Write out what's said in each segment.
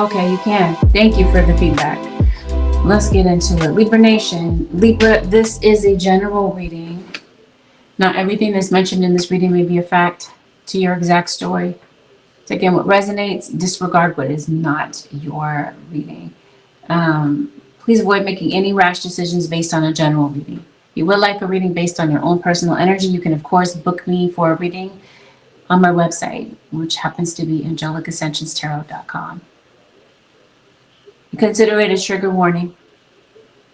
Okay, you can. Thank you for the feedback. Let's get into it. Libra Nation. Libra, this is a general reading. Not everything that's mentioned in this reading may be a fact to your exact story. So again, what resonates, disregard what is not your reading. Please avoid making any rash decisions based on a general reading. If you would like a reading based on your own personal energy, you can, of course, book me for a reading on my website, which happens to be AngelicAscensionsTarot.com. Consider it a trigger warning.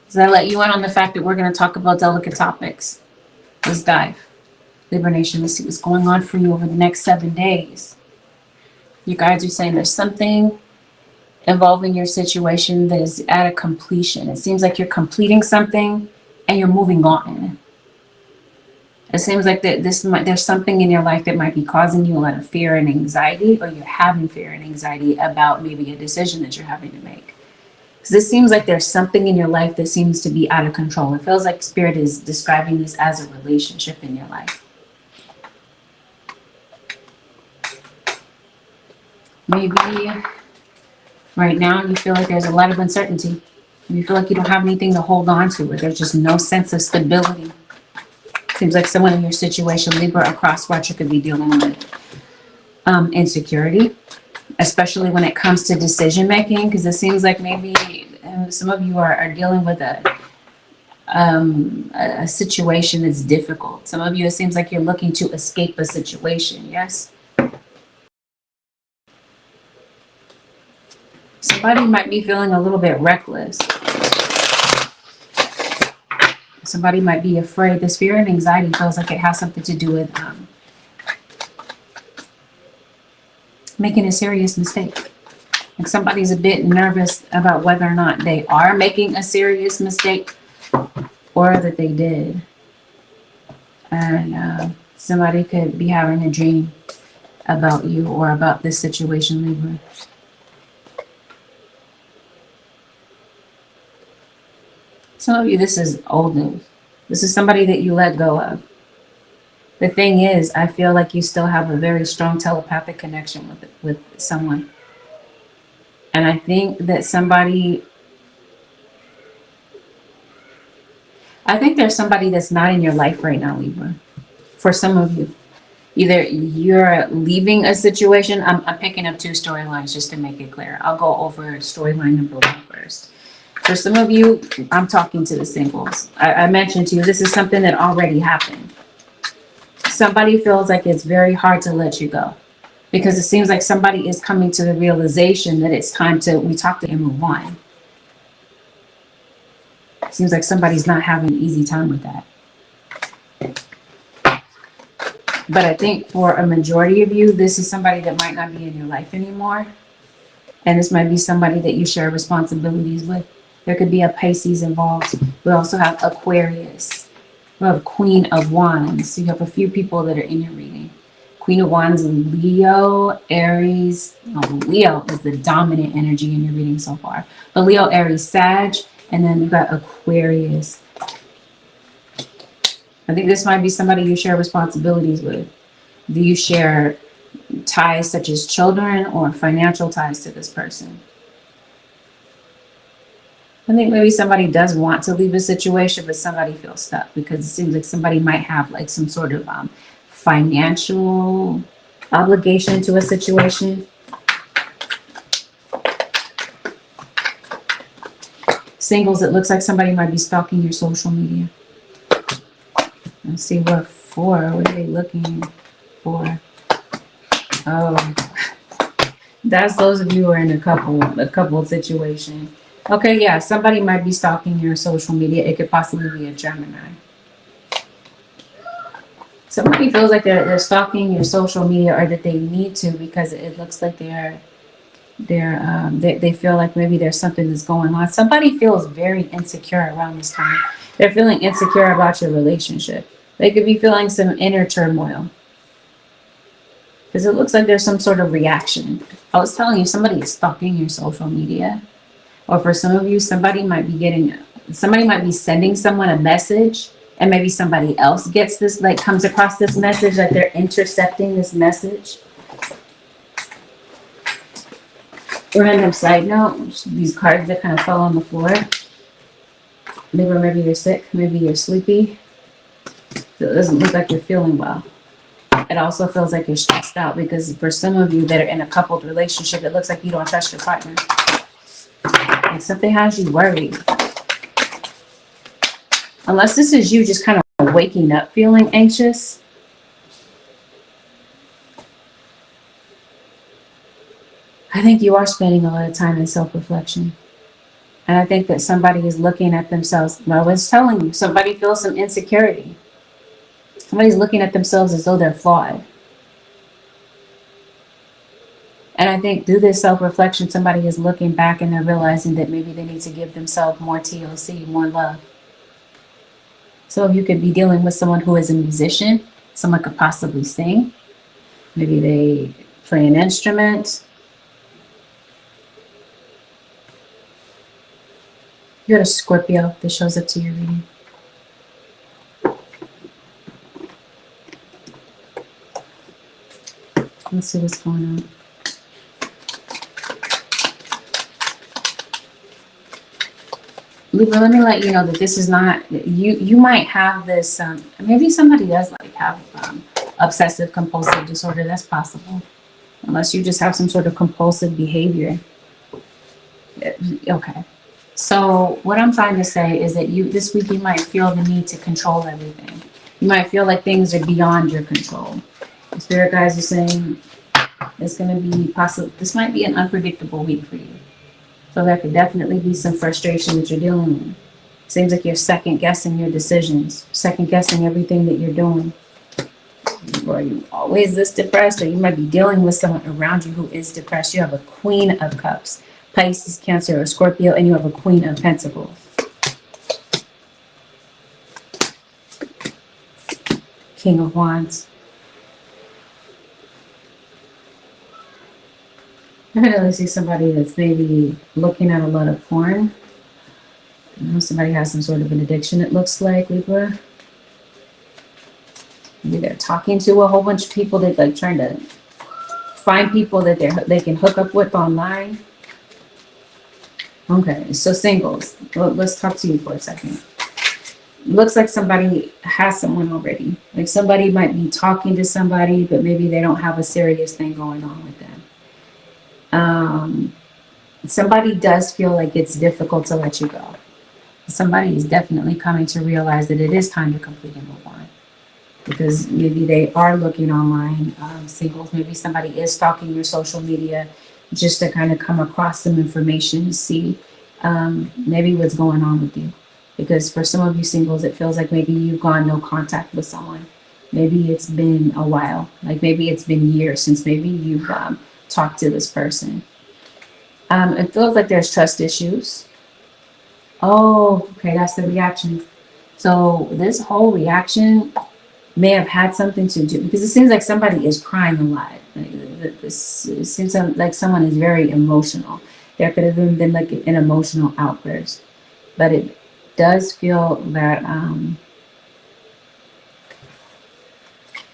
Does that let you in on the fact that we're going to talk about delicate topics? Let's dive. Libra Nation, let's see what's going on for you over the next 7 days. You guys are saying there's something involving your situation that is at a completion. It seems like you're completing something and you're moving on. It seems like that there's something in your life that might be causing you a lot of fear and anxiety, or you're having fear and anxiety about maybe a decision that you're having to make. Because this seems like there's something in your life that seems to be out of control. It feels like Spirit is describing this as a relationship in your life. Maybe right now you feel like there's a lot of uncertainty. You feel like you don't have anything to hold on to, or there's just no sense of stability. Seems like someone in your situation, Libra or cross-watcher, could be dealing with insecurity, especially when it comes to decision making, because it seems like maybe some of you are dealing with a situation that's difficult. Some of you, it seems like you're looking to escape a situation. Yes. Somebody might be feeling a little bit reckless. Somebody might be afraid. This fear and anxiety feels like it has something to do with making a serious mistake. Like somebody's a bit nervous about whether or not they are making a serious mistake or that they did. And somebody could be having a dream about you or about this situation, Libra. Some of you, this is old news. This is somebody that you let go of. The thing is, I feel like you still have a very strong telepathic connection with someone. And I think that there's somebody that's not in your life right now, Libra. For some of you. Either you're leaving a situation. I'm picking up two storylines just to make it clear. I'll go over storyline number 1 first. For some of you, I'm talking to the singles. I mentioned to you, this is something that already happened. Somebody feels like it's very hard to let you go, because it seems like somebody is coming to the realization that it's time we talk to and move on. It seems like somebody's not having an easy time with that. But I think for a majority of you, this is somebody that might not be in your life anymore. And this might be somebody that you share responsibilities with. There could be a Pisces involved. We also have Aquarius. We have Queen of Wands. So you have a few people that are in your reading. Queen of Wands, Leo, Aries. Leo is the dominant energy in your reading so far. But Leo, Aries, Sag, and then you've got Aquarius. I think this might be somebody you share responsibilities with. Do you share ties such as children or financial ties to this person? I think maybe somebody does want to leave a situation, but somebody feels stuck because it seems like somebody might have like some sort of financial obligation to a situation. Singles, it looks like somebody might be stalking your social media. Let's see what for. What are they looking for? Oh, that's those of you who are in a couple situation. Okay, yeah, somebody might be stalking your social media. It could possibly be a Gemini. Somebody feels like they're stalking your social media, or that they need to, because it looks like they feel like maybe there's something that's going on. Somebody feels very insecure around this time. They're feeling insecure about your relationship. They could be feeling some inner turmoil, because it looks like there's some sort of reaction. I was telling you, somebody is stalking your social media. Or for some of you, somebody might be sending someone a message, and maybe somebody else gets this, like comes across this message, like they're intercepting this message. Random side note, these cards that kind of fell on the floor. Maybe you're sick, maybe you're sleepy. It doesn't look like you're feeling well. It also feels like you're stressed out because for some of you that are in a coupled relationship, it looks like you don't trust your partner. Like something has you worried. Unless this is you just kind of waking up feeling anxious. I think you are spending a lot of time in self-reflection. And I think that somebody is looking at themselves. I was telling you, somebody feels some insecurity. Somebody's looking at themselves as though they're flawed. And I think through this self-reflection, somebody is looking back and they're realizing that maybe they need to give themselves more TLC, more love. So you could be dealing with someone who is a musician. Someone could possibly sing. Maybe they play an instrument. You got a Scorpio that shows up to your reading. Let's see what's going on. Libra, let me let you know that this is not, you might have this, maybe somebody does like have obsessive compulsive disorder. That's possible. Unless you just have some sort of compulsive behavior. Okay. So what I'm trying to say is that this week you might feel the need to control everything. You might feel like things are beyond your control. The spirit guides are saying it's going to be possible. This might be an unpredictable week for you. So there could definitely be some frustration that you're dealing with. Seems like you're second guessing your decisions, second guessing everything that you're doing. Or you always this depressed, or you might be dealing with someone around you who is depressed. You have a Queen of Cups, Pisces, Cancer, or Scorpio, and you have a Queen of Pentacles. King of Wands. I definitely see somebody that's maybe looking at a lot of porn. Somebody has some sort of an addiction, it looks like, Libra. Maybe they're talking to a whole bunch of people. They're like trying to find people that they can hook up with online. Okay, so singles. Well, let's talk to you for a second. Looks like somebody has someone already. Like somebody might be talking to somebody, but maybe they don't have a serious thing going on with them. Somebody does feel like it's difficult to let you go. Somebody is definitely coming to realize that it is time to complete and move on. Because maybe they are looking online, singles. Maybe somebody is stalking your social media just to kind of come across some information to see maybe what's going on with you. Because for some of you singles, it feels like maybe you've gone no contact with someone. Maybe it's been a while. Like maybe it's been years since maybe you've talked to this person. It feels like there's trust issues. Oh, okay, that's the reaction. So this whole reaction may have had something to do, because it seems like somebody is crying a lot. It seems like someone is very emotional. There could have been like an emotional outburst, but it does feel that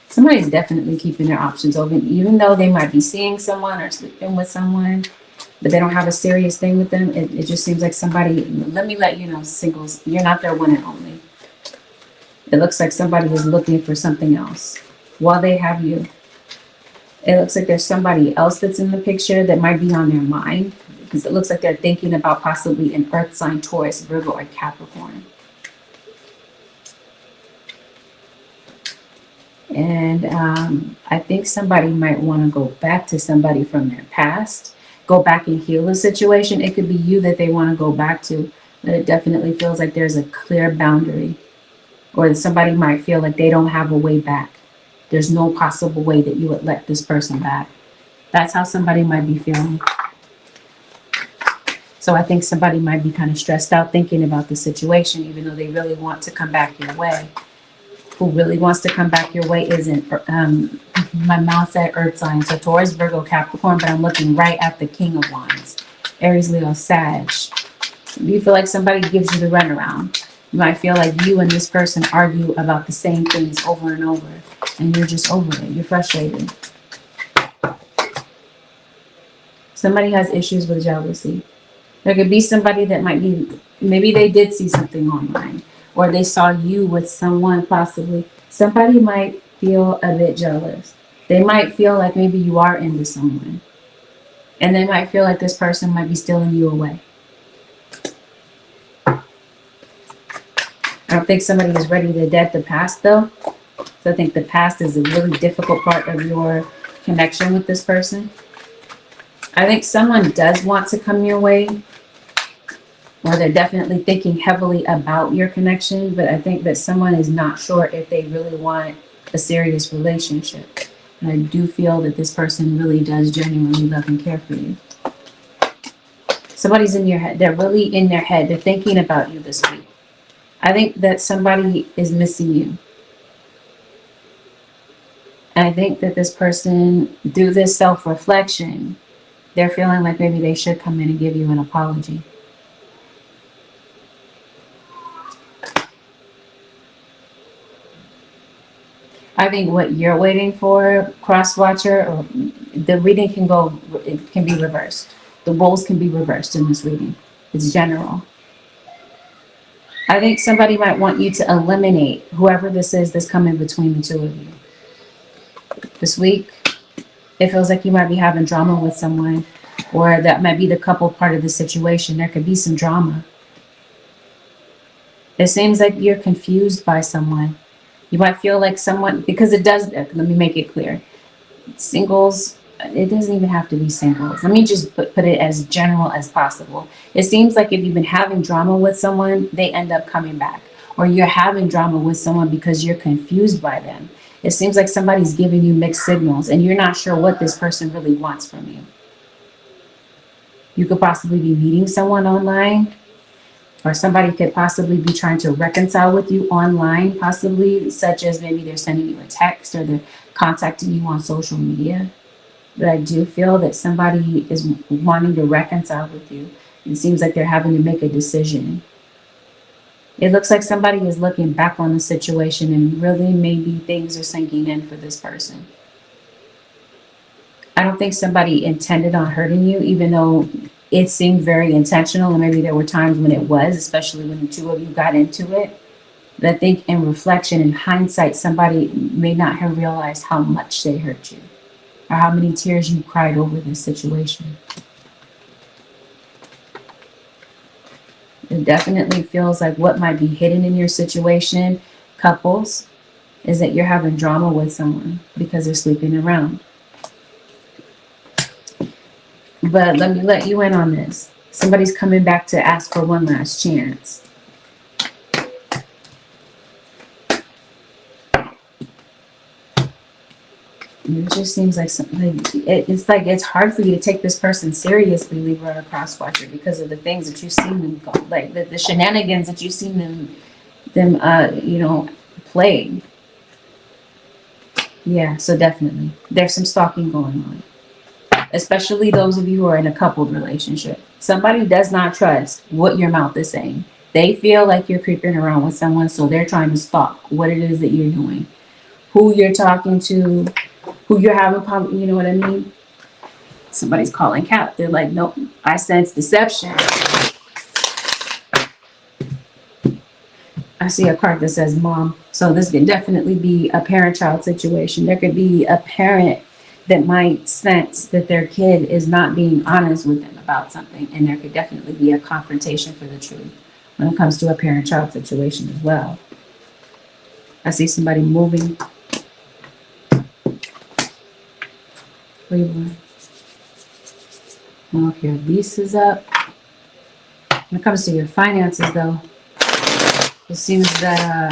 somebody's definitely keeping their options open, even though they might be seeing someone or sleeping with someone, but they don't have a serious thing with them. It just seems like somebody, let me let you know, singles, you're not their one and only. It looks like somebody is looking for something else while they have you. It looks like there's somebody else that's in the picture that might be on their mind, because it looks like they're thinking about possibly an earth sign, Taurus, Virgo, or Capricorn. And I think somebody might want to go back to somebody from their past, go back and heal the situation. It could be you that they want to go back to, but it definitely feels like there's a clear boundary, or somebody might feel like they don't have a way back. There's no possible way that you would let this person back. That's how somebody might be feeling. So I think somebody might be kind of stressed out thinking about the situation, even though they really want to come back your way. Who really wants to come back your way isn't, my mouth said earth sign, so Taurus, Virgo, Capricorn, but I'm looking right at the King of Wands. Aries, Leo, Sag. You feel like somebody gives you the runaround. You might feel like you and this person argue about the same things over and over, and you're just over it. You're frustrated. Somebody has issues with jealousy. There could be somebody that might be, maybe they did see something online, or they saw you with someone possibly. Somebody might feel a bit jealous. They might feel like maybe you are into someone, and they might feel like this person might be stealing you away. I don't think somebody is ready to dead the past though. So I think the past is a really difficult part of your connection with this person. I think someone does want to come your way, or they're definitely thinking heavily about your connection, but I think that someone is not sure if they really want a serious relationship. And I do feel that this person really does genuinely love and care for you. Somebody's in your head. They're really in their head. They're thinking about you this week. I think that somebody is missing you. And I think that this person, through this self-reflection, they're feeling like maybe they should come in and give you an apology. I think what you're waiting for, cross-watcher, or the reading can go, it can be reversed. The roles can be reversed in this reading. It's general. I think somebody might want you to eliminate whoever this is that's coming between the two of you. This week, it feels like you might be having drama with someone, or that might be the couple part of the situation. There could be some drama. It seems like you're confused by someone. You might feel like someone, because it does, let me make it clear. Singles, it doesn't even have to be singles. Let me just put it as general as possible. It seems like if you've been having drama with someone, they end up coming back. Or you're having drama with someone because you're confused by them. It seems like somebody's giving you mixed signals and you're not sure what this person really wants from you. You could possibly be meeting someone online, or somebody could possibly be trying to reconcile with you online, possibly, such as maybe they're sending you a text or they're contacting you on social media. But I do feel that somebody is wanting to reconcile with you. It seems like they're having to make a decision. It looks like somebody is looking back on the situation and really maybe things are sinking in for this person. I don't think somebody intended on hurting you, even though it seemed very intentional, and maybe there were times when it was, especially when the two of you got into it. But I think in reflection, in hindsight, somebody may not have realized how much they hurt you or how many tears you cried over this situation. It definitely feels like what might be hidden in your situation, couples, is that you're having drama with someone because they're sleeping around. But let me let you in on this. Somebody's coming back to ask for one last chance. It just seems like something. It's like it's hard for you to take this person seriously, Libra or Crosswatcher, because of the things that you've seen them go, like the shenanigans that you've seen them play. Yeah, so definitely there's some stalking going on, especially those of you who are in a coupled relationship. Somebody does not trust what your mouth is saying. They feel like you're creeping around with someone, so they're trying to stalk what it is that you're doing, who you're talking to, who you're having, you know what I mean? Somebody's calling Cap. They're like, nope, I sense deception. I see a card that says mom. So this could definitely be a parent-child situation. There could be a parent that might sense that their kid is not being honest with them about something. And there could definitely be a confrontation for the truth when it comes to a parent-child situation as well. I see somebody moving. Libra. Well, if your lease is up. When it comes to your finances, though, it seems that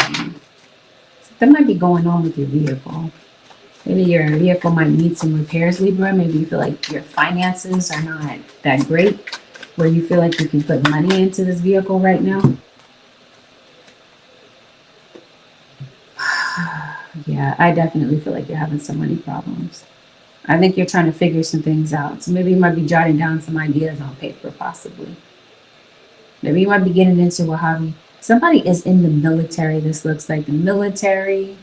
there might be going on with your vehicle. Maybe your vehicle might need some repairs, Libra. Maybe you feel like your finances are not that great, where you feel like you can put money into this vehicle right now. Yeah, I definitely feel like you're having some money problems. I think you're trying to figure some things out. So maybe you might be jotting down some ideas on paper, possibly. Maybe you might be getting into a hobby. Somebody is in the military. This looks like the military.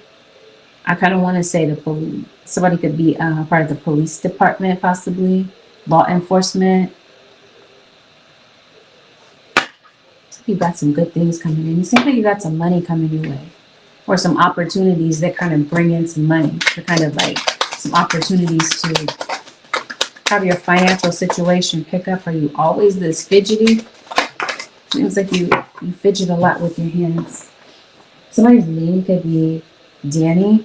I kind of want to say the police. Somebody could be part of the police department, possibly. law enforcement. You got some good things coming in. It seems like you got some money coming your way, or some opportunities that kind of bring in some money. They're kind of like some opportunities to have your financial situation pick up. Are you always this fidgety? Seems like you fidget a lot with your hands. Somebody's name could be Danny.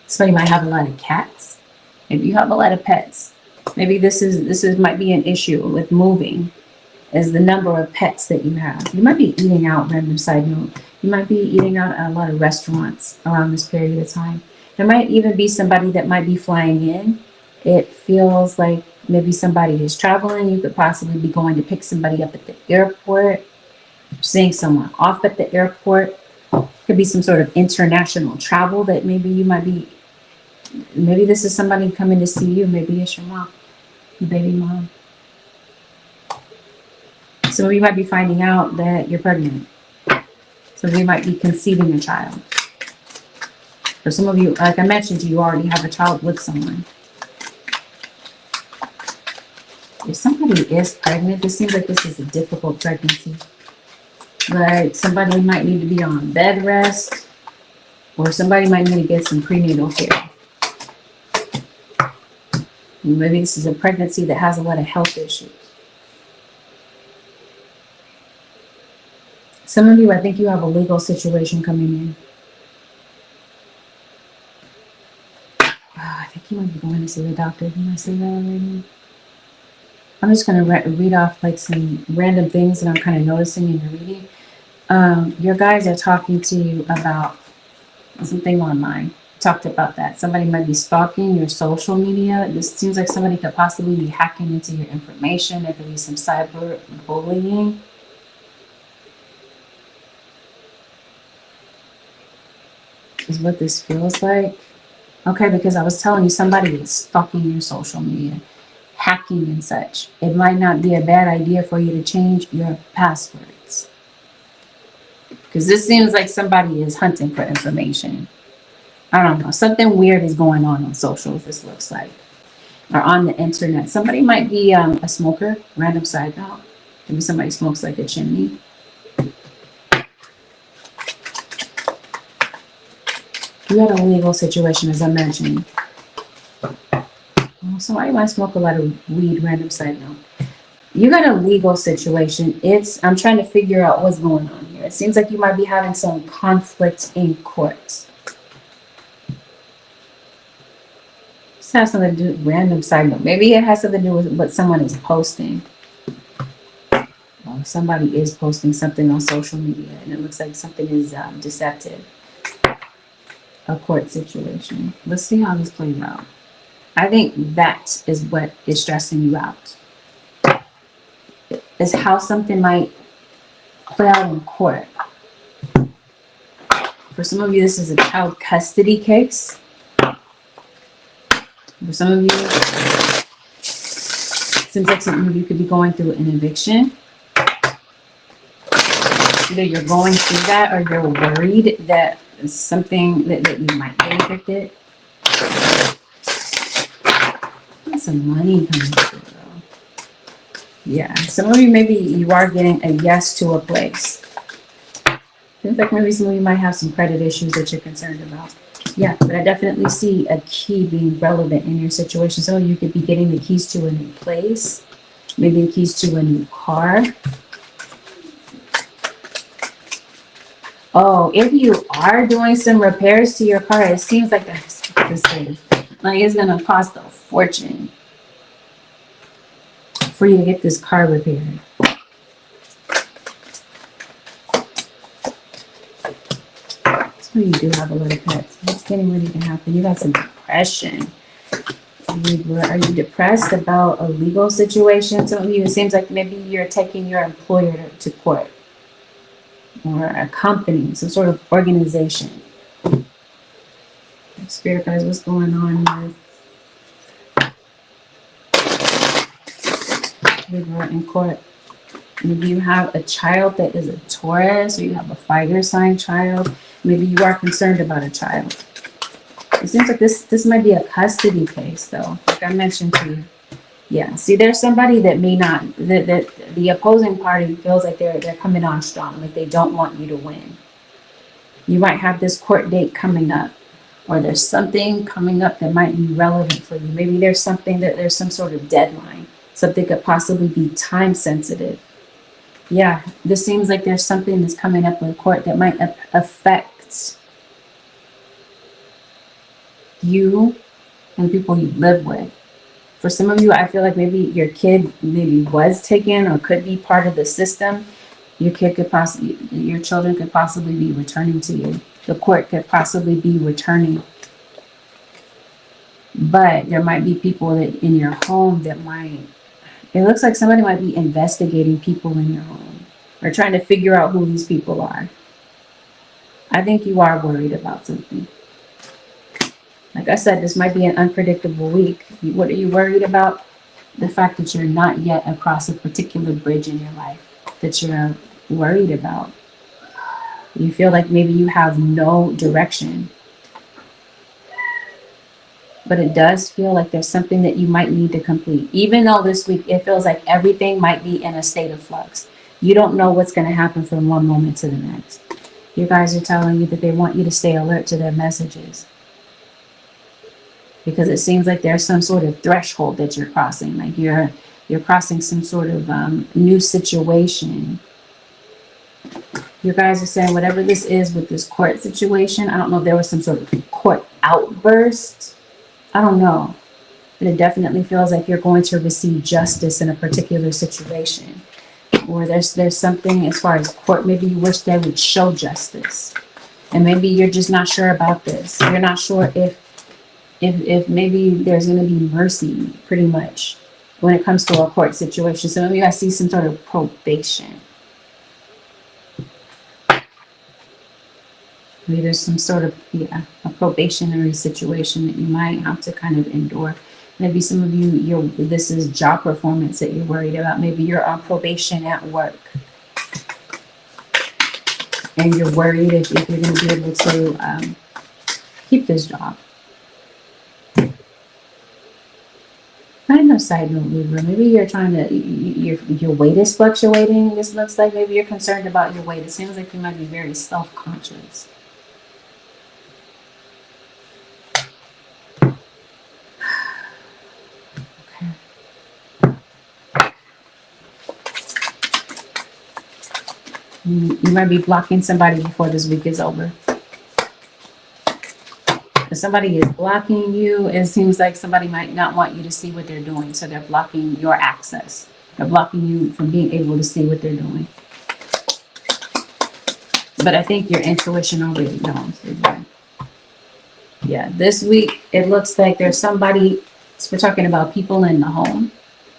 Somebody might have a lot of cats. Maybe you have a lot of pets. Maybe this might be an issue with moving, is the number of pets that you have. You might be eating out, random side note. You might be eating out at a lot of restaurants around this period of time. There might even be somebody that might be flying in. It feels like maybe somebody is traveling. You could possibly be going to pick somebody up at the airport, seeing someone off at the airport. Could be some sort of international travel that maybe you might be, maybe this is somebody coming to see you. Maybe it's your mom, your baby mom. So you might be finding out that you're pregnant. So you might be conceiving a child. For some of you, like I mentioned, you already have a child with someone. If somebody is pregnant, this seems like this is a difficult pregnancy. Like somebody might need to be on bed rest, or somebody might need to get some prenatal care. Maybe this is a pregnancy that has a lot of health issues. Some of you, I think you have a legal situation coming in. Oh, I think you might be going to see the doctor. Didn't I say that already? I'm just going to read off like some random things that I'm kind of noticing in your reading. Your guys are talking to you about something online. Talked about that. Somebody might be stalking your social media. This seems like somebody could possibly be hacking into your information. There could be some cyber bullying. Is what this feels like. Okay, because I was telling you somebody is stalking your social media, hacking and such. It might not be a bad idea for you to change your passwords. Because this seems like somebody is hunting for information. I don't know. Something weird is going on socials, this looks like. Or on the internet. Somebody might be a smoker. Random side note. Maybe somebody smokes like a chimney. You had a legal situation, as I mentioned. Somebody might smoke a lot of weed, random side note. You got a legal situation. I'm trying to figure out what's going on here. It seems like you might be having some conflict in court. This has something to do with random side note. Maybe it has something to do with what someone is posting. Well, somebody is posting something on social media, and it looks like something is deceptive. A court situation. Let's see how this plays out. I think that is what is stressing you out. Is how something might play out in court. For some of you, this is a child custody case. For some of you, it seems like some of you could be going through an eviction. Either you're going through that or you're worried that something that you might get evicted. Got some money coming through, though. Yeah, some of you, maybe you are getting a yes to a place. Seems like maybe some of you might have some credit issues that you're concerned about. Yeah, but I definitely see a key being relevant in your situation. So you could be getting the keys to a new place, maybe the keys to a new car. Oh, if you are doing some repairs to your car, it seems like that's like it's gonna cost a fortune for you to get this car repaired. So you do have a lot of pets. What's getting ready to happen? You got some depression. Libra, are you depressed about a legal situation? Some of you, it seems like maybe you're taking your employer to court. Or a company, some sort of organization. Spirit guys, what's going on with Libra in court? Maybe you have a child that is a Taurus, or you have a fire sign child. Maybe you are concerned about a child. It seems like this might be a custody case, though, like I mentioned to you. Yeah, see, there's somebody that may not, that the opposing party feels like they're coming on strong, like they don't want you to win. You might have this court date coming up, or there's something coming up that might be relevant for you. Maybe there's something that there's some sort of deadline. Something could possibly be time sensitive. Yeah, this seems like there's something that's coming up in court that might affect you and people you live with. For some of you, I feel like maybe your kid maybe was taken or could be part of the system. Your children could possibly be returning to you. The court could possibly be returning. But there might be people that in your home that might, it looks like somebody might be investigating people in your home or trying to figure out who these people are. I think you are worried about something. Like I said, this might be an unpredictable week. What are you worried about? The fact that you're not yet across a particular bridge in your life that you're worried about. You feel like maybe you have no direction. But it does feel like there's something that you might need to complete. Even though this week it feels like everything might be in a state of flux. You don't know what's going to happen from one moment to the next. You guys are telling you that they want you to stay alert to their messages. Because it seems like there's some sort of threshold that you're crossing. Like you're crossing some sort of new situation. You guys are saying whatever this is with this court situation, I don't know if there was some sort of court outburst. I don't know. But it definitely feels like you're going to receive justice in a particular situation. Or there's something as far as court, maybe you wish they would show justice. And maybe you're just not sure about this. You're not sure if maybe there's going to be mercy, pretty much, when it comes to a court situation. So maybe I see some sort of probation. Maybe there's some sort of, a probationary situation that you might have to kind of endure. Maybe some of you, this is job performance that you're worried about. Maybe you're on probation at work. And you're worried if you're going to be able to keep this job. Kind of side note, Libra. Maybe you're trying to, your weight is fluctuating. This looks like maybe you're concerned about your weight. It seems like you might be very self-conscious. You might be blocking somebody before this week is over. If somebody is blocking you, it seems like somebody might not want you to see what they're doing. So they're blocking your access. They're blocking you from being able to see what they're doing. But I think your intuition already knows. Yeah, this week, it looks like there's somebody, so we're talking about people in the home.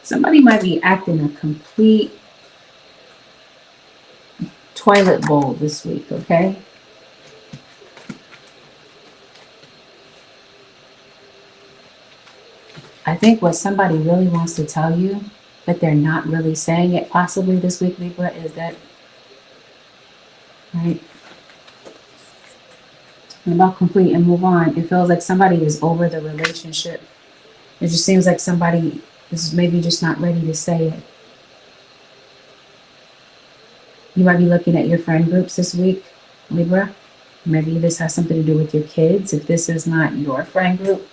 Somebody might be acting a complete toilet bowl this week, okay? I think what somebody really wants to tell you, but they're not really saying it possibly this week, Libra, is that, right? And about complete and move on. It feels like somebody is over the relationship. It just seems like somebody is maybe just not ready to say it. You might be looking at your friend groups this week, Libra. Maybe this has something to do with your kids. If this is not your friend group,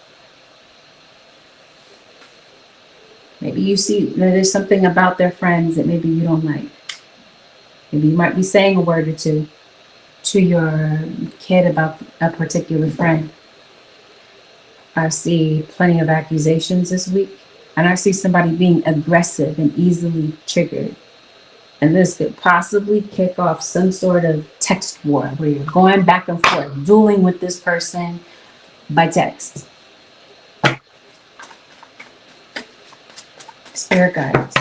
maybe you see that there's something about their friends that maybe you don't like. Maybe you might be saying a word or two to your kid about a particular friend. I see plenty of accusations this week. And I see somebody being aggressive and easily triggered. And this could possibly kick off some sort of text war where you're going back and forth, dueling with this person by text. Spirit guides.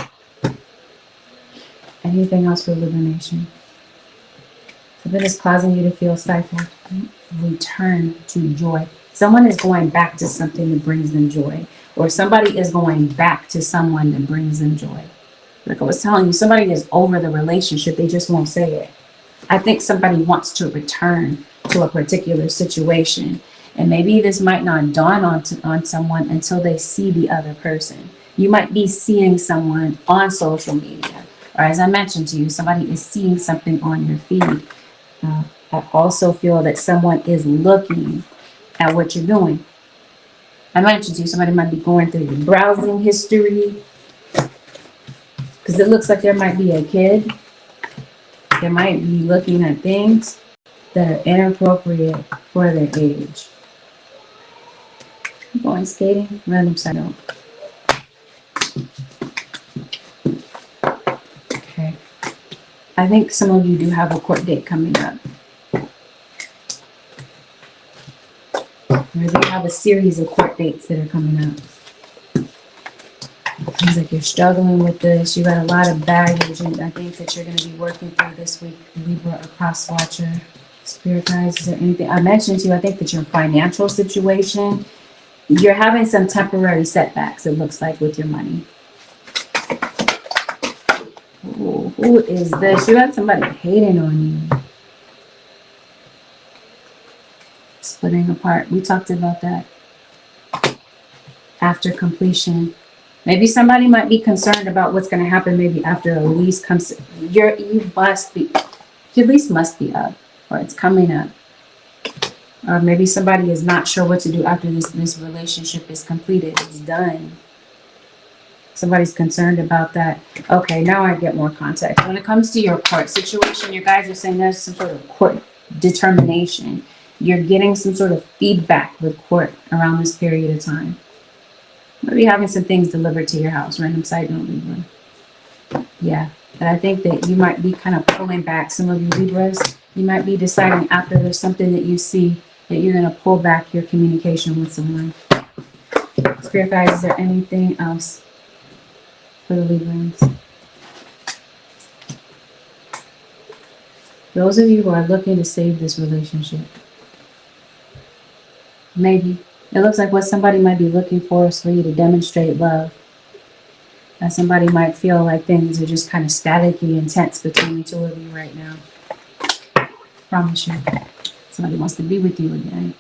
Anything else for illumination? Something is causing you to feel stifled. Return to joy. Someone is going back to something that brings them joy. Or somebody is going back to someone that brings them joy. Like I was telling you, somebody is over the relationship. They just won't say it. I think somebody wants to return to a particular situation. And maybe this might not dawn on someone until they see the other person. You might be seeing someone on social media, or as I mentioned to you, somebody is seeing something on your feed. I also feel that someone is looking at what you're doing. I mentioned to you, somebody might be going through your browsing history, because it looks like there might be a kid that might be looking at things that are inappropriate for their age. Going skating, random side note. Okay. I think some of you do have a court date coming up. Or they have a series of court dates that are coming up. Seems like you're struggling with this. You got a lot of baggage, and I think that you're going to be working through this week. Libra or cross watcher. Spirit guides, is there anything? I mentioned to you, I think that your financial situation, you're having some temporary setbacks, it looks like, with your money. Ooh, who is this? You got somebody hating on you. Splitting apart. We talked about that. After completion. Maybe somebody might be concerned about what's going to happen maybe after a lease comes. Your lease must be up, or it's coming up. Or maybe somebody is not sure what to do after this relationship is completed. It's done. Somebody's concerned about that. Okay, now I get more context. When it comes to your court situation, you guys are saying there's some sort of court determination. You're getting some sort of feedback with court around this period of time. Maybe having some things delivered to your house. Random side note, Libra. Yeah, but I think that you might be kind of pulling back. Some of you Libras, you might be deciding after there's something that you see that you're going to pull back your communication with someone. Spirit guides, is there anything else for the Librans? Those of you who are looking to save this relationship, maybe. It looks like what somebody might be looking for is for you to demonstrate love. That somebody might feel like things are just kind of staticky and tense between the two of you right now. Promise you. Somebody wants to be with you again.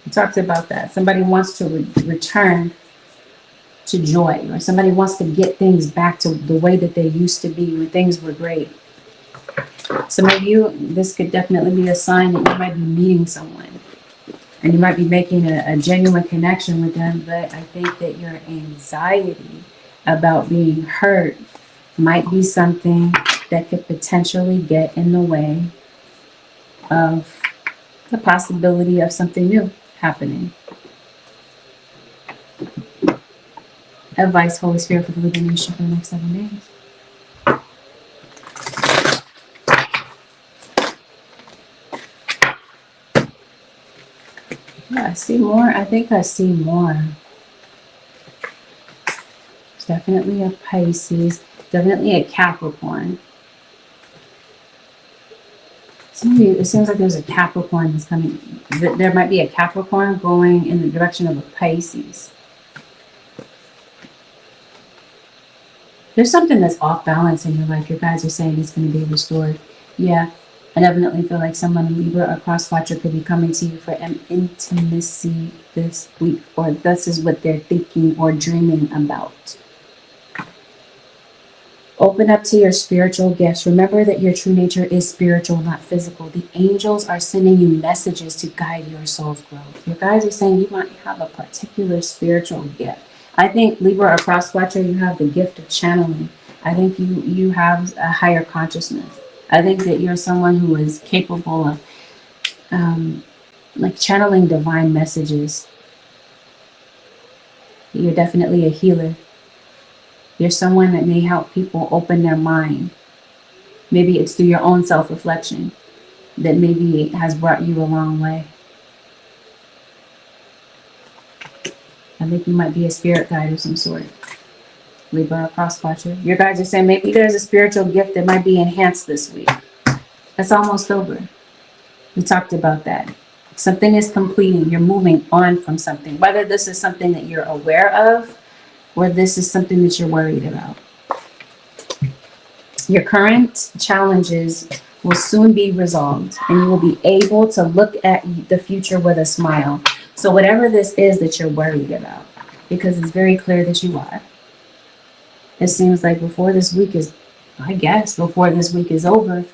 We talked about that. Somebody wants to return to joy, or somebody wants to get things back to the way that they used to be when things were great. Some of you, this could definitely be a sign that you might be meeting someone and you might be making a genuine connection with them, but I think that your anxiety about being hurt might be something that could potentially get in the way of the possibility of something new happening. Advice, Holy Spirit, for the Libra nation for the next 7 days. Yeah, I see more. I think I see more. It's definitely a Pisces, definitely a Capricorn. It seems like there's a Capricorn that's coming. There might be a Capricorn going in the direction of a Pisces. There's something that's off balance in your life. Your guys are saying it's going to be restored. Yeah, I definitely feel like someone, Libra or cross watcher, could be coming to you for an intimacy this week, or this is what they're thinking or dreaming about. Open up to your spiritual gifts. Remember that your true nature is spiritual, not physical. The angels are sending you messages to guide your soul's growth. Your guys are saying you might have a particular spiritual gift. I think Libra or cross watcher, you have the gift of channeling. I think you have a higher consciousness. I think that you're someone who is capable of like channeling divine messages. You're definitely a healer. You're someone that may help people open their mind. Maybe it's through your own self-reflection that maybe has brought you a long way. I think you might be a spirit guide of some sort. Libra or cross watcher. Your guides are saying maybe there's a spiritual gift that might be enhanced this week. That's almost over. We talked about that. Something is completing. You're moving on from something. Whether this is something that you're aware of or this is something that you're worried about. Your current challenges will soon be resolved, and you will be able to look at the future with a smile. So whatever this is that you're worried about, because it's very clear that you are, it seems like before this week is over,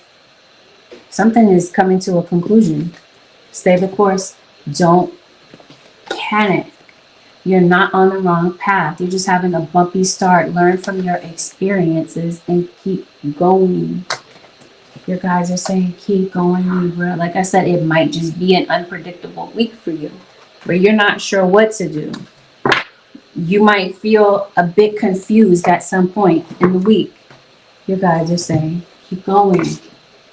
something is coming to a conclusion. Stay the course. Don't panic. You're not on the wrong path. You're just having a bumpy start. Learn from your experiences and keep going. Your guys are saying keep going, Libra. Like I said, it might just be an unpredictable week for you, where you're not sure what to do. You might feel a bit confused at some point in the week. Your guys are saying keep going.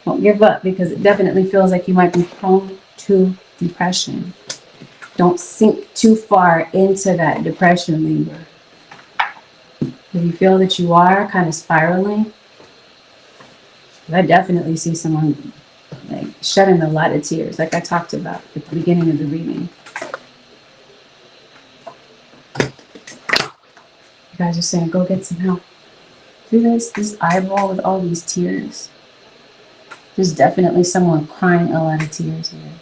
Don't give up, because it definitely feels like you might be prone to depression. Don't sink too far into that depression, Libra. If you feel that you are kind of spiraling, I definitely see someone like shedding a lot of tears, like I talked about at the beginning of the reading. You guys are saying, go get some help. See this eyeball with all these tears? There's definitely someone crying a lot of tears here.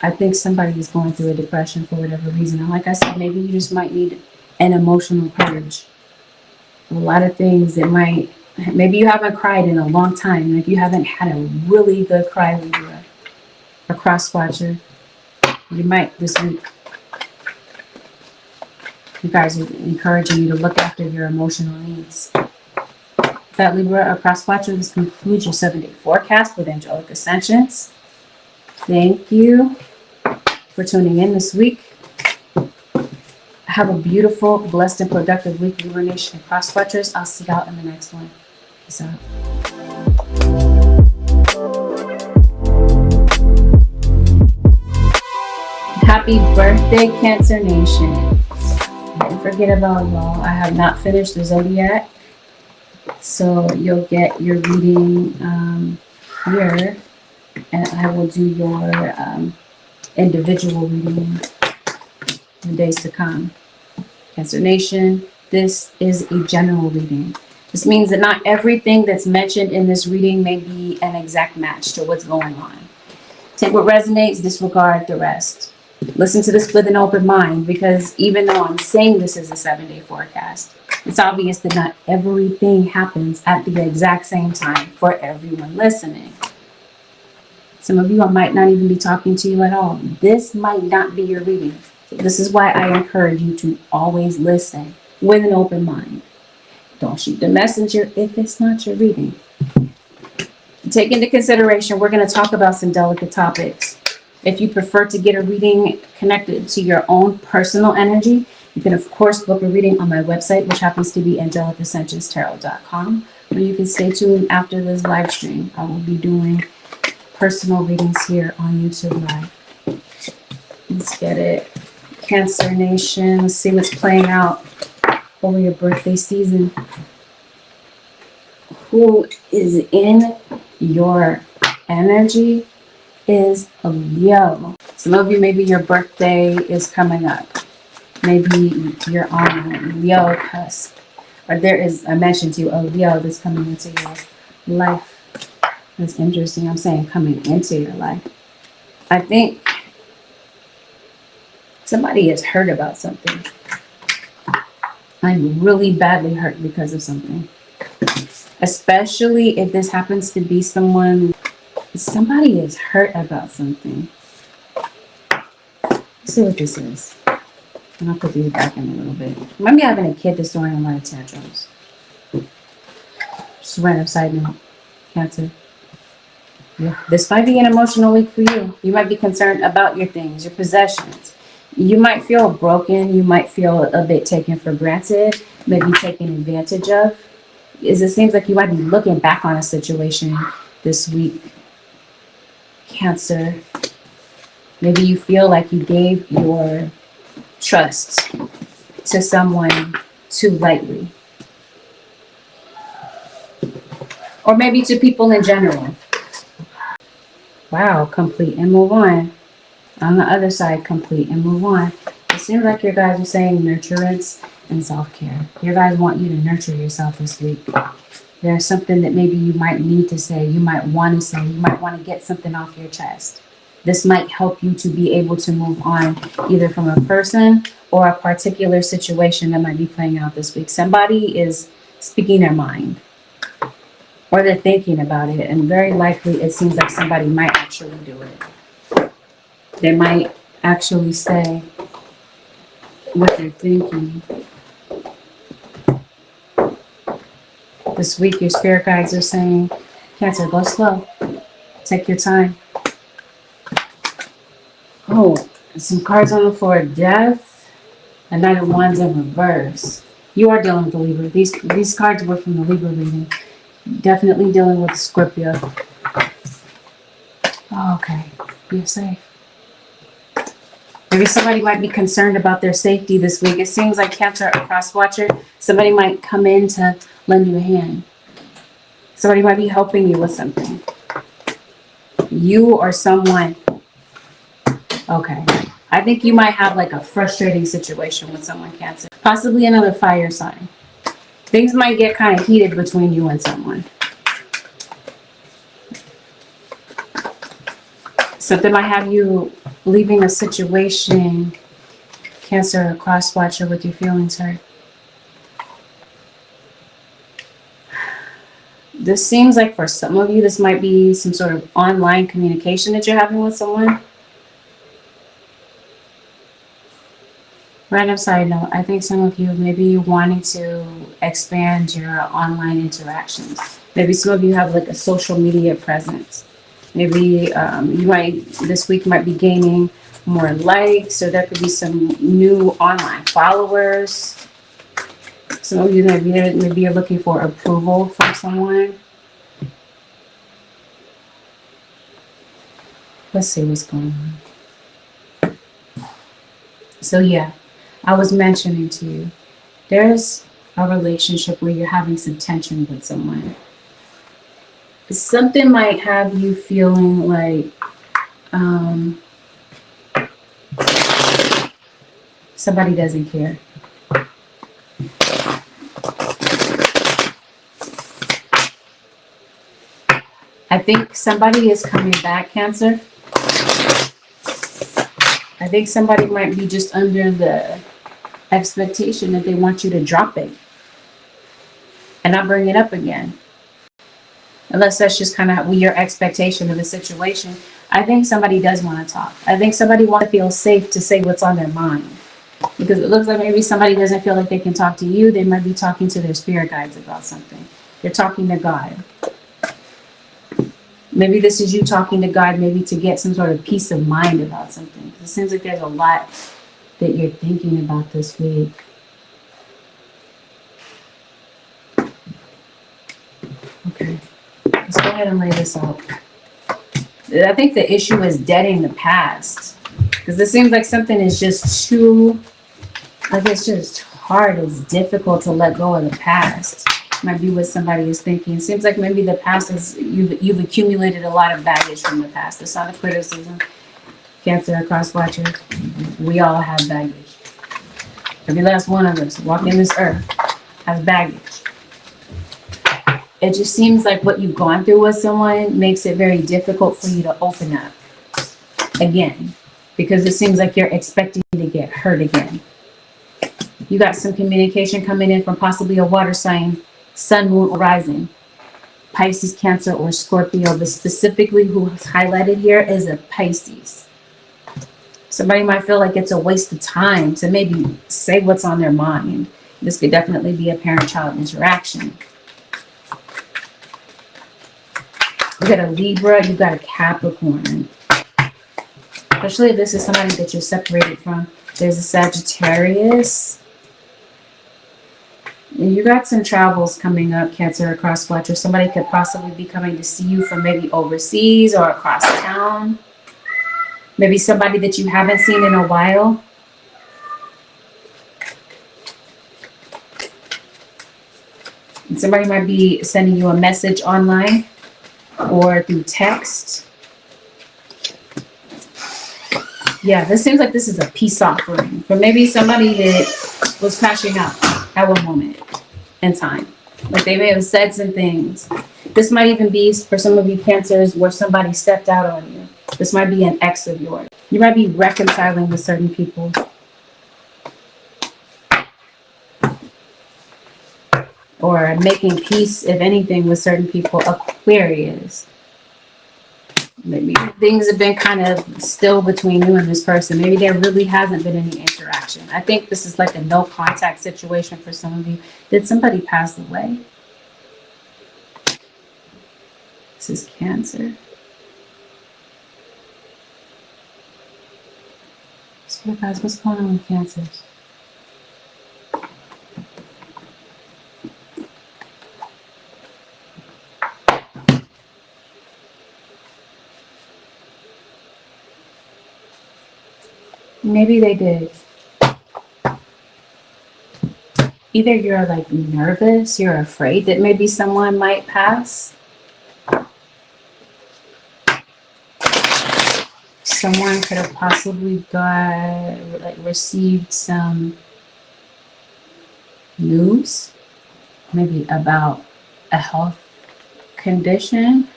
I think somebody is going through a depression for whatever reason. And like I said, maybe you just might need an emotional purge. A lot of things that maybe you haven't cried in a long time. Like you haven't had a really good cry, Libra. A cross watcher. You might this week. You guys are encouraging you to look after your emotional needs. That Libra, a cross watcher, this concludes your 7-day forecast with Angelic Ascensions. Thank you for tuning in this week. Have a beautiful, blessed, and productive week, Libra Nation and cross watchers. I'll see y'all in the next one. Peace out. Happy birthday, Cancer Nation. Don't forget about y'all. I have not finished the zodiac, so you'll get your reading here, and I will do your individual reading in the days to come. Cancer Nation, this is a general reading. This means that not everything that's mentioned in this reading may be an exact match to what's going on. Take what resonates, disregard the rest. Listen to this with an open mind, because even though I'm saying this is a 7-day forecast, it's obvious that not everything happens at the exact same time for everyone listening. Some of you, I might not even be talking to you at all. This might not be your reading. So this is why I encourage you to always listen with an open mind. Don't shoot the messenger if it's not your reading. Take into consideration, we're going to talk about some delicate topics. If you prefer to get a reading connected to your own personal energy, you can, of course, book a reading on my website, which happens to be angelicascensionstarot.com, or you can stay tuned after this live stream. I will be doing personal readings here on YouTube Live. Let's get it. Cancer Nation, let's see what's playing out over your birthday season. Who is in your energy is a Leo. Some of you, maybe your birthday is coming up. Maybe you're on a Leo cusp. Or there is, I mentioned to you, a Leo that's coming into your life. That's interesting. I'm saying coming into your life. I think somebody is hurt about something. I'm really badly hurt because of something. Especially if this happens to be somebody is hurt about something. Let's see what this is. And I'll put these back in a little bit. Maybe having a kid that's throwing a lot of tantrums. Just a random side note. Cancer. Yeah. This might be an emotional week for you. You might be concerned about your things, your possessions. You might feel broken. You might feel a bit taken for granted, maybe taken advantage of. It seems like you might be looking back on a situation this week, Cancer. Maybe you feel like you gave your trust to someone too lightly. Or maybe to people in general. Wow, complete and move on. On the other side, complete and move on. It seems like your guys are saying nurturance and self-care. Your guys want you to nurture yourself this week. There's something that maybe you might need to say, you might want to say, you might want to get something off your chest. This might help you to be able to move on either from a person or a particular situation that might be playing out this week. Somebody is speaking their mind or they're thinking about it, and very likely it seems like somebody might actually do it. They might actually say what they're thinking. This week, your spirit guides are saying, Cancer, go slow. Take your time. Oh, some cards on the floor. Death. A Knight of Wands in reverse. You are dealing with the Libra. These cards were from the Libra reading. Definitely dealing with Scorpio. Oh, okay. You're safe. Maybe somebody might be concerned about their safety this week. It seems like Cancer, a cross watcher, somebody might come in to lend you a hand. Somebody might be helping you with something. You or someone. Okay. I think you might have like a frustrating situation with someone, Cancer. Possibly another fire sign. Things might get kind of heated between you and someone. Something might have you leaving a situation, Cancer, a cross watcher, with your feelings hurt. This seems like for some of you, this might be some sort of online communication that you're having with someone. Random side note, I think some of you may be wanting to expand your online interactions. Maybe some of you have like a social media presence. Maybe you might, this week might be gaining more likes, or there could be some new online followers. Some of you maybe you're looking for approval from someone. Let's see what's going on. So yeah, I was mentioning to you, there's a relationship where you're having some tension with someone. Something might have you feeling like somebody doesn't care. I think somebody is coming back, Cancer. I think somebody might be just under the expectation that they want you to drop it and not bring it up again. Unless that's just kind of your expectation of the situation. I think somebody does want to talk. I think somebody wants to feel safe to say what's on their mind. Because it looks like maybe somebody doesn't feel like they can talk to you. They might be talking to their spirit guides about something. They're talking to God. Maybe this is you talking to God, maybe to get some sort of peace of mind about something. It seems like there's a lot that you're thinking about this week. Okay, let's go ahead and lay this out. I think the issue is deading the past. Because it seems like something is just too, like it's just hard. It's difficult to let go of the past. Might be what somebody is thinking. It seems like maybe the past is, you've accumulated a lot of baggage from the past. It's not a criticism. Cancer, cross watchers, we all have baggage. Every last one of us walking this earth has baggage. It just seems like what you've gone through with someone makes it very difficult for you to open up again, because it seems like you're expecting to get hurt again. You got some communication coming in from possibly a water sign, sun, moon, or rising, Pisces, Cancer, or Scorpio, but specifically who's highlighted here is a Pisces. Somebody might feel like it's a waste of time to maybe say what's on their mind. This could definitely be a parent-child interaction. You got a Libra, you got a Capricorn. Especially if this is somebody that you're separated from. There's a Sagittarius. And you got some travels coming up, Cancer, across watcher. Somebody could possibly be coming to see you from maybe overseas or across town. Maybe somebody that you haven't seen in a while. And somebody might be sending you a message online or through text. Yeah, this seems like this is a peace offering for maybe somebody that was crashing out at one moment in time. Like they may have said some things. This might even be, for some of you Cancers, where somebody stepped out on you. This might be an ex of yours. You might be reconciling with certain people. Or making peace, if anything, with certain people. Aquarius. Maybe things have been kind of still between you and this person. Maybe there really hasn't been any interaction. I think this is like a no contact situation for some of you. Did somebody pass away? This is Cancer. So guys, what's going on with Cancers? Maybe they did. Either you're like nervous, you're afraid that maybe someone might pass. Someone could have possibly received some news, maybe about a health condition.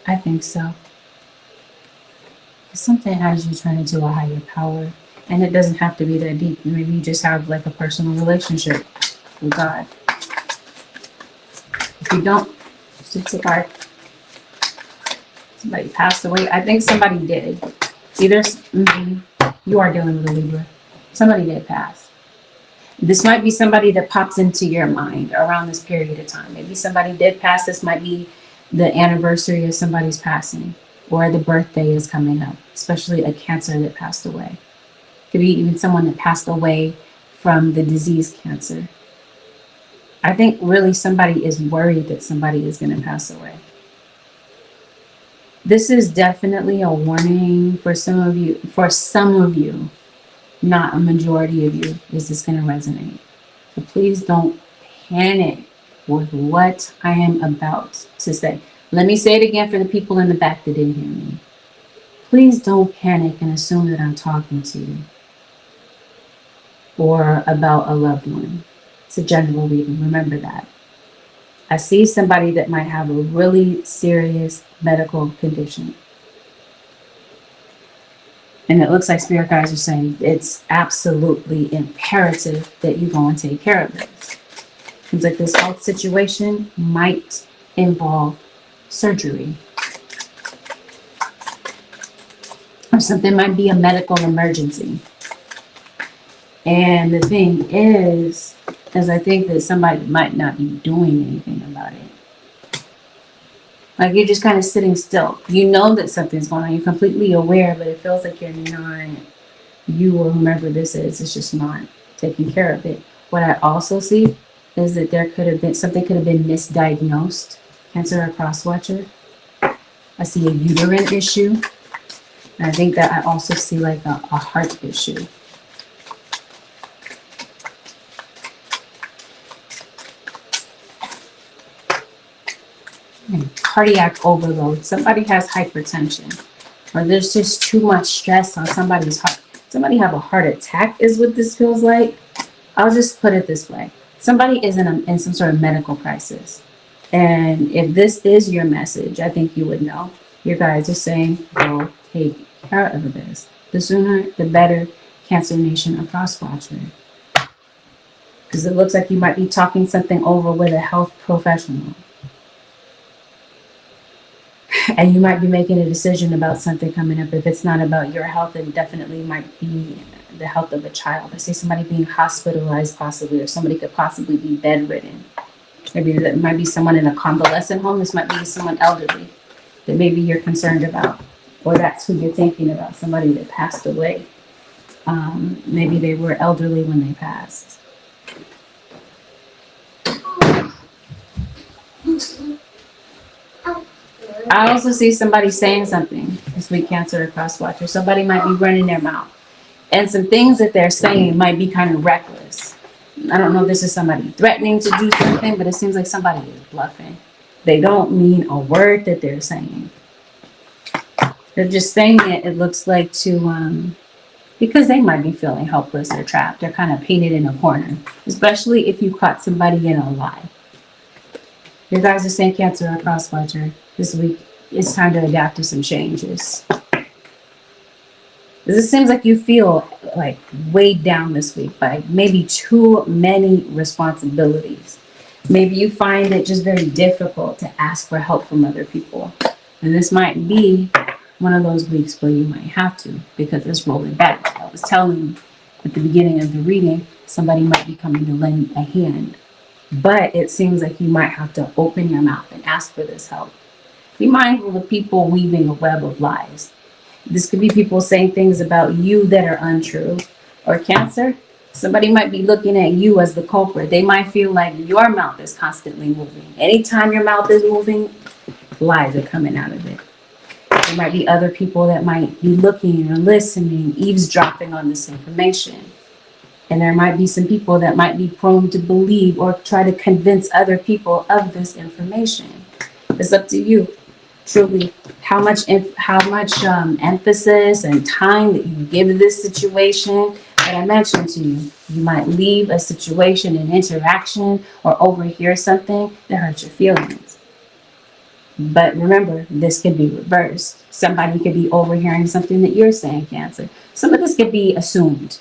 I think so. Something has you turn into a higher power, and it doesn't have to be that deep. Maybe you just have like a personal relationship with God. If you don't, it's a card. Somebody passed away. I think somebody did. Either you are dealing with a Libra. Somebody did pass. This might be somebody that pops into your mind around this period of time. Maybe somebody did pass. This might be the anniversary of somebody's passing, or the birthday is coming up, especially a Cancer that passed away. Could be even someone that passed away from the disease cancer. I think really somebody is worried that somebody is going to pass away. This is definitely a warning for some of you. For some of you, not a majority of you, is this going to resonate. So please don't panic with what I am about to say. Let me say it again for the people in the back that didn't hear me. Please don't panic and assume that I'm talking to you or about a loved one. It's a general reading. Remember that. I see somebody that might have a really serious medical condition. And it looks like spirit guides are saying it's absolutely imperative that you go and take care of this. Seems like this health situation might involve surgery. Or something might be a medical emergency. And the thing is I think that somebody might not be doing anything about it. Like you're just kind of sitting still. You know that something's going on. You're completely aware, but it feels like you're not, you or whomever this is just not taking care of it. What I also see is that there could have been, something could have been misdiagnosed. Cancer or cross-watcher. I see a uterine issue. And I think that I also see like a heart issue. And cardiac overload. Somebody has hypertension. Or there's just too much stress on somebody's heart. Somebody have a heart attack is what this feels like. I'll just put it this way. Somebody is in some sort of medical crisis. And if this is your message, I think you would know. Your guides are saying, go take care of this. The sooner, the better, Cancer Nation or cross-watcher. Because it looks like you might be talking something over with a health professional. And you might be making a decision about something coming up. If it's not about your health, it definitely might be the health of a child. I see somebody being hospitalized possibly, or somebody could possibly be bedridden. Maybe that might be someone in a convalescent home. This might be someone elderly that maybe you're concerned about. Or that's who you're thinking about, somebody that passed away. Maybe they were elderly when they passed. I also see somebody saying something this week, Cancer or cross-watcher. Somebody might be running their mouth. And some things that they're saying might be kind of reckless. I don't know if this is somebody threatening to do something, but it seems like somebody is bluffing. They don't mean a word that they're saying. They're just saying it, it looks like, to because they might be feeling helpless or trapped. They're kind of painted in a corner, especially if you caught somebody in a lie. Your guys are saying Cancer or cross watcher this week. It's time to adapt to some changes. It seems like you feel like weighed down this week by maybe too many responsibilities. Maybe you find it just very difficult to ask for help from other people. And this might be one of those weeks where you might have to, because it's rolling back. I was telling you at the beginning of the reading, somebody might be coming to lend a hand. But it seems like you might have to open your mouth and ask for this help. Be mindful of people weaving a web of lies. This could be people saying things about you that are untrue. Or Cancer, somebody might be looking at you as the culprit. They might feel like your mouth is constantly moving. Anytime your mouth is moving, lies are coming out of it. There might be other people that might be looking or listening, eavesdropping on this information. And there might be some people that might be prone to believe or try to convince other people of this information. It's up to you, truly, how much emphasis and time that you give this situation. That I mentioned to you, you might leave a situation, an interaction, or overhear something that hurts your feelings. But remember, this could be reversed. Somebody could be overhearing something that you're saying, Cancer. Some of this could be assumed.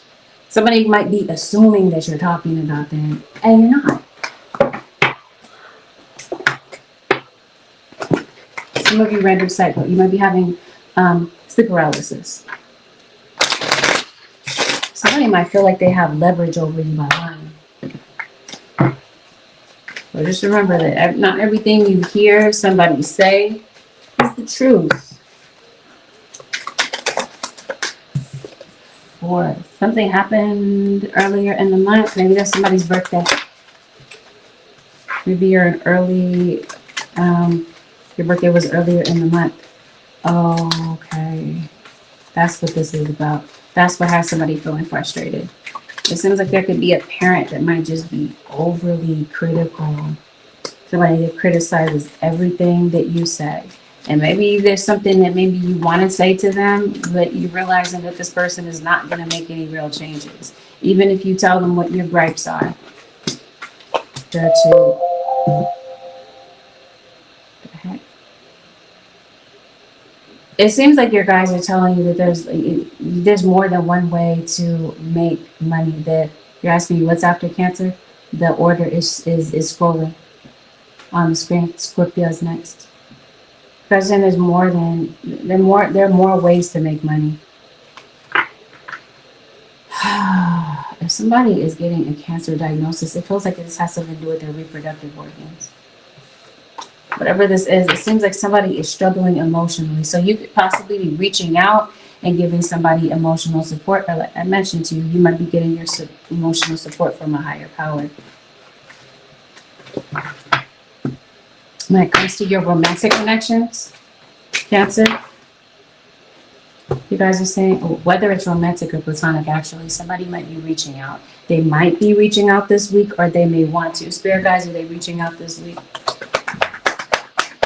Somebody might be assuming that you're talking about them, and you're not. Some of you random cycle, you might be having sleep paralysis. Somebody might feel like they have leverage over you by lying. But just remember that not everything you hear somebody say is the truth. Or something happened earlier in the month. Maybe that's somebody's birthday. Maybe you're an early, your birthday was earlier in the month. Oh, okay. That's what this is about. That's what has somebody feeling frustrated. It seems like there could be a parent that might just be overly critical. Somebody that criticizes everything that you say. And maybe there's something that maybe you want to say to them, but you're realizing that this person is not going to make any real changes. Even if you tell them what your gripes are. There too. What the heck? It seems like your guys are telling you that there's more than one way to make money. That you're asking me what's after Cancer. The order is scrolling on the screen. Scorpio is next. Because then there are more ways to make money. If somebody is getting a cancer diagnosis, it feels like this has something to do with their reproductive organs. Whatever this is, it seems like somebody is struggling emotionally. So you could possibly be reaching out and giving somebody emotional support. Or like I mentioned to you, you might be getting your emotional support from a higher power. When it comes to your romantic connections, Cancer, you guys are saying, whether it's romantic or platonic, actually, somebody might be reaching out. They might be reaching out this week, or they may want to. Spirit guys, are they reaching out this week?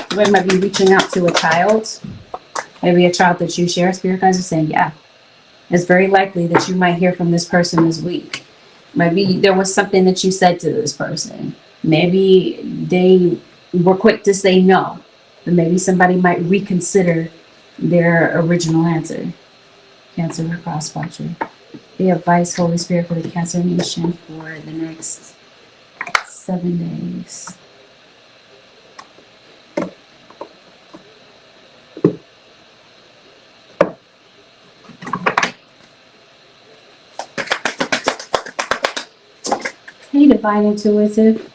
Somebody might be reaching out to a child, maybe a child that you share. Spirit guys are saying, yeah, it's very likely that you might hear from this person this week. Maybe there was something that you said to this person. Maybe they were quick to say no, but maybe somebody might reconsider their original answer. Cancer or cross watcher. The advice, Holy Spirit, for the Cancer nation for the next 7 days. Hey, Divine Intuitive.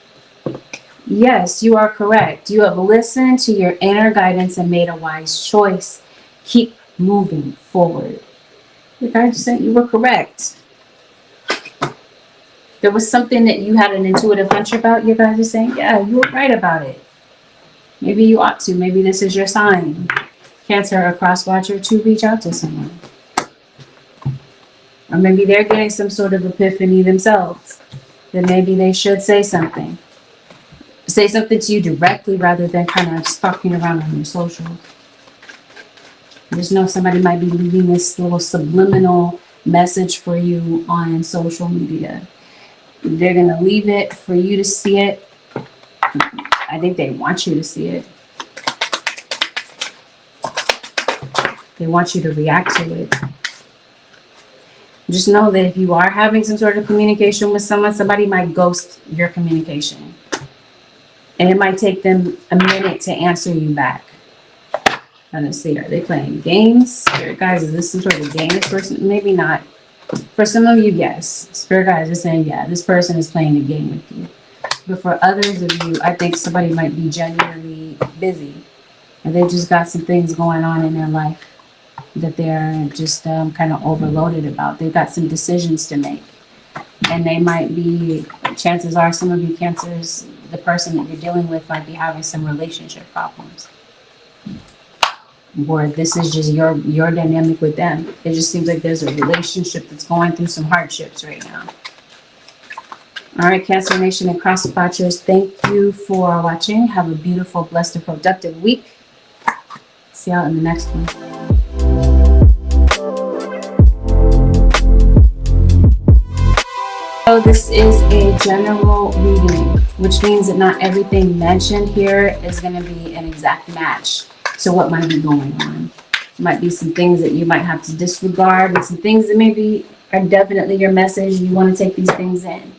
Yes, you are correct. You have listened to your inner guidance and made a wise choice. Keep moving forward. The guys said you were correct. There was something that you had an intuitive hunch about. You guys are saying, yeah, you were right about it. Maybe you ought to. Maybe this is your sign. Cancer or cross watcher to reach out to someone. Or maybe they're getting some sort of epiphany themselves. That maybe they should say something. Say something to you directly rather than kind of stalking around on your social. I just know somebody might be leaving this little subliminal message for you on social media. They're going to leave it for you to see it. I think they want you to see it. They want you to react to it. Just know that if you are having some sort of communication with someone, somebody might ghost your communication. And it might take them a minute to answer you back. Honestly, are they playing games? Spirit guys, is this some sort of game this person? Maybe not. For some of you, yes. Spirit guys are saying, yeah, this person is playing a game with you. But for others of you, I think somebody might be genuinely busy. And they've just got some things going on in their life that they're just kind of overloaded about. They've got some decisions to make. And they might be, chances are some of you Cancers, the person that you're dealing with might be having some relationship problems. Or this is just your dynamic with them. It just seems like there's a relationship that's going through some hardships right now. All right, Cancer Nation and Cross Watchers, thank you for watching. Have a beautiful, blessed, and productive week. See y'all in the next one. So this is a general reading, which means that not everything mentioned here is going to be an exact match to what might be going on. There might be some things that you might have to disregard, and some things that maybe are definitely your message. You want to take these things in.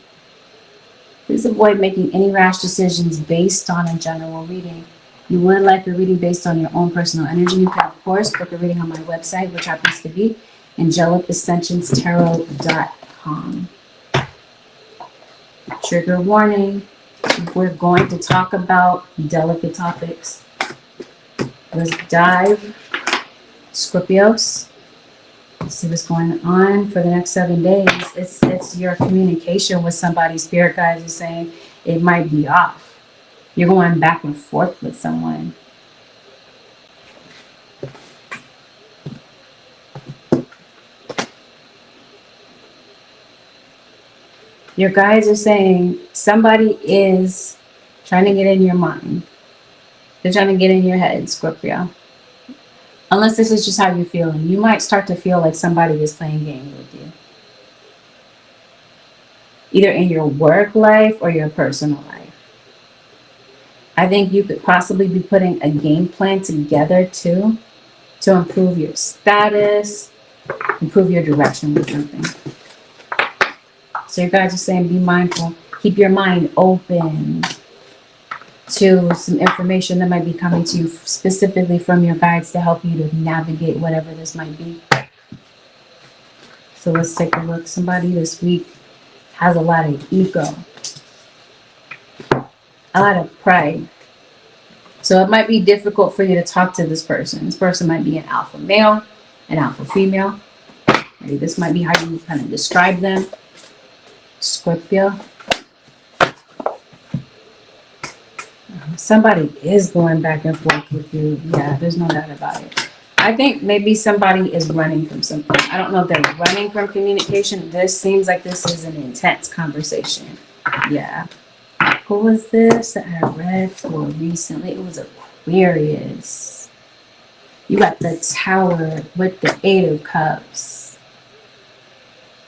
Please avoid making any rash decisions based on a general reading. You would like a reading based on your own personal energy. You can, of course, book a reading on my website, which happens to be AngelicAscensionsTarot.com. Trigger warning. We're going to talk about delicate topics. Let's dive. Scorpios. Let's see what's going on for the next 7 days. It's your communication with somebody. Spirit guides are saying it might be off. You're going back and forth with someone. Your guides are saying somebody is trying to get in your mind. They're trying to get in your head, Scorpio. Unless this is just how you're feeling. You might start to feel like somebody is playing games with you. Either in your work life or your personal life. I think you could possibly be putting a game plan together too, to improve your status, improve your direction with something. So you guys are saying be mindful. Keep your mind open to some information that might be coming to you specifically from your guides to help you to navigate whatever this might be. So let's take a look. Somebody this week has a lot of ego, a lot of pride. So it might be difficult for you to talk to this person. This person might be an alpha male, an alpha female. Maybe this might be how you kind of describe them. Scorpio. Somebody is going back and forth with you. Yeah, there's no doubt about it. I think maybe somebody is running from something. I don't know if they're running from communication. This seems like this is an intense conversation. Yeah. Who was this that I read for recently? It was Aquarius. You got the Tower with the 8 of Cups.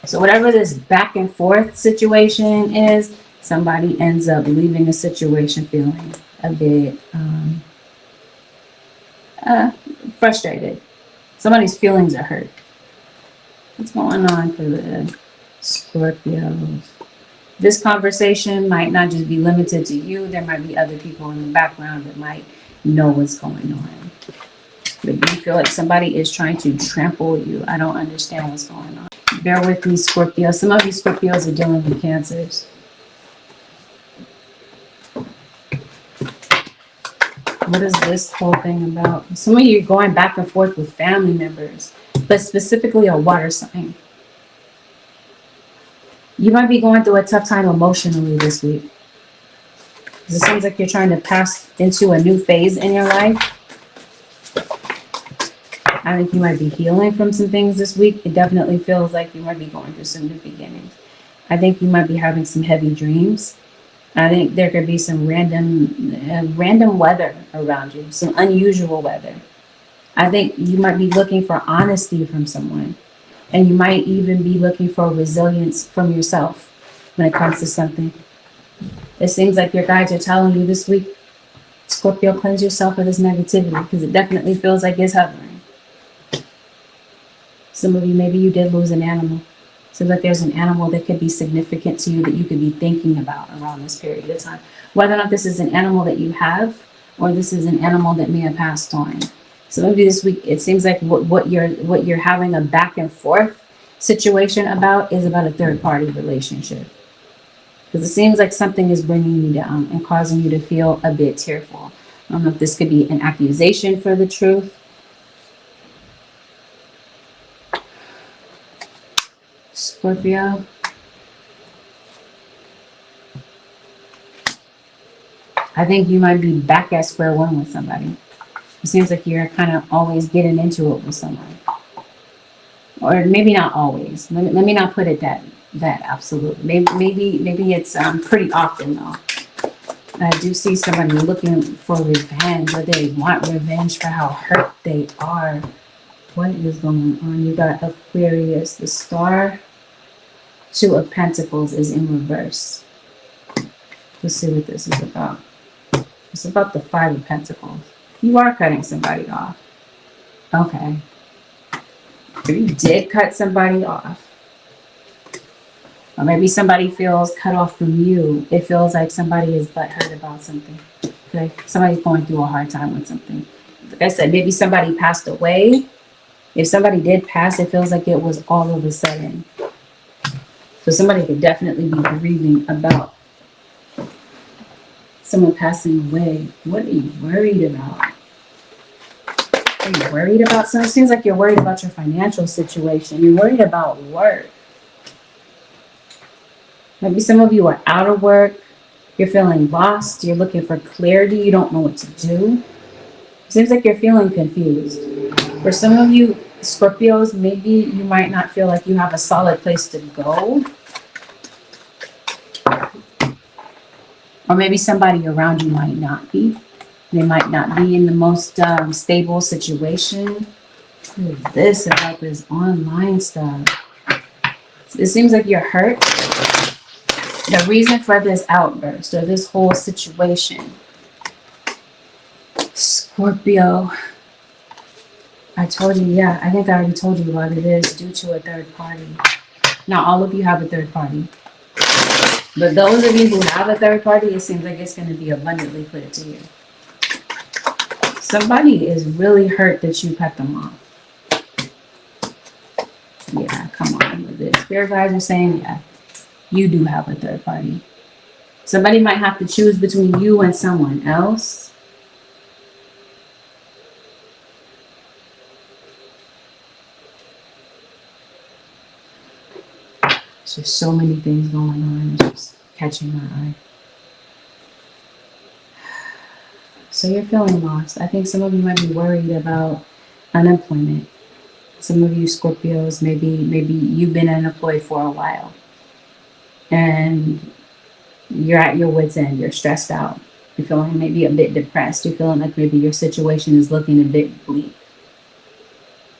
So whatever this back and forth situation is, somebody ends up leaving a situation feeling a bit frustrated. Somebody's feelings are hurt. What's going on for the Scorpios? This conversation might not just be limited to you. There might be other people in the background that might know what's going on. But you feel like somebody is trying to trample you. I don't understand what's going on. Bear with me, Scorpio. Some of you Scorpios are dealing with Cancers. What is this whole thing about? Some of you are going back and forth with family members, but specifically a water sign. You might be going through a tough time emotionally this week. It seems like you're trying to pass into a new phase in your life. I think you might be healing from some things this week. It definitely feels like you might be going through some new beginnings. I think you might be having some heavy dreams. I think there could be some random weather around you, some unusual weather. I think you might be looking for honesty from someone. And you might even be looking for resilience from yourself when it comes to something. It seems like your guides are telling you this week, Scorpio, cleanse yourself of this negativity, because it definitely feels like it's hovering. Some of you, maybe you did lose an animal. So that there's an animal that could be significant to you that you could be thinking about around this period of time. Whether or not this is an animal that you have, or this is an animal that may have passed on. Some of you this week, it seems like what you're having a back and forth situation about is about a third party relationship. Because it seems like something is bringing you down and causing you to feel a bit tearful. I don't know if this could be an accusation for the truth. Scorpio. I think you might be back at square one with somebody. It seems like you're kind of always getting into it with someone. Or maybe not always. Let me not put it that absolute. Maybe it's pretty often though. I do see somebody looking for revenge, or they want revenge for how hurt they are. What is going on? You got Aquarius, the Star. Two of Pentacles is in reverse. Let's see what this is about. It's about the Five of Pentacles. You are cutting somebody off. Okay. You did cut somebody off. Or maybe somebody feels cut off from you. It feels like somebody is butthurt about something. Okay. Somebody's going through a hard time with something. Like I said, maybe somebody passed away. If somebody did pass, it feels like it was all of a sudden. So somebody could definitely be grieving about someone passing away. What are you worried about? Are you worried about something? It seems like you're worried about your financial situation. You're worried about work. Maybe some of you are out of work. You're feeling lost. You're looking for clarity. You don't know what to do. It seems like you're feeling confused. For some of you Scorpios, maybe you might not feel like you have a solid place to go. Or maybe somebody around you might not be. They might not be in the most stable situation. What is this about this online stuff? It seems like you're hurt. The reason for this outburst or this whole situation, Scorpio, I told you, yeah, I think I already told you what it is, due to a third party. Now, all of you have a third party. But those of you who have a third party, it seems like it's going to be abundantly clear to you. Somebody is really hurt that you cut them off. Yeah, come on with this. Spirit guides are saying, yeah, you do have a third party. Somebody might have to choose between you and someone else. There's just so many things going on. It's just catching my eye. So you're feeling lost. I think some of you might be worried about unemployment. Some of you Scorpios, maybe you've been unemployed for a while. And you're at your wit's end. You're stressed out. You're feeling maybe a bit depressed. You're feeling like maybe your situation is looking a bit bleak.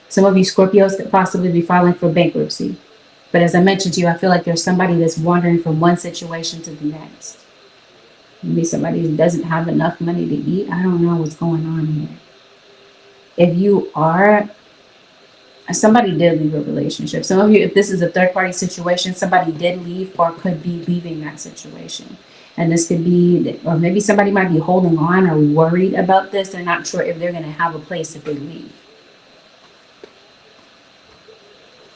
Some of you Scorpios could possibly be filing for bankruptcy. But as I mentioned to you, I feel like there's somebody that's wandering from one situation to the next. Maybe somebody who doesn't have enough money to eat. I don't know what's going on here. If you are, somebody did leave a relationship. Some of you, if this is a third party situation, somebody did leave or could be leaving that situation. And this could be, or maybe somebody might be holding on or worried about this. They're not sure if they're going to have a place if they leave.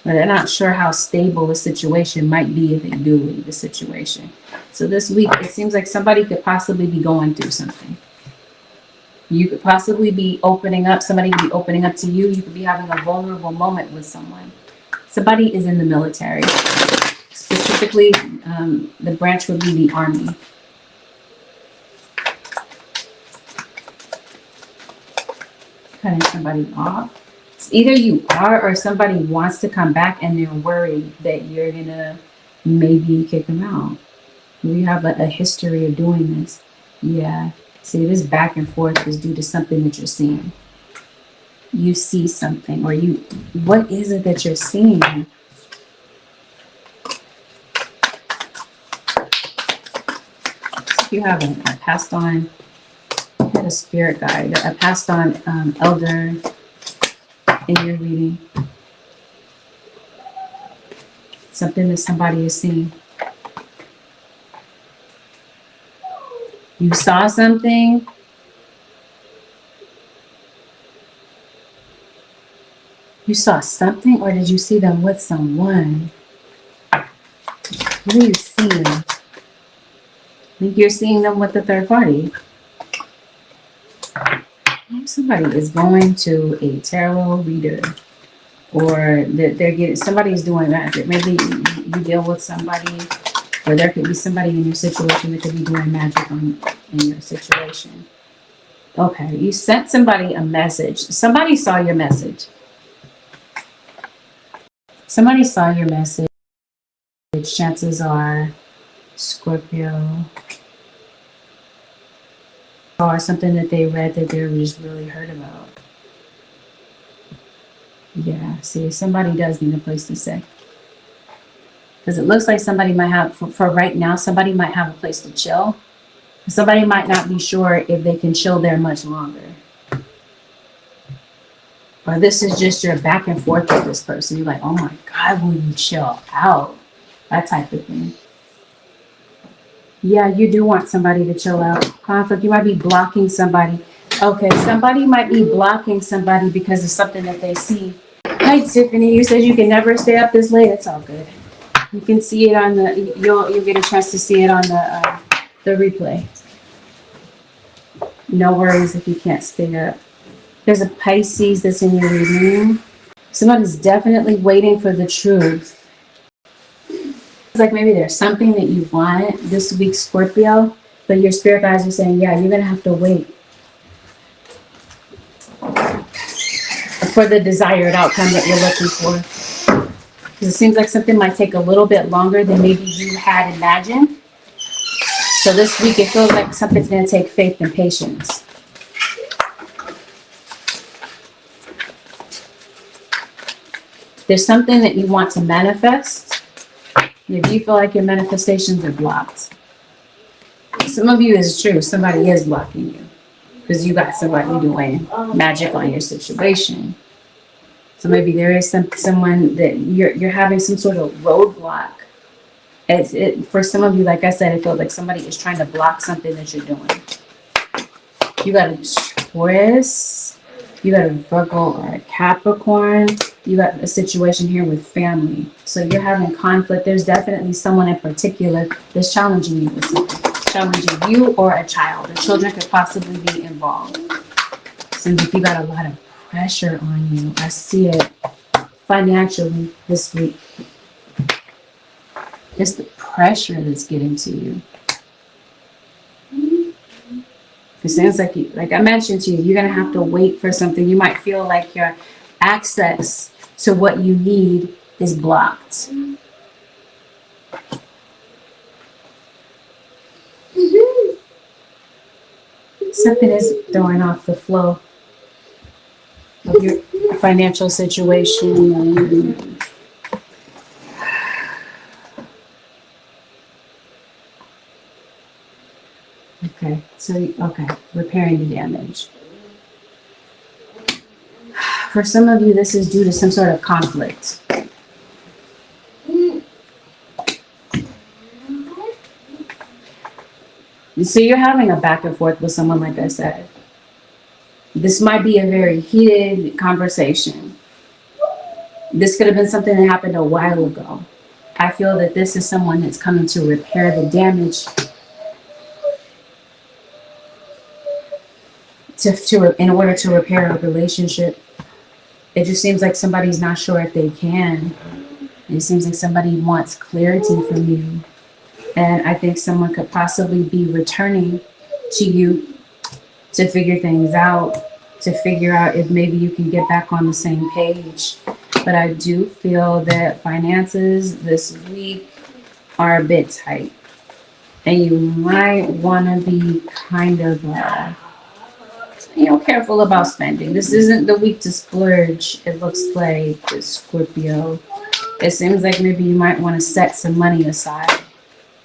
Or they're not sure how stable the situation might be if they do leave the situation. So this week, it seems like somebody could possibly be going through something. You could possibly be opening up. Somebody could be opening up to you. You could be having a vulnerable moment with someone. Somebody is in the military. Specifically, the branch would be the Army. Cutting somebody off. It's either you are or somebody wants to come back and they're worried that you're going to maybe kick them out. We have a history of doing this. Yeah. See, this back and forth is due to something that you're seeing. you see something, or what is it that you're seeing? If you have a passed on, you had a spirit guide, a passed on elder in your reading. Something that somebody is seeing. You saw something. You saw something, or did you see them with someone? What are you seeing? I think you're seeing them with the third party. Somebody is going to a tarot reader, or they're getting, somebody is doing magic. Maybe you deal with somebody, or there could be somebody in your situation that could be doing magic in your situation. Okay, you sent somebody a message. Somebody saw your message. Somebody saw your message. Chances are Scorpio, or something that they read that they just really heard about. Yeah, see, somebody does need a place to stay. Because it looks like somebody might have, for right now, somebody might have a place to chill. Somebody might not be sure if they can chill there much longer. Or this is just your back and forth with this person. You're like, oh my God, will you chill out? That type of thing. Yeah, you do want somebody to chill out. Conflict, you might be blocking somebody. Okay, somebody might be blocking somebody because of something that they see. Hi, Tiffany, you said you can never stay up this late. It's all good. You can see it on the, you'll get a chance to see it on the replay. No worries if you can't stay up. There's a Pisces that's in your reading. Somebody's definitely waiting for the truth. It's like maybe there's something that you want this week, Scorpio, but your spirit guides are saying, yeah, you're going to have to wait for the desired outcome that you're looking for. Because it seems like something might take a little bit longer than maybe you had imagined. So this week, it feels like something's going to take faith and patience. There's something that you want to manifest. If you feel like your manifestations are blocked. Some of you is true. Somebody is blocking you. Because you got somebody doing magic on your situation. So maybe there is someone that you're having some sort of roadblock. For some of you, like I said, it feels like somebody is trying to block something that you're doing. You got a Taurus, you got a Virgo or a Capricorn, you got a situation here with family. So you're having conflict. There's definitely someone in particular that's challenging you with something. Challenging you or a child. The children could possibly be involved. Seems like you got a lot of pressure on you. I see it financially this week. It's the pressure that's getting to you. It sounds like you, like I mentioned to you, you're gonna have to wait for something. You might feel like your access to what you need is blocked. Something is throwing off the flow of your financial situation. Okay, repairing the damage. For some of you, this is due to some sort of conflict. So you're having a back and forth with someone, like I said. This might be a very heated conversation. This could have been something that happened a while ago. I feel that this is someone that's coming to repair the damage in order to repair a relationship. It just seems like somebody's not sure if they can. It seems like somebody wants clarity from you. And I think someone could possibly be returning to you to figure things out, to figure out if maybe you can get back on the same page. But I do feel that finances this week are a bit tight. And you might want to be kind of careful about spending. This isn't the week to splurge. It looks like Scorpio. It seems like maybe you might want to set some money aside,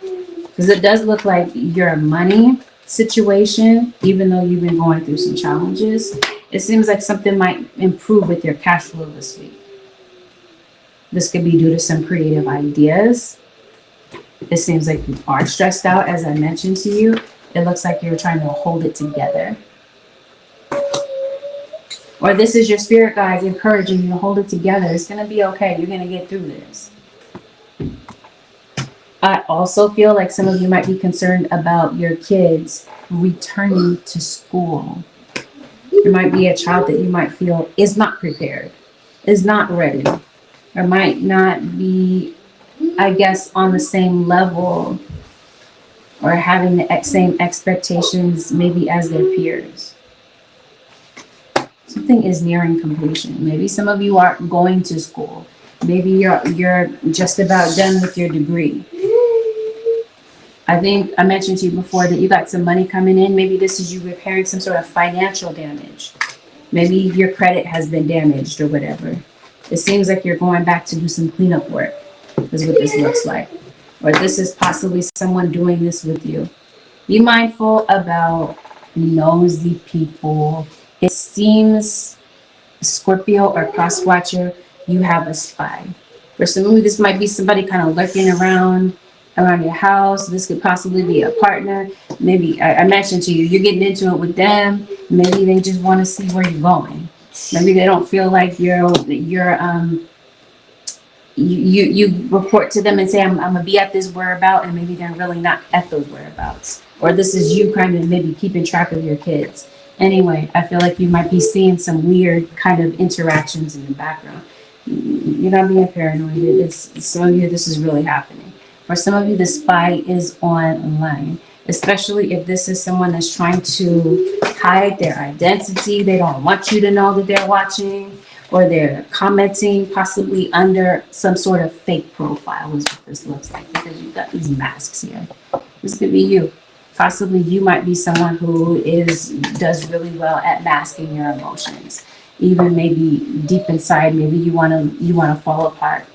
because it does look like your money situation, even though you've been going through some challenges, it seems like something might improve with your cash flow this week. This could be due to some creative ideas. It seems like you are stressed out, as I mentioned to you. It looks like you're trying to hold it together. Or this is your spirit guides encouraging you to hold it together. It's going to be okay. You're going to get through this. I also feel like some of you might be concerned about your kids returning to school. There might be a child that you might feel is not prepared, is not ready, or might not be, I guess, on the same level or having the same expectations maybe as their peers. Something is nearing completion. Maybe some of you aren't going to school. Maybe you're just about done with your degree. I think I mentioned to you before that you got some money coming in. Maybe this is you repairing some sort of financial damage. Maybe your credit has been damaged or whatever. It seems like you're going back to do some cleanup work, is what this looks like. Or this is possibly someone doing this with you. Be mindful about nosy people. It seems, Scorpio or cross watcher, you have a spy. For some of you, this might be somebody kind of lurking around your house. This could possibly be a partner. Maybe I mentioned to you, you're getting into it with them. Maybe they just want to see where you're going. Maybe they don't feel like you report to them and say, I'm gonna be at this whereabout, and maybe they're really not at those whereabouts. Or this is you kind of maybe keeping track of your kids. Anyway, I feel like you might be seeing some weird kind of interactions in the background. You're not being paranoid. It's some of you, this is really happening. For some of you, the spy is online, especially if this is someone that's trying to hide their identity. They don't want you to know that they're watching, or they're commenting possibly under some sort of fake profile is what this looks like, because you've got these masks here. This could be you. Possibly you might be someone who does really well at masking your emotions. Even maybe deep inside, maybe you want to fall apart.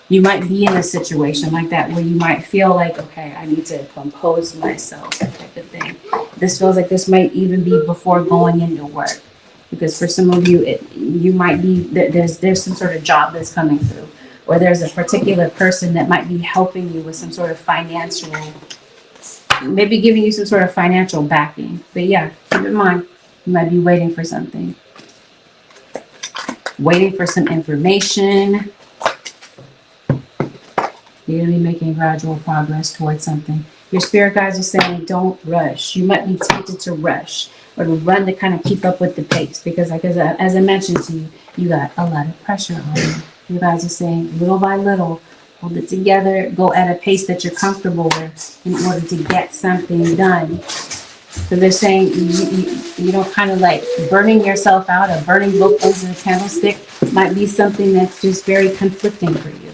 You might be in a situation like that where you might feel like, okay, I need to compose myself, that type of thing. This feels like this might even be before going into work, because for some of you, you might be there's some sort of job that's coming through, or there's a particular person that might be helping you with some sort of financial, maybe giving you some sort of financial backing. But yeah, keep in mind, you might be waiting for something, waiting for some information. You're going to be making gradual progress towards something. Your spirit guides are saying, don't rush. You might be tempted to rush or to run to kind of keep up with the pace, because as I mentioned to you, you got a lot of pressure on you. You guys are saying, little by little, hold it together, go at a pace that you're comfortable with in order to get something done. So they're saying, you know, kind of like burning yourself out, or burning both ends of the candlestick might be something that's just very conflicting for you.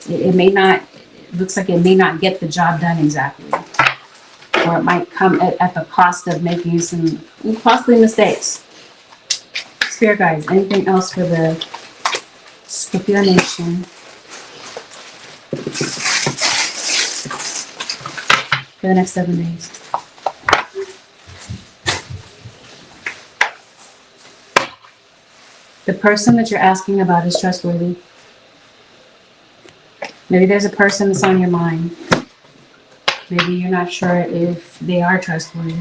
It may not, it looks like it may not get the job done exactly. Or it might come at the cost of making some costly mistakes. Spirit guides, anything else for the Scorpio Nation? For the next 7 days. The person that you're asking about is trustworthy. Maybe there's a person that's on your mind. Maybe you're not sure if they are trustworthy.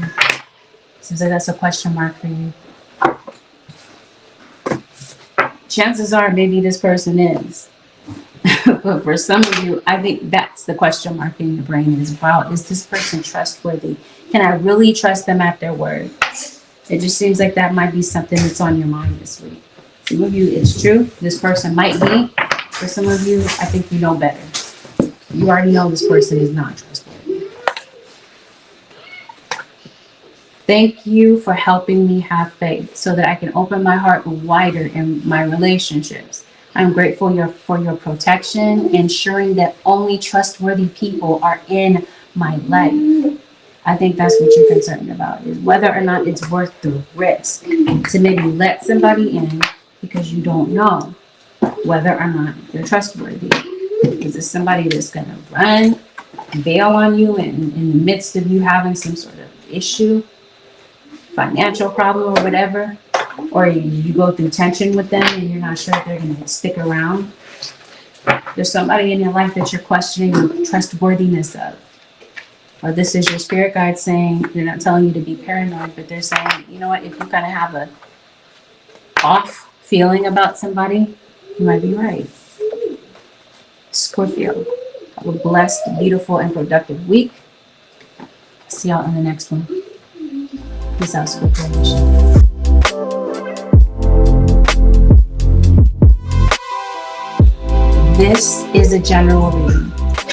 Seems like that's a question mark for you. Chances are maybe this person is. But for some of you, I think that's the question mark in your brain is, wow, is this person trustworthy? Can I really trust them at their word? It just seems like that might be something that's on your mind this week. Some of you, it's true. This person might be. For some of you, I think you know better. You already know this person is not trustworthy. Thank you for helping me have faith so that I can open my heart wider in my relationships. I'm grateful for your protection, ensuring that only trustworthy people are in my life. I think that's what you're concerned about, is whether or not it's worth the risk to maybe let somebody in because you don't know whether or not they're trustworthy. Is this somebody that's going to run, bail on you in the midst of you having some sort of issue, financial problem or whatever? Or you go through tension with them and you're not sure if they're going to stick around. There's somebody in your life that you're questioning the trustworthiness of. Or this is your spirit guide saying, they're not telling you to be paranoid, but they're saying, you know what, if you kind of have a off feeling about somebody, you might be right. Scorpio, have a blessed, beautiful, and productive week. See y'all in the next one. Peace out, Scorpio Nation. This is a general reading,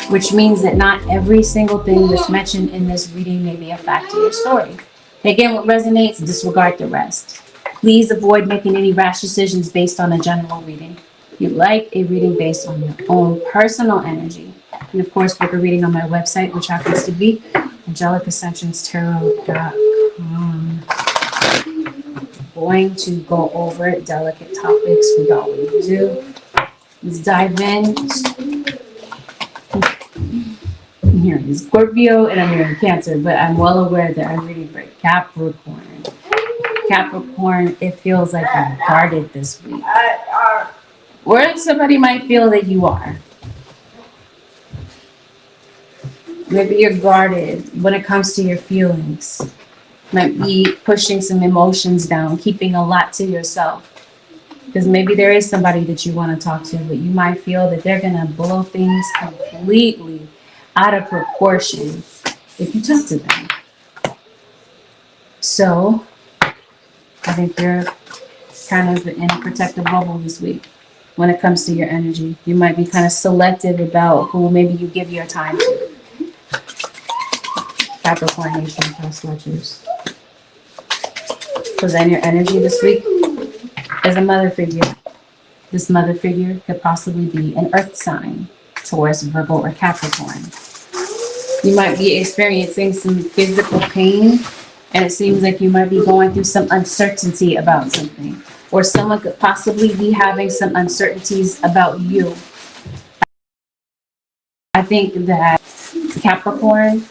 which means that not every single thing that's mentioned in this reading may be a fact to your story. Again, what resonates, disregard the rest. Please avoid making any rash decisions based on a general reading. You'd like a reading based on your own personal energy. And of course, book a reading on my website, which happens to be AngelicAscensionsTarot.com. Going to go over delicate topics. We always do. Let's dive in. I'm hearing Scorpio and I'm hearing Cancer, but I'm well aware that I'm reading for Capricorn. Capricorn, it feels like I'm guarded this week. Or somebody might feel that you are. Maybe you're guarded when it comes to your feelings. Might be pushing some emotions down, keeping a lot to yourself. Because maybe there is somebody that you want to talk to, but you might feel that they're going to blow things completely out of proportion if you talk to them. So, I think you're kind of in a protective bubble this week when it comes to your energy. You might be kind of selective about who maybe you give your time to. Capricorn Nation, past watchers. Present your energy this week as a mother figure. This mother figure could possibly be an earth sign, Taurus, Virgo, or Capricorn. You might be experiencing some physical pain, and it seems like you might be going through some uncertainty about something, or someone could possibly be having some uncertainties about you. I think that Capricorn,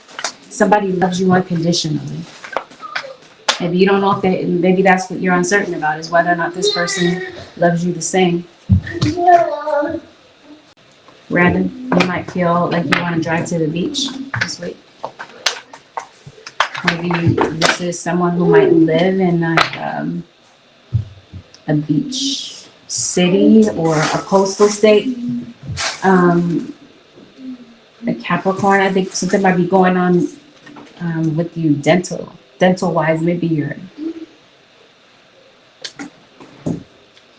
somebody loves you unconditionally. Maybe you don't know if they, maybe that's what you're uncertain about, is whether or not this person loves you the same. Random, you might feel like you want to drive to the beach this week. Maybe this is someone who might live in a beach city or a coastal state. A Capricorn, I think something might be going on with you dental wise. Maybe your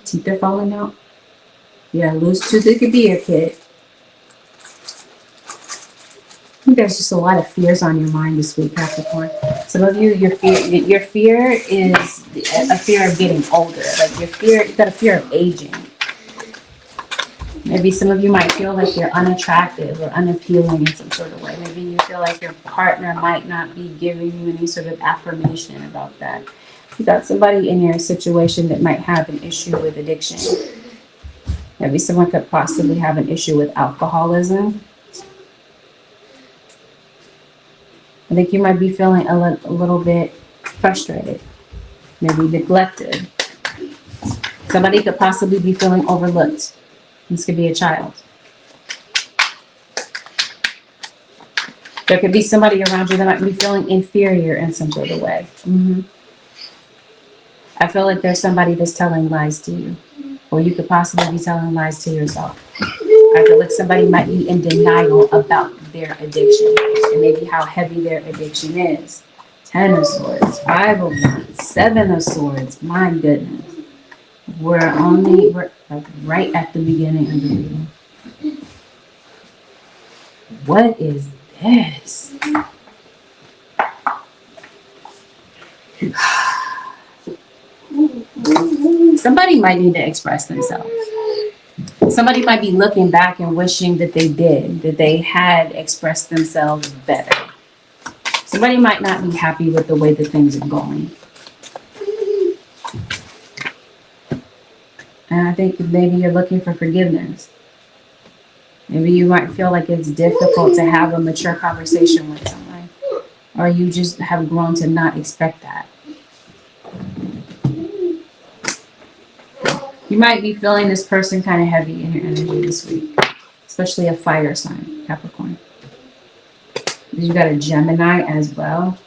teeth are falling out. Yeah, loose tooth. It could be your kid. I think there's just a lot of fears on your mind this week, Capricorn. Some of you, your fear is a fear of getting older. Like you've got a fear of aging. Maybe some of you might feel like you're unattractive or unappealing in some sort of way. Maybe you feel like your partner might not be giving you any sort of affirmation about that. You got somebody in your situation that might have an issue with addiction. Maybe someone could possibly have an issue with alcoholism. I think you might be feeling a little bit frustrated, maybe neglected. Somebody could possibly be feeling overlooked. This could be a child. There could be somebody around you that might be feeling inferior in some sort of way. I feel like there's somebody that's telling lies to you, or you could possibly be telling lies to yourself. I feel like somebody might be in denial about their addiction and maybe how heavy their addiction is. 10 of Swords, 5 of Wands, 7 of Swords. My goodness. We're like right at the beginning of the reading. What is this? Somebody might need to express themselves. Somebody might be looking back and wishing that they had expressed themselves better. Somebody might not be happy with the way that things are going. And I think maybe you're looking for forgiveness. Maybe you might feel like it's difficult to have a mature conversation with someone. Or you just have grown to not expect that. You might be feeling this person kind of heavy in your energy this week. Especially a fire sign, Capricorn. You got a Gemini as well.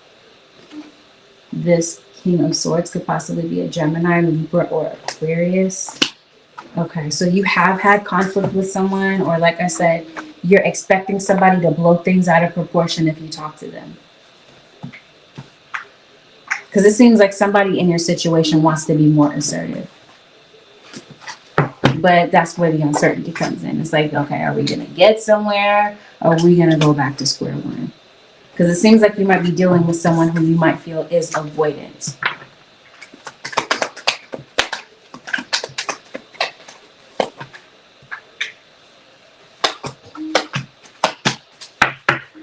This King of Swords could possibly be a Gemini, Libra, or Aquarius. Okay, so you have had conflict with someone, or like I said, you're expecting somebody to blow things out of proportion if you talk to them. Because it seems like somebody in your situation wants to be more assertive. But that's where the uncertainty comes in. It's like, okay, are we going to get somewhere? Or are we going to go back to square one? Because it seems like you might be dealing with someone who you might feel is avoidant.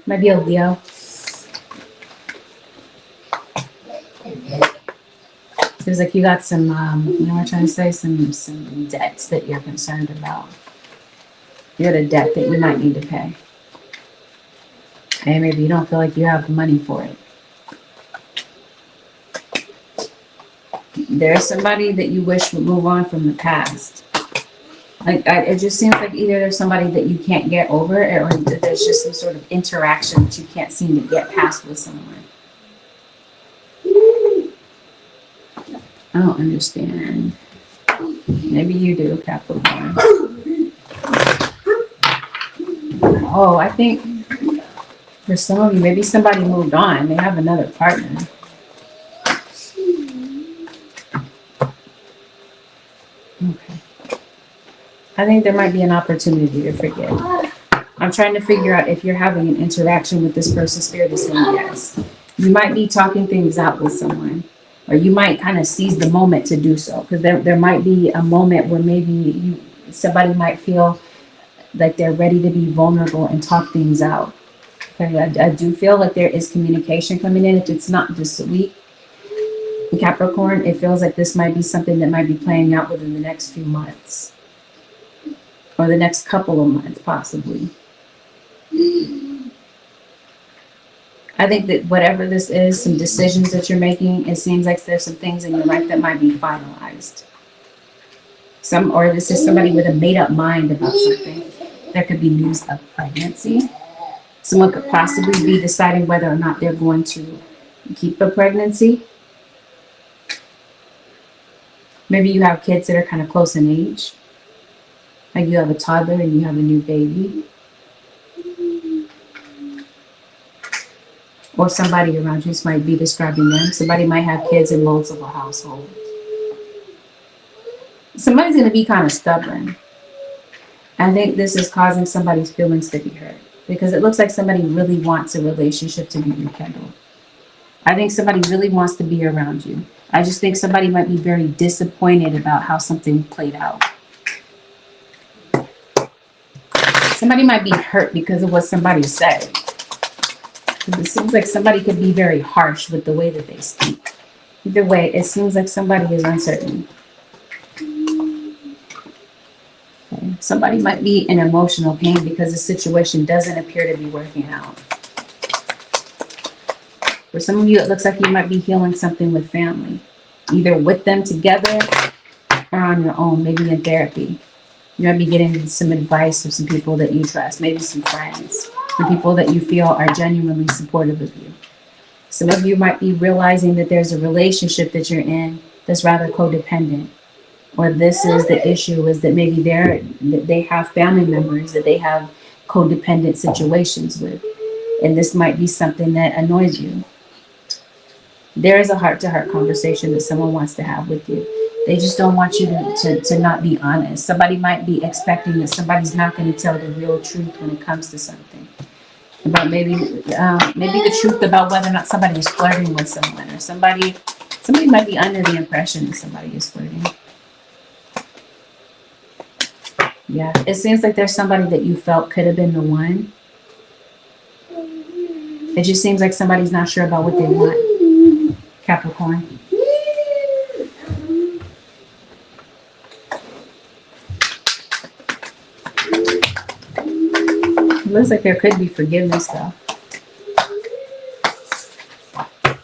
Might be a Leo. Seems like you got some, you know what I'm trying to say? Some debts that you're concerned about. You got a debt that you might need to pay. And maybe you don't feel like you have the money for it. There's somebody that you wish would move on from the past. It just seems like either there's somebody that you can't get over, or that there's just some sort of interaction that you can't seem to get past with someone. I don't understand. Maybe you do, Capricorn. Oh, I think for some of you, maybe somebody moved on. They have another partner. Okay. I think there might be an opportunity to forgive. I'm trying to figure out if you're having an interaction with this person. Spirit is saying yes. You might be talking things out with someone. Or you might kind of seize the moment to do so. Because there might be a moment where maybe somebody might feel like they're ready to be vulnerable and talk things out. Okay, I do feel like there is communication coming in. If it's not this week, Capricorn, it feels like this might be something that might be playing out within the next few months. Or the next couple of months, possibly. I think that whatever this is, some decisions that you're making, it seems like there's some things in your life that might be finalized. Or this is somebody with a made-up mind about something. There could be news of pregnancy. Someone could possibly be deciding whether or not they're going to keep a pregnancy. Maybe you have kids that are kind of close in age. Like you have a toddler and you have a new baby. Or somebody around you might be describing them. Somebody might have kids in multiple households. Somebody's going to be kind of stubborn. I think this is causing somebody's feelings to be hurt. Because it looks like somebody really wants a relationship to be rekindled. I think somebody really wants to be around you. I just think somebody might be very disappointed about how something played out. Somebody might be hurt because of what somebody said. It seems like somebody could be very harsh with the way that they speak. Either way, it seems like somebody is uncertain. Okay. Somebody might be in emotional pain because the situation doesn't appear to be working out. For some of you, it looks like you might be healing something with family. Either with them together or on your own, maybe in therapy. You might be getting some advice from some people that you trust, maybe some friends. The people that you feel are genuinely supportive of you. Some of you might be realizing that there's a relationship that you're in that's rather codependent. Or this is the issue, is that maybe they have family members that they have codependent situations with. And this might be something that annoys you. There is a heart-to-heart conversation that someone wants to have with you. They just don't want you to not be honest. Somebody might be expecting that somebody's not going to tell the real truth when it comes to something. About maybe the truth about whether or not somebody is flirting with someone, or somebody might be under the impression that somebody is flirting. Yeah, it seems like there's somebody that you felt could have been the one. It just seems like somebody's not sure about what they want, Capricorn. It looks like there could be forgiveness, though.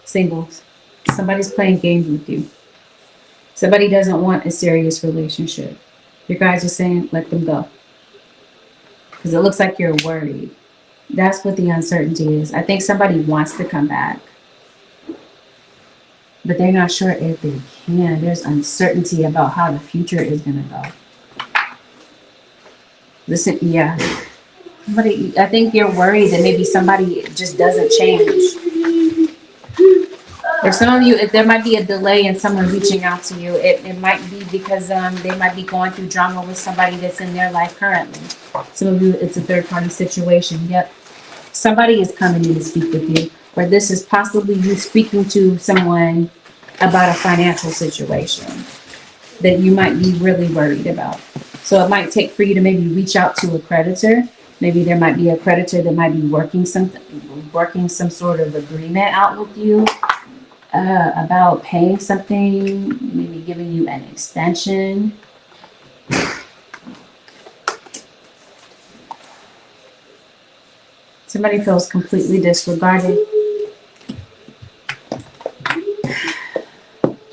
Singles. Somebody's playing games with you. Somebody doesn't want a serious relationship. Your guys are saying, let them go. Because it looks like you're worried. That's what the uncertainty is. I think somebody wants to come back, but they're not sure if they can. There's uncertainty about how the future is going to go. Listen, yeah. Somebody, I think you're worried that maybe somebody just doesn't change. Or some of you, if there might be a delay in someone reaching out to you, it might be because they might be going through drama with somebody that's in their life currently. Some of you, it's a third-party situation. Yep. Somebody is coming in to speak with you, or this is possibly you speaking to someone about a financial situation that you might be really worried about. So it might take for you to maybe reach out to a creditor. Maybe there might be a creditor that might be working some sort of agreement out with you about paying something, maybe giving you an extension. Somebody feels completely disregarded.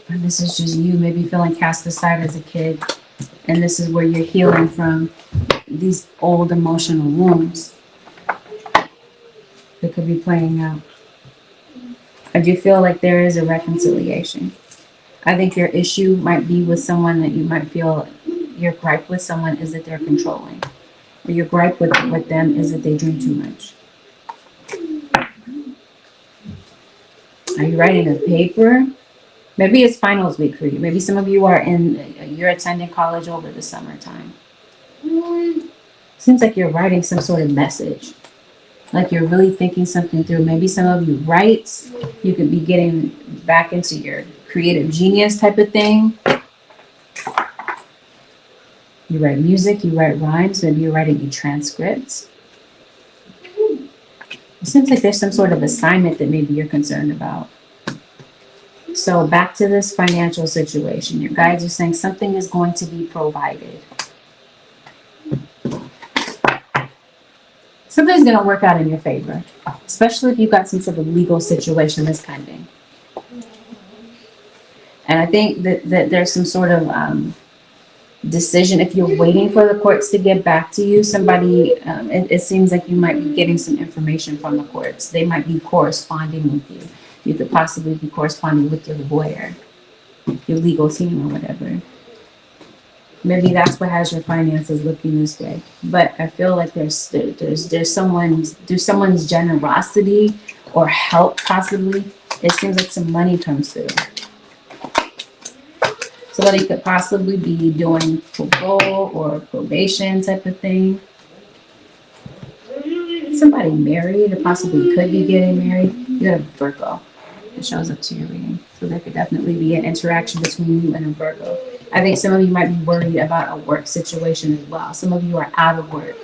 And this is just you maybe feeling cast aside as a kid. And this is where you're healing from these old emotional wounds that could be playing out. I do feel like there is a reconciliation. I think your issue might be with someone that you might feel your gripe with someone is that they're controlling. Or your gripe with them is that they drink too much. Are you writing a paper? Maybe it's finals week for you. Maybe some of you you're attending college over the summertime. Seems like you're writing some sort of message. Like you're really thinking something through. Maybe some of you write. You could be getting back into your creative genius type of thing. You write music, you write rhymes. Maybe you're writing a transcript. It seems like there's some sort of assignment that maybe you're concerned about. So back to this financial situation. Your guides are saying something is going to be provided. Something's going to work out in your favor, especially if you've got some sort of legal situation that's pending. And I think that there's some sort of decision. If you're waiting for the courts to get back to you, somebody, it seems like you might be getting some information from the courts. They might be corresponding with you. You could possibly be corresponding with your lawyer, your legal team or whatever. Maybe that's what has your finances looking this way. But I feel like there's someone's generosity or help possibly. It seems like some money comes through. Somebody could possibly be doing parole or probation type of thing. Somebody married or possibly could be getting married. You have a Virgo. It shows up to your reading. So there could definitely be an interaction between you and a Virgo. I think some of you might be worried about a work situation as well. Some of you are out of work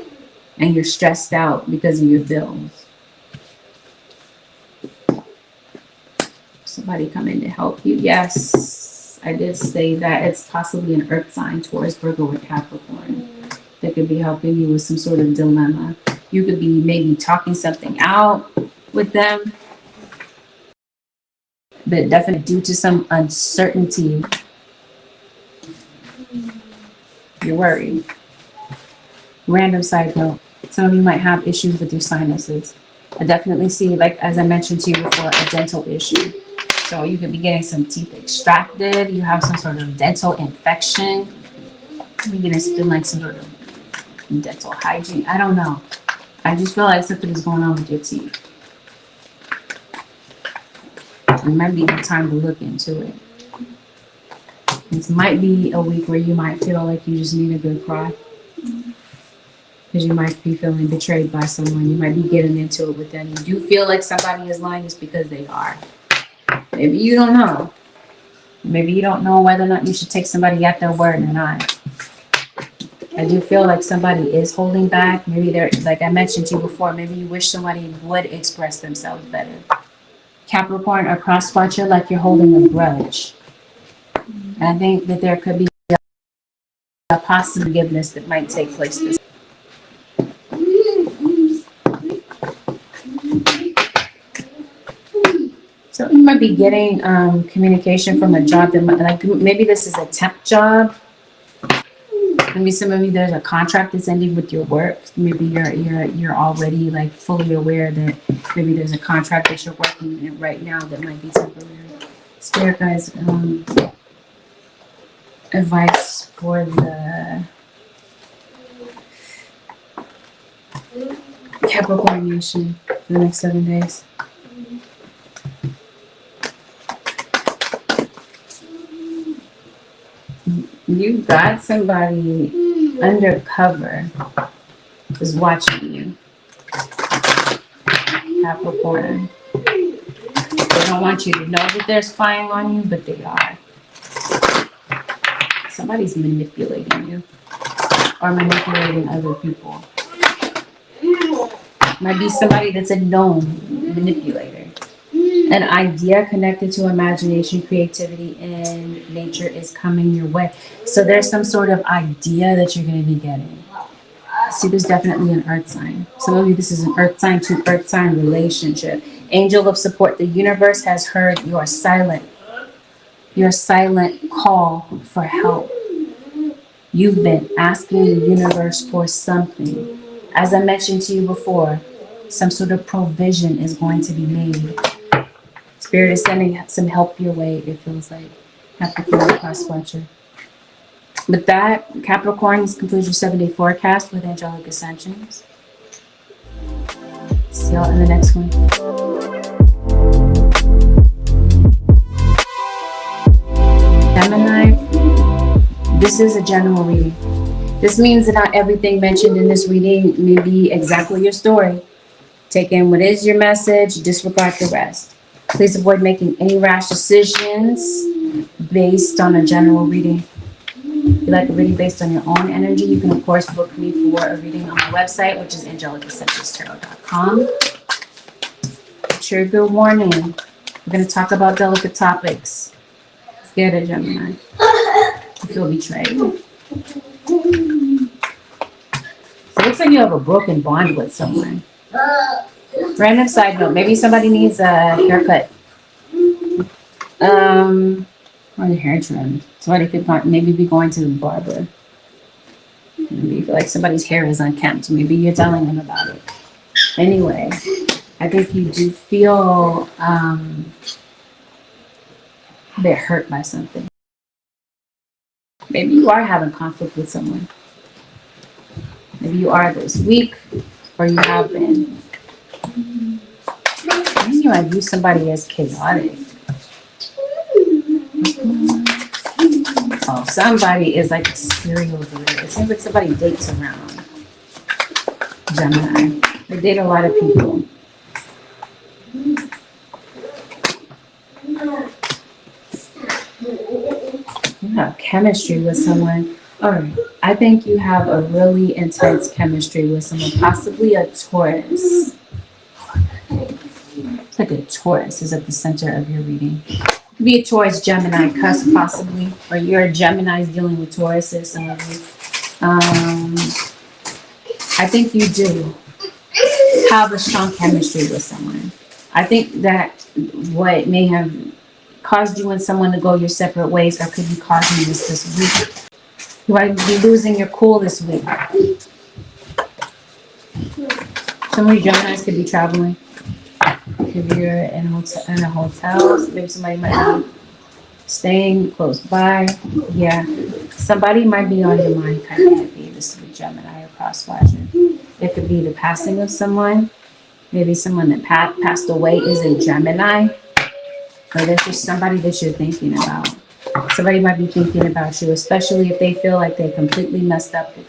and you're stressed out because of your bills. Somebody come in to help you. Yes, I did say that it's possibly an earth sign, Taurus, Virgo, or Capricorn that could be helping you with some sort of dilemma. You could be maybe talking something out with them, but definitely due to some uncertainty, you're worried. Random side note, some of you might have issues with your sinuses. I definitely see, like as I mentioned to you before, a dental issue. So you could be getting some teeth extracted. You have some sort of dental infection. You're getting like some sort of dental hygiene. I don't know. I just feel like something is going on with your teeth. It might be the time to look into it. This might be a week where you might feel like you just need a good cry. Because you might be feeling betrayed by someone. You might be getting into it with them. You do feel like somebody is lying, it's because they are. Maybe you don't know. Maybe you don't know whether or not you should take somebody at their word or not. I do feel like somebody is holding back. Maybe they're, like I mentioned to you before, maybe you wish somebody would express themselves better. Capricorn or cross watcher, like you're holding a grudge. And I think that there could be a possible forgiveness that might take place this. So you might be getting communication from a job that might, like maybe this is a temp job. Maybe some of you, there's a contract that's ending with your work. Maybe you're already like fully aware that maybe there's a contract that you're working in right now that might be temporary. Spirit guys, advice for the Capricorn nation for the next 7 days. You got somebody undercover is watching you. Capricorn. They don't want you to know that they're spying on you, but they are. Somebody's manipulating you or manipulating other people. Might be somebody that's a known manipulator. An idea connected to imagination, creativity, and nature is coming your way. So there's some sort of idea that you're going to be getting. See, there's definitely an earth sign. Some of you, this is an earth sign to earth sign relationship. Angel of support. The universe has heard your silent call for help. You've been asking the universe for something. As I mentioned to you before, some sort of provision is going to be made. Spirit is sending some help your way, it feels like. Capricorn cross watcher. With that, Capricorn, this concludes your 7-day forecast with Angelic Ascensions. See y'all in the next one. Gemini, this is a general reading. This means that not everything mentioned in this reading may be exactly your story. Take in what is your message, disregard the rest. Please avoid making any rash decisions based on a general reading. If you like a reading based on your own energy, you can of course book me for a reading on my website, which is angelicassentionstarot.com. Trigger warning. We're going to talk about delicate topics. Scared of Gemini. You feel betrayed. So it looks like you have a broken bond with someone. Random side note, maybe somebody needs a haircut. Or a hair trim. Somebody could maybe be going to the barber. Maybe you feel like somebody's hair is unkempt. Maybe you're telling them about it. Anyway, I think you do feel a bit hurt by something. Maybe you are having conflict with someone. Maybe you are this week, or you have been. Maybe I view somebody as chaotic. Oh, somebody is like a serial dater. It seems like somebody dates around. Gemini. They date a lot of people. You have chemistry with someone. All right. I think you have a really intense chemistry with someone, possibly a Taurus. It's like a Taurus is at the center of your reading. It could be a Taurus Gemini cusp, possibly, or you're Geminis dealing with Tauruses, some of you. I think you do have a strong chemistry with someone. I think that what may have caused you and someone to go your separate ways, or could be causing this week. You might be losing your cool this week. Some of you Geminis could be traveling. If you're in a hotel, maybe somebody might be staying close by. Yeah, somebody might be on your mind. Kind of heavy. This is a Gemini or cross watcher. It could be the passing of someone. Maybe someone that passed away is a Gemini. Or there's just somebody that you're thinking about. Somebody might be thinking about you, especially if they feel like they completely messed up with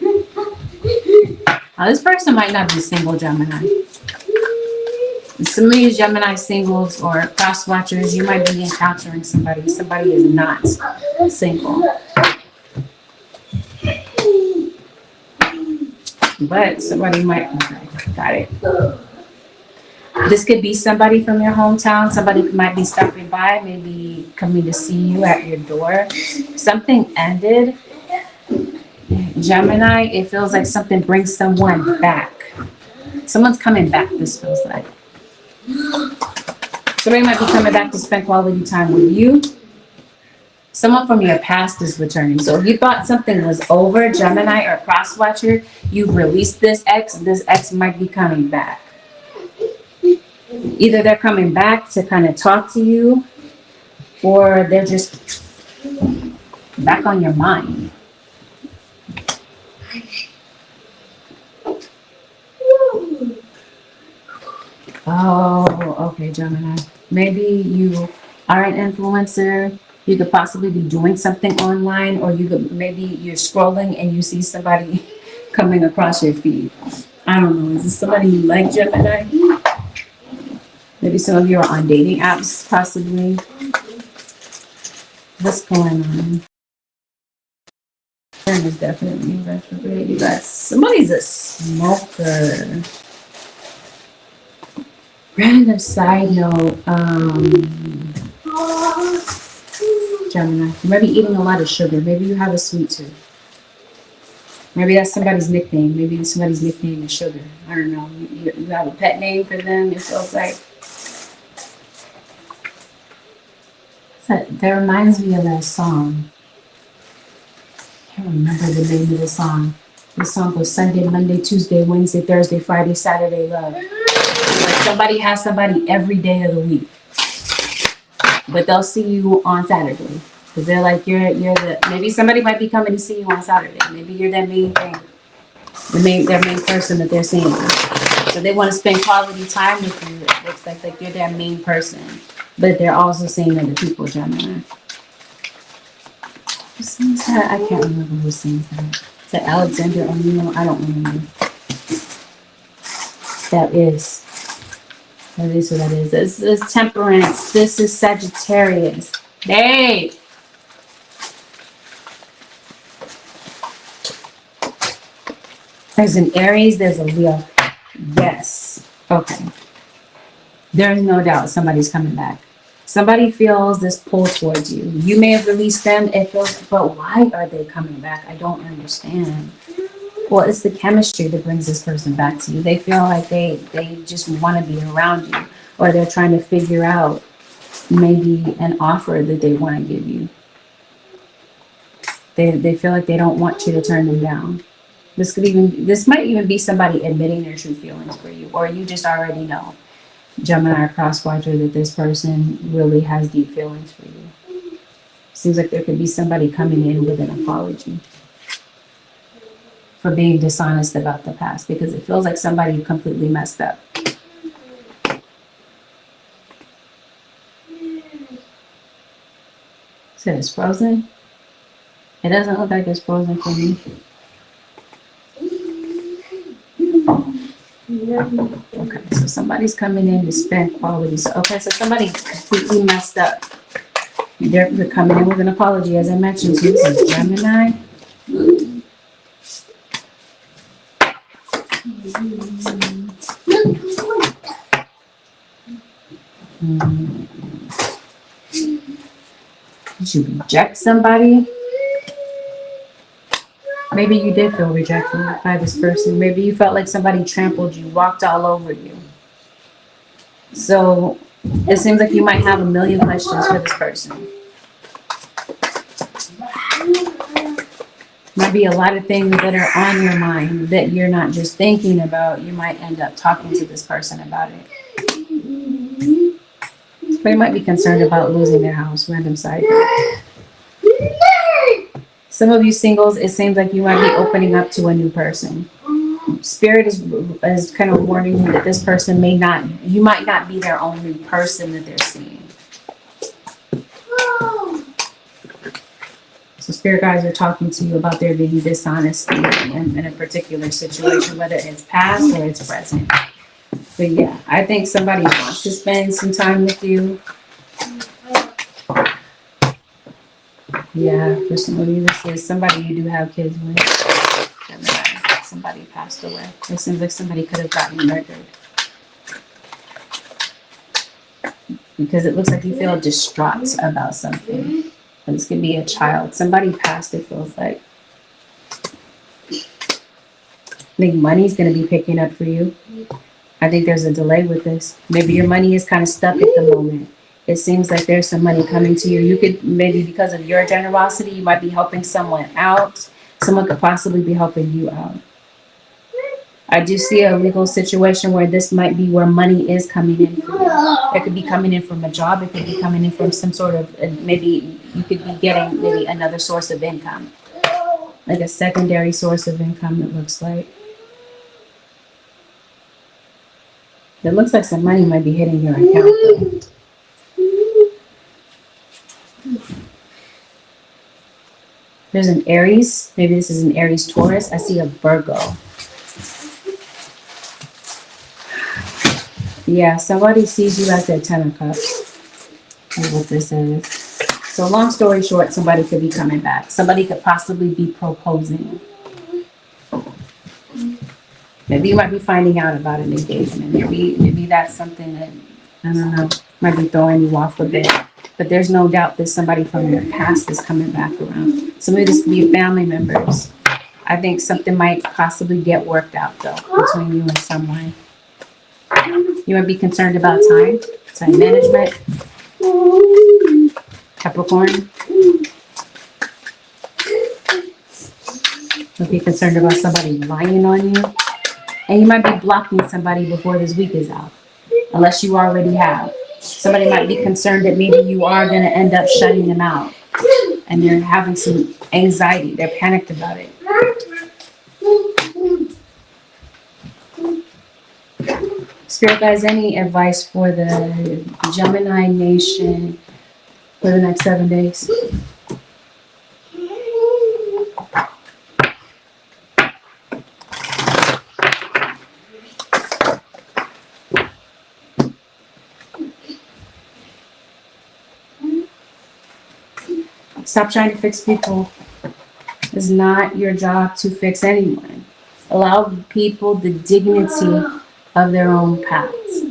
you. Now, this person might not be single Gemini. Some of you Gemini singles or cross watchers, you might be encountering somebody. Somebody is not single. But somebody might, okay, got it. This could be somebody from your hometown. Somebody might be stopping by, maybe coming to see you at your door. Something ended. Gemini, it feels like something brings someone back. Someone's coming back, this feels like. Somebody might be coming back to spend quality time with you. Someone from your past is returning. So if you thought something was over, Gemini or cross-watcher, you've released this ex might be coming back. Either they're coming back to kind of talk to you, or they're just back on your mind. Oh, okay, Gemini. Maybe you are an influencer. You could possibly be doing something online, or maybe you're scrolling and you see somebody coming across your feed. I don't know. Is this somebody you like, Gemini? Maybe some of you are on dating apps, possibly. What's going on? Is definitely retrograde. You guys, somebody's a smoker. Random side note, Gemini, you might be eating a lot of sugar. Maybe you have a sweet tooth. Maybe that's somebody's nickname. Maybe somebody's nickname is Sugar. I don't know. You have a pet name for them, it feels like. That reminds me of that song. I can't remember the name of the song. The song goes Sunday, Monday, Tuesday, Wednesday, Thursday, Friday, Saturday, love. Like somebody has somebody every day of the week, but they'll see you on Saturday because they're like you're the, maybe somebody might be coming to see you on Saturday. Maybe you're their main thing, their main person that they're seeing. So they want to spend quality time with you. It looks like you're their main person, but they're also seeing other people, Gemini. Who sings that? I can't remember who sings that. Is that Alexander O'Neill? I don't remember. That is what that is. This is Temperance. This is Sagittarius. Hey! There's an Aries, there's a Leo. Yes. Okay. There's no doubt somebody's coming back. Somebody feels this pull towards you. You may have released them, it feels, but why are they coming back? I don't understand. Well, it's the chemistry that brings this person back to you. They feel like they just want to be around you, or they're trying to figure out maybe an offer that they want to give you. They feel like they don't want you to turn them down. This might even be somebody admitting their true feelings for you, or you just already know, Gemini or crosswatcher, that this person really has deep feelings for you. Seems like there could be somebody coming in with an apology for being dishonest about the past, because it feels like somebody completely messed up. So it's frozen? It doesn't look like it's frozen for me. Okay, so somebody's coming in to spend quality. So, okay, so somebody completely messed up. They're coming in with an apology, as I mentioned. So this is Gemini. Did you reject somebody? Maybe you did feel rejected by this person. Maybe you felt like somebody trampled you, walked all over you. So it seems like you might have a million questions for this person. Might be a lot of things that are on your mind that you're not just thinking about. You might end up talking to this person about it. Somebody might be concerned about losing their house. Random side note. Some of you singles, it seems like you might be opening up to a new person. Spirit is kind of warning you that this person you might not be their only person that they're seeing. So spirit guides are talking to you about there being dishonesty in a particular situation, whether it's past or it's present. But yeah, I think somebody wants to spend some time with you. Yeah, for some of you, this is somebody you do have kids with. somebody passed away. It seems like somebody could have gotten murdered. Because it looks like you feel distraught about something. This could be a child. Somebody passed, it feels like. I think money's going to be picking up for you. I think there's a delay with this. Maybe your money is kind of stuck at the moment. It seems like there's some money coming to you. You could, maybe because of your generosity, you might be helping someone out. Someone could possibly be helping you out. I do see a legal situation where this might be where money is coming in for you. It could be coming in from a job. It could be coming in from some sort of, maybe you could be getting maybe another source of income. Like a secondary source of income, it looks like. It looks like some money might be hitting your account though. There's an Aries. Maybe this is an Aries Taurus. I see a Virgo. Yeah, somebody sees you as their 10 of Cups. That's what this is. So long story short, somebody could be coming back. Somebody could possibly be proposing. Maybe you might be finding out about an engagement. Maybe that's something that, I don't know, might be throwing you off a bit. But there's no doubt that somebody from your past is coming back around. Some of this could be family members. I think something might possibly get worked out, though, between you and someone. You might be concerned about time management. Capricorn. Might be concerned about somebody lying on you. And you might be blocking somebody before this week is out. Unless you already have. Somebody might be concerned that maybe you are going to end up shutting them out. And they're having some anxiety. They're panicked about it. Spirit guys, any advice for the Gemini nation for the next 7 days? Stop trying to fix people. It's not your job to fix anyone. Allow people the dignity of their own paths.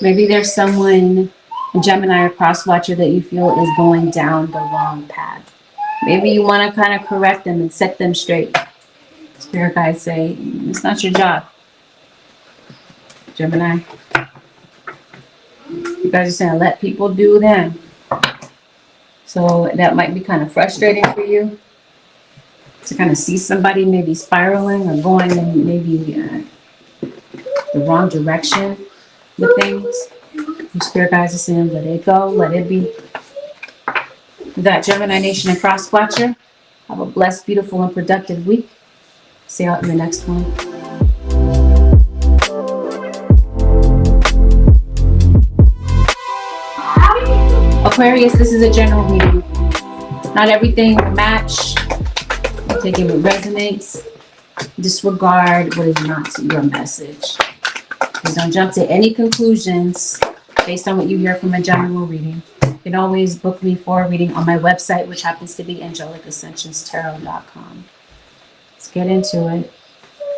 Maybe there's someone, a Gemini or cross watcher, that you feel is going down the wrong path. Maybe you want to kind of correct them and set them straight. Spirit guides say, it's not your job. Gemini. You guys are saying, let people do them. So that might be kind of frustrating for you to kind of see somebody maybe spiraling or going in maybe the wrong direction with things. Your spirit guides are saying, let it go, let it be. That Gemini nation and cross watcher, have a blessed, beautiful, and productive week. See you out in the next one. Aquarius, this is a general reading. Not everything will match. Take it what resonates. Disregard what is not your message. Please don't jump to any conclusions based on what you hear from a general reading. You can always book me for a reading on my website, which happens to be AngelicAscensionsTarot.com. Let's get into it.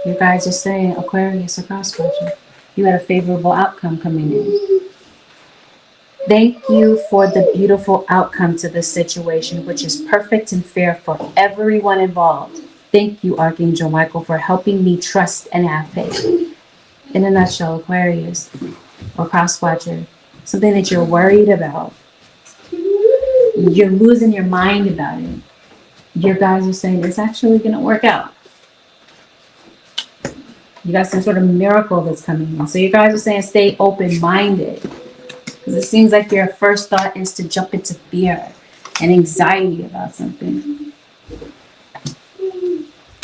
You guys are saying, Aquarius or cross watcher, you had a favorable outcome coming in. Thank you for the beautiful outcome to this situation, which is perfect and fair for everyone involved. Thank you, Archangel Michael, for helping me trust and have faith. In a nutshell, Aquarius or cross watcher, something that you're worried about. You're losing your mind about it. Your guys are saying it's actually going to work out. You got some sort of miracle that's coming in. So you guys are saying stay open-minded. Because it seems like your first thought is to jump into fear and anxiety about something.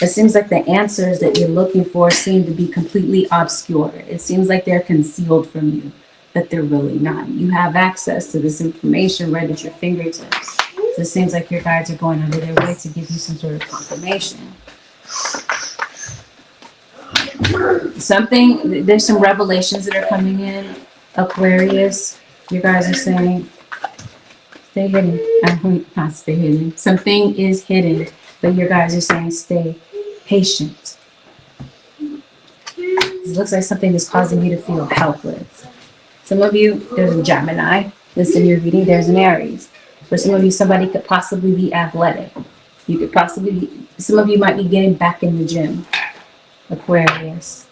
It seems like the answers that you're looking for seem to be completely obscure. It seems like they're concealed from you, but they're really not. You have access to this information right at your fingertips. So it seems like your guides are going out of their way to give you some sort of confirmation. There's some revelations that are coming in, Aquarius. You guys are saying, stay hidden. Not stay hidden. Something is hidden, but your guys are saying, stay patient. It looks like something is causing you to feel helpless. Some of you, there's a Gemini. This in your reading, there's an Aries. For some of you, somebody could possibly be athletic. You could possibly be, some of you might be getting back in the gym. Aquarius.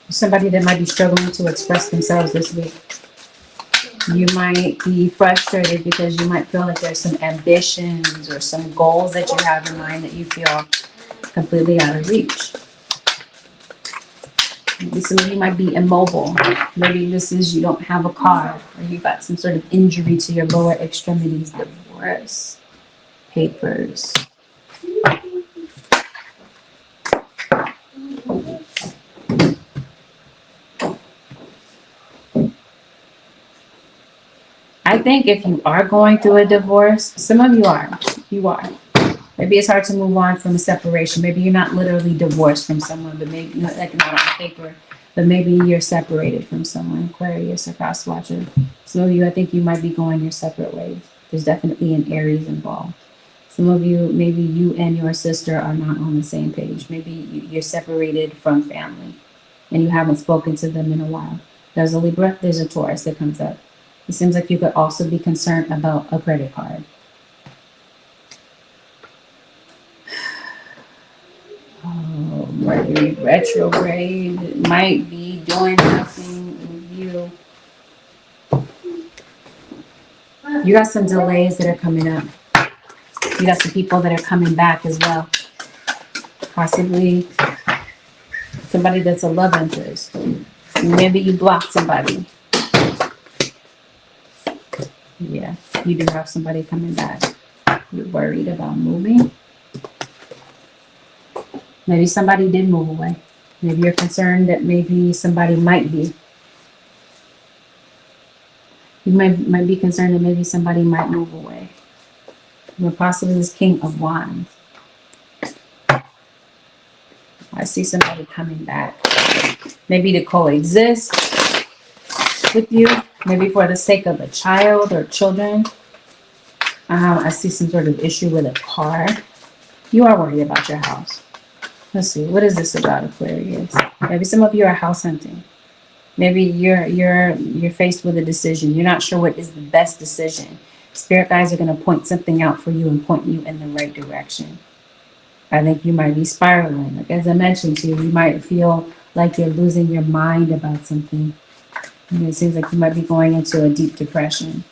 Somebody that might be struggling to express themselves this week. You might be frustrated because you might feel like there's some ambitions or some goals that you have in mind that you feel completely out of reach. Maybe some of you might be immobile. Maybe this is you don't have a car, or you got some sort of injury to your lower extremities, divorce, papers. I think if you are going through a divorce, some of you are. You are. Maybe it's hard to move on from a separation. Maybe you're not literally divorced from someone, but maybe not like not on paper, but maybe you're separated from someone. Aquarius or cross watcher. Some of you, I think you might be going your separate ways. There's definitely an Aries involved. Some of you, maybe you and your sister are not on the same page. Maybe you're separated from family and you haven't spoken to them in a while. There's a Libra, there's a Taurus that comes up. It seems like you could also be concerned about a credit card. Oh, Mercury retrograde might be doing something with you. You got some delays that are coming up. You got some people that are coming back as well. Possibly somebody that's a love interest. Maybe you blocked somebody. Yeah, you do have somebody coming back. You're worried about moving. Maybe somebody did move away. Maybe you're concerned that maybe somebody might be. You might be concerned that maybe somebody might move away. Or possibly this King of Wands. I see somebody coming back. Maybe to coexist with you. Maybe for the sake of a child or children. I see some sort of issue with a car. You are worried about your house. Let's see. What is this about, Aquarius? Maybe some of you are house hunting. Maybe you're faced with a decision. You're not sure what is the best decision. Spirit guides are going to point something out for you and point you in the right direction. I think you might be spiraling. Like as I mentioned to you, you might feel like you're losing your mind about something. And it seems like you might be going into a deep depression.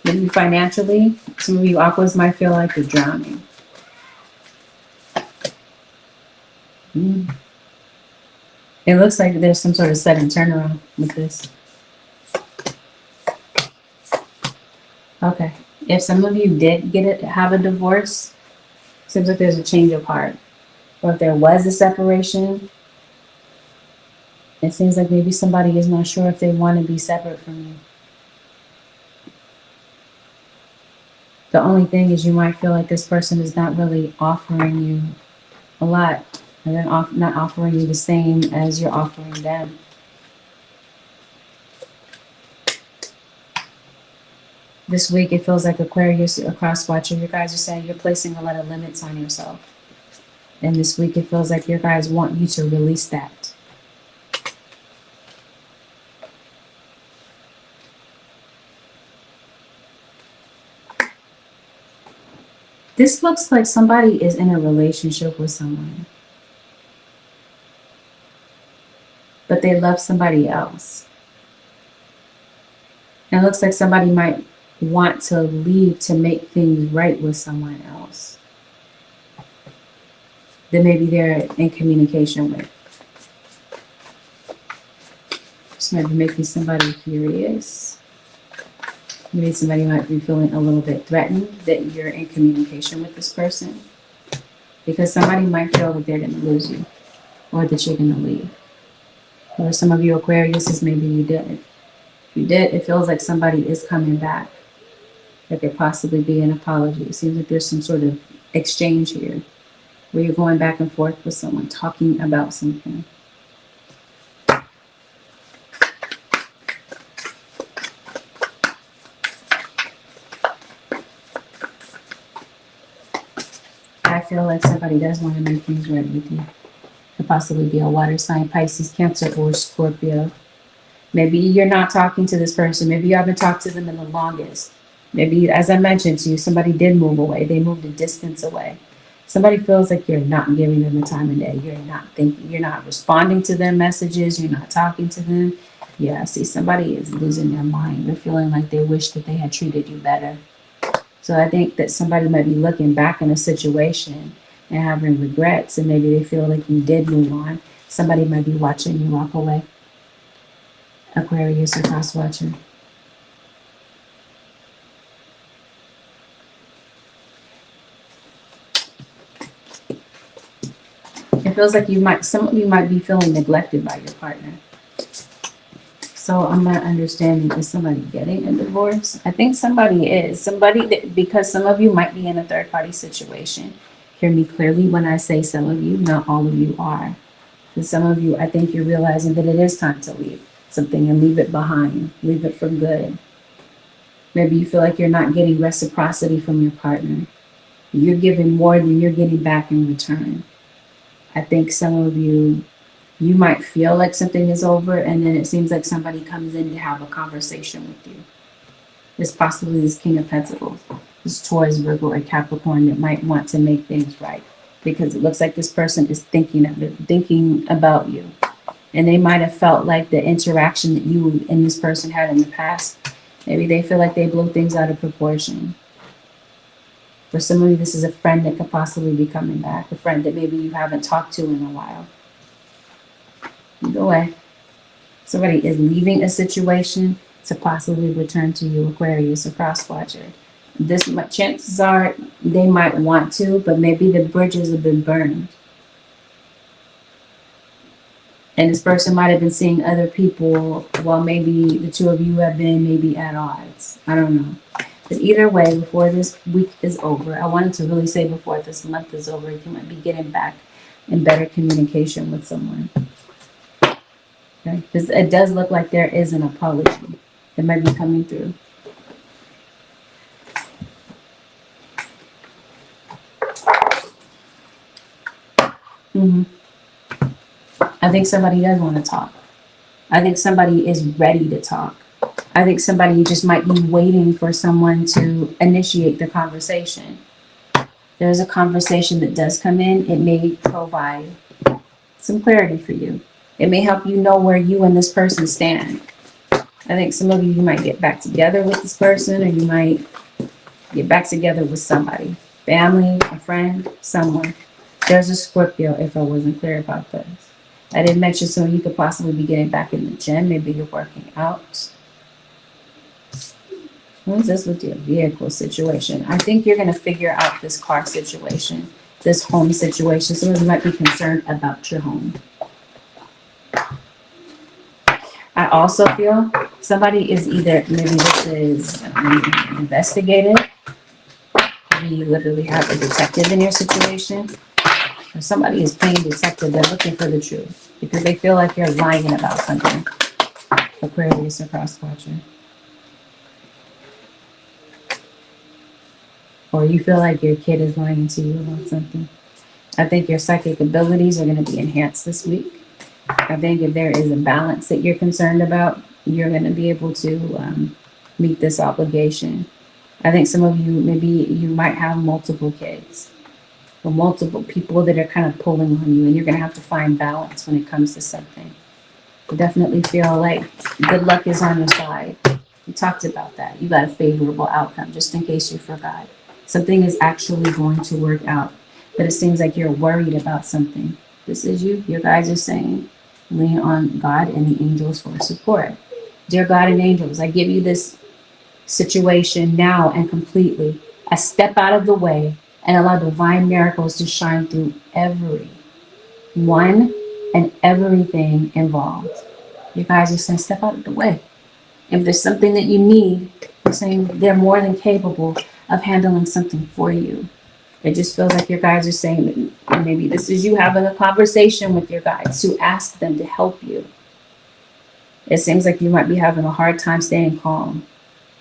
Maybe financially, some of you aquas might feel like you're drowning. It looks like there's some sort of sudden turnaround with this. Okay. If some of you did have a divorce, seems like there's a change of heart. Or if there was a separation, it seems like maybe somebody is not sure if they want to be separate from you. The only thing is you might feel like this person is not really offering you a lot. And they're not offering you the same as you're offering them. This week, it feels like Aquarius, a cross watcher, you guys are saying you're placing a lot of limits on yourself. And this week, it feels like your guys want you to release that. This looks like somebody is in a relationship with someone, but they love somebody else. And it looks like somebody might want to leave to make things right with someone else that maybe they're in communication with. This might be making somebody furious. Maybe somebody might be feeling a little bit threatened that you're in communication with this person, because somebody might feel that they're going to lose you or that you're going to leave. Or some of you Aquarius, maybe you didn't. If you did, it feels like somebody is coming back. There could possibly be an apology. It seems like there's some sort of exchange here where you're going back and forth with someone, talking about something. feel like somebody does want to make things right with you. Could possibly be a water sign, Pisces, Cancer, or Scorpio. Maybe you're not talking to this person. Maybe you haven't talked to them in the longest. Maybe, as I mentioned to you, somebody did move away. They moved a distance away. Somebody feels like you're not giving them the time of day. You're not thinking, you're not responding to their messages. You're not talking to them. Yeah, see, somebody is losing their mind. They're feeling like they wish that they had treated you better. So I think that somebody might be looking back in a situation and having regrets, and maybe they feel like you did move on. Somebody might be watching you walk away. Aquarius or cross watcher. It feels like some of you might be feeling neglected by your partner. So I'm not understanding, is somebody getting a divorce? I think somebody is. Somebody that, because some of you might be in a third party situation. Hear me clearly when I say some of you, not all of you are. And some of you, I think you're realizing that it is time to leave something and leave it behind, leave it for good. Maybe you feel like you're not getting reciprocity from your partner. You're giving more than you're getting back in return. I think some of you, you might feel like something is over, and then it seems like somebody comes in to have a conversation with you. There's possibly this King of Pentacles, this Taurus, Virgo, or Capricorn that might want to make things right, because it looks like this person is thinking about you. And they might have felt like the interaction that you and this person had in the past, maybe they feel like they blow things out of proportion. For some of you, this is a friend that could possibly be coming back, a friend that maybe you haven't talked to in a while. Either way, somebody is leaving a situation to possibly return to you, Aquarius or cross watcher. Chances are they might want to, but maybe the bridges have been burned. And this person might have been seeing other people while maybe the two of you have been maybe at odds. I don't know. But either way, before this week is over, I wanted to really say before this month is over, you might be getting back in better communication with someone. Okay? Because it does look like there is an apology that might be coming through. I think somebody does want to talk. I think somebody is ready to talk. I think somebody just might be waiting for someone to initiate the conversation. There's a conversation that does come in. It may provide some clarity for you. It may help you know where you and this person stand. I think some of you might get back together with this person, or you might get back together with somebody. Family, a friend, someone. There's a Scorpio, if I wasn't clear about this. I didn't mention so you could possibly be getting back in the gym. Maybe you're working out. What is this with your vehicle situation? I think you're going to figure out this car situation, this home situation. Some of you might be concerned about your home. I also feel somebody is either, maybe this is investigated. Maybe you literally have a detective in your situation. Or somebody is playing detective. They're looking for the truth because they feel like you're lying about something. Aquarius or cross watcher. Or you feel like your kid is lying to you about something. I think your psychic abilities are going to be enhanced this week. I think if there is a balance that you're concerned about, you're going to be able to meet this obligation. I think some of you, maybe you might have multiple kids or multiple people that are kind of pulling on you, and you're going to have to find balance when it comes to something. I definitely feel like good luck is on your side. We talked about that. You got a favorable outcome, just in case you forgot. Something is actually going to work out, but it seems like you're worried about something. This is you. Your guides are saying, lean on God and the angels for support. Dear God and angels, I give you this situation now and completely. I step out of the way and allow divine miracles to shine through everyone and everything involved. You guys are saying, step out of the way. If there's something that you need, they're saying they're more than capable of handling something for you. It just feels like your guides are saying that maybe this is you having a conversation with your guides to ask them to help you. It seems like you might be having a hard time staying calm.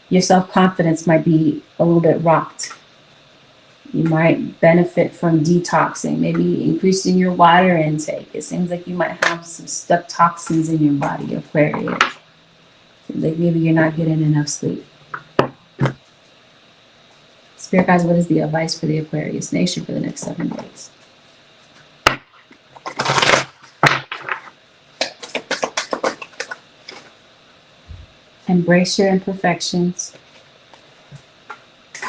Your self-confidence might be a little bit rocked. You might benefit from detoxing, maybe increasing your water intake. It seems like you might have some stuck toxins in your body, Aquarius. Seems like maybe you're not getting enough sleep. Spirit guides, what is the advice for the Aquarius nation for the next 7 days? Embrace your imperfections.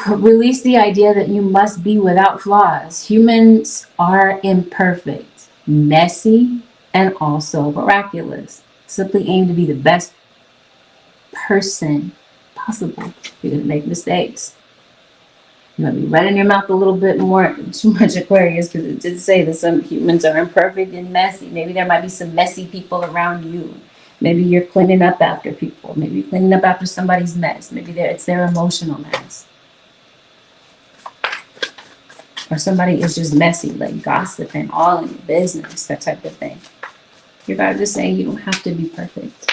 Release the idea that you must be without flaws. Humans are imperfect, messy, and also miraculous. Simply aim to be the best person possible. You're going to make mistakes. You might be running your mouth a little bit more, too much, Aquarius, because it did say that some humans are imperfect and messy. Maybe there might be some messy people around you. Maybe you're cleaning up after people. Maybe you're cleaning up after somebody's mess. Maybe it's their emotional mess. Or somebody is just messy, like gossiping, all in your business, that type of thing. Your God is just saying you don't have to be perfect.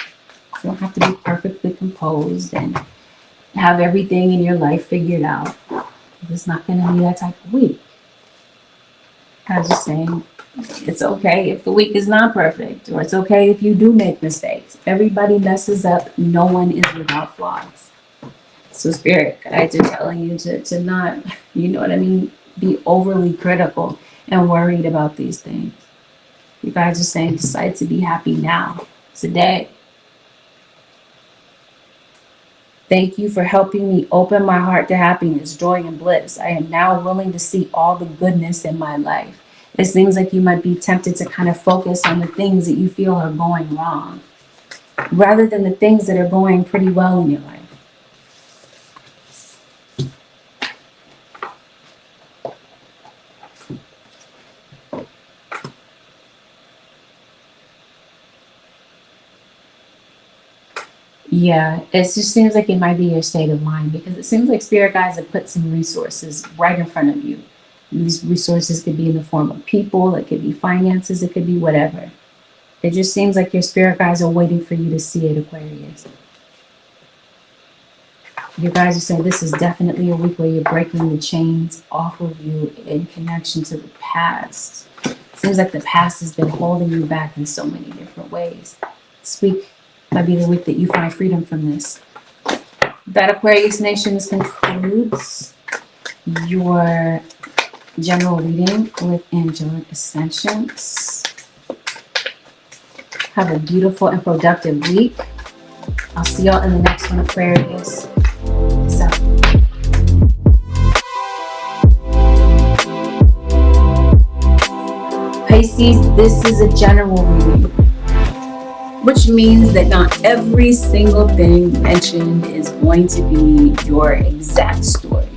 You don't have to be perfectly composed and have everything in your life figured out. It's not going to be that type of week. I'm just saying it's okay if the week is not perfect, or it's okay if you do make mistakes. Everybody messes up. No one is without flaws. So Spirit guides are telling you to not, you know what I mean, be overly critical and worried about these things. You guys are saying decide to be happy now, today. Thank you for helping me open my heart to happiness, joy, and bliss. I am now willing to see all the goodness in my life. It seems like you might be tempted to kind of focus on the things that you feel are going wrong, rather than the things that are going pretty well in your life. Yeah, it just seems like it might be your state of mind, because it seems like Spirit guides have put some resources right in front of you. And these resources could be in the form of people, it could be finances, it could be whatever. It just seems like your Spirit guides are waiting for you to see it, Aquarius. Your guys are saying this is definitely a week where you're breaking the chains off of you in connection to the past. It seems like the past has been holding you back in so many different ways. This week might be the week that you find freedom from this. That, Aquarius Nation, concludes your general reading with Angelic Ascensions. Have a beautiful and productive week. I'll see y'all in the next one, Aquarius. So, Pisces, this is a general reading, which means that not every single thing mentioned is going to be your exact story.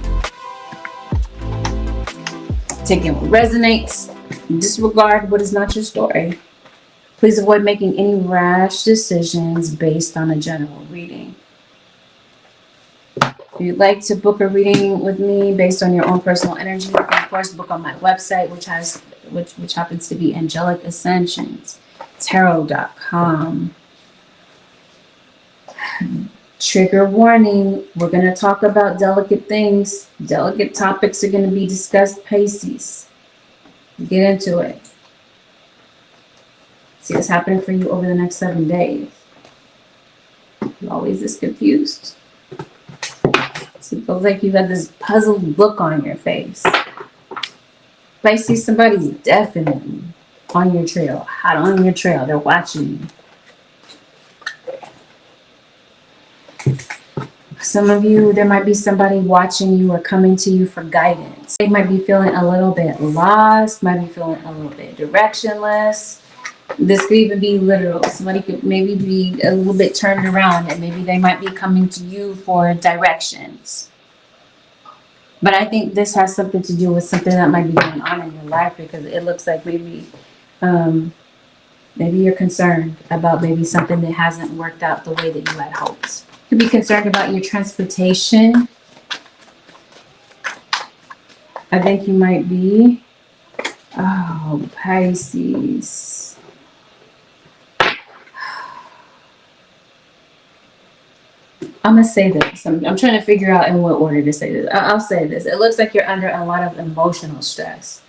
Take in what resonates, disregard what is not your story. Please avoid making any rash decisions based on a general reading. If you'd like to book a reading with me based on your own personal energy, you can of course book on my website, which happens to be Angelic Ascensions, tarot.com. Trigger warning, we're going to talk about delicate things. Delicate topics are going to be discussed, Pisces. Get into it. See what's happening for you over the next 7 days. You're always this confused. So it feels like you've had this puzzled look on your face. Pisces, somebody's definitely on your trail, hot on your trail. They're watching you. Some of you, there might be somebody watching you or coming to you for guidance. They might be feeling a little bit lost, might be feeling a little bit directionless. This could even be literal. Somebody could maybe be a little bit turned around, and maybe they might be coming to you for directions. But I think this has something to do with something that might be going on in your life, because it looks like maybe you're concerned about maybe something that hasn't worked out the way that you had hoped. You could be concerned about your transportation. I think you might be. Oh, Pisces. I'm going to say this. I'm trying to figure out in what order to say this. I'll say this. It looks like you're under a lot of emotional stress.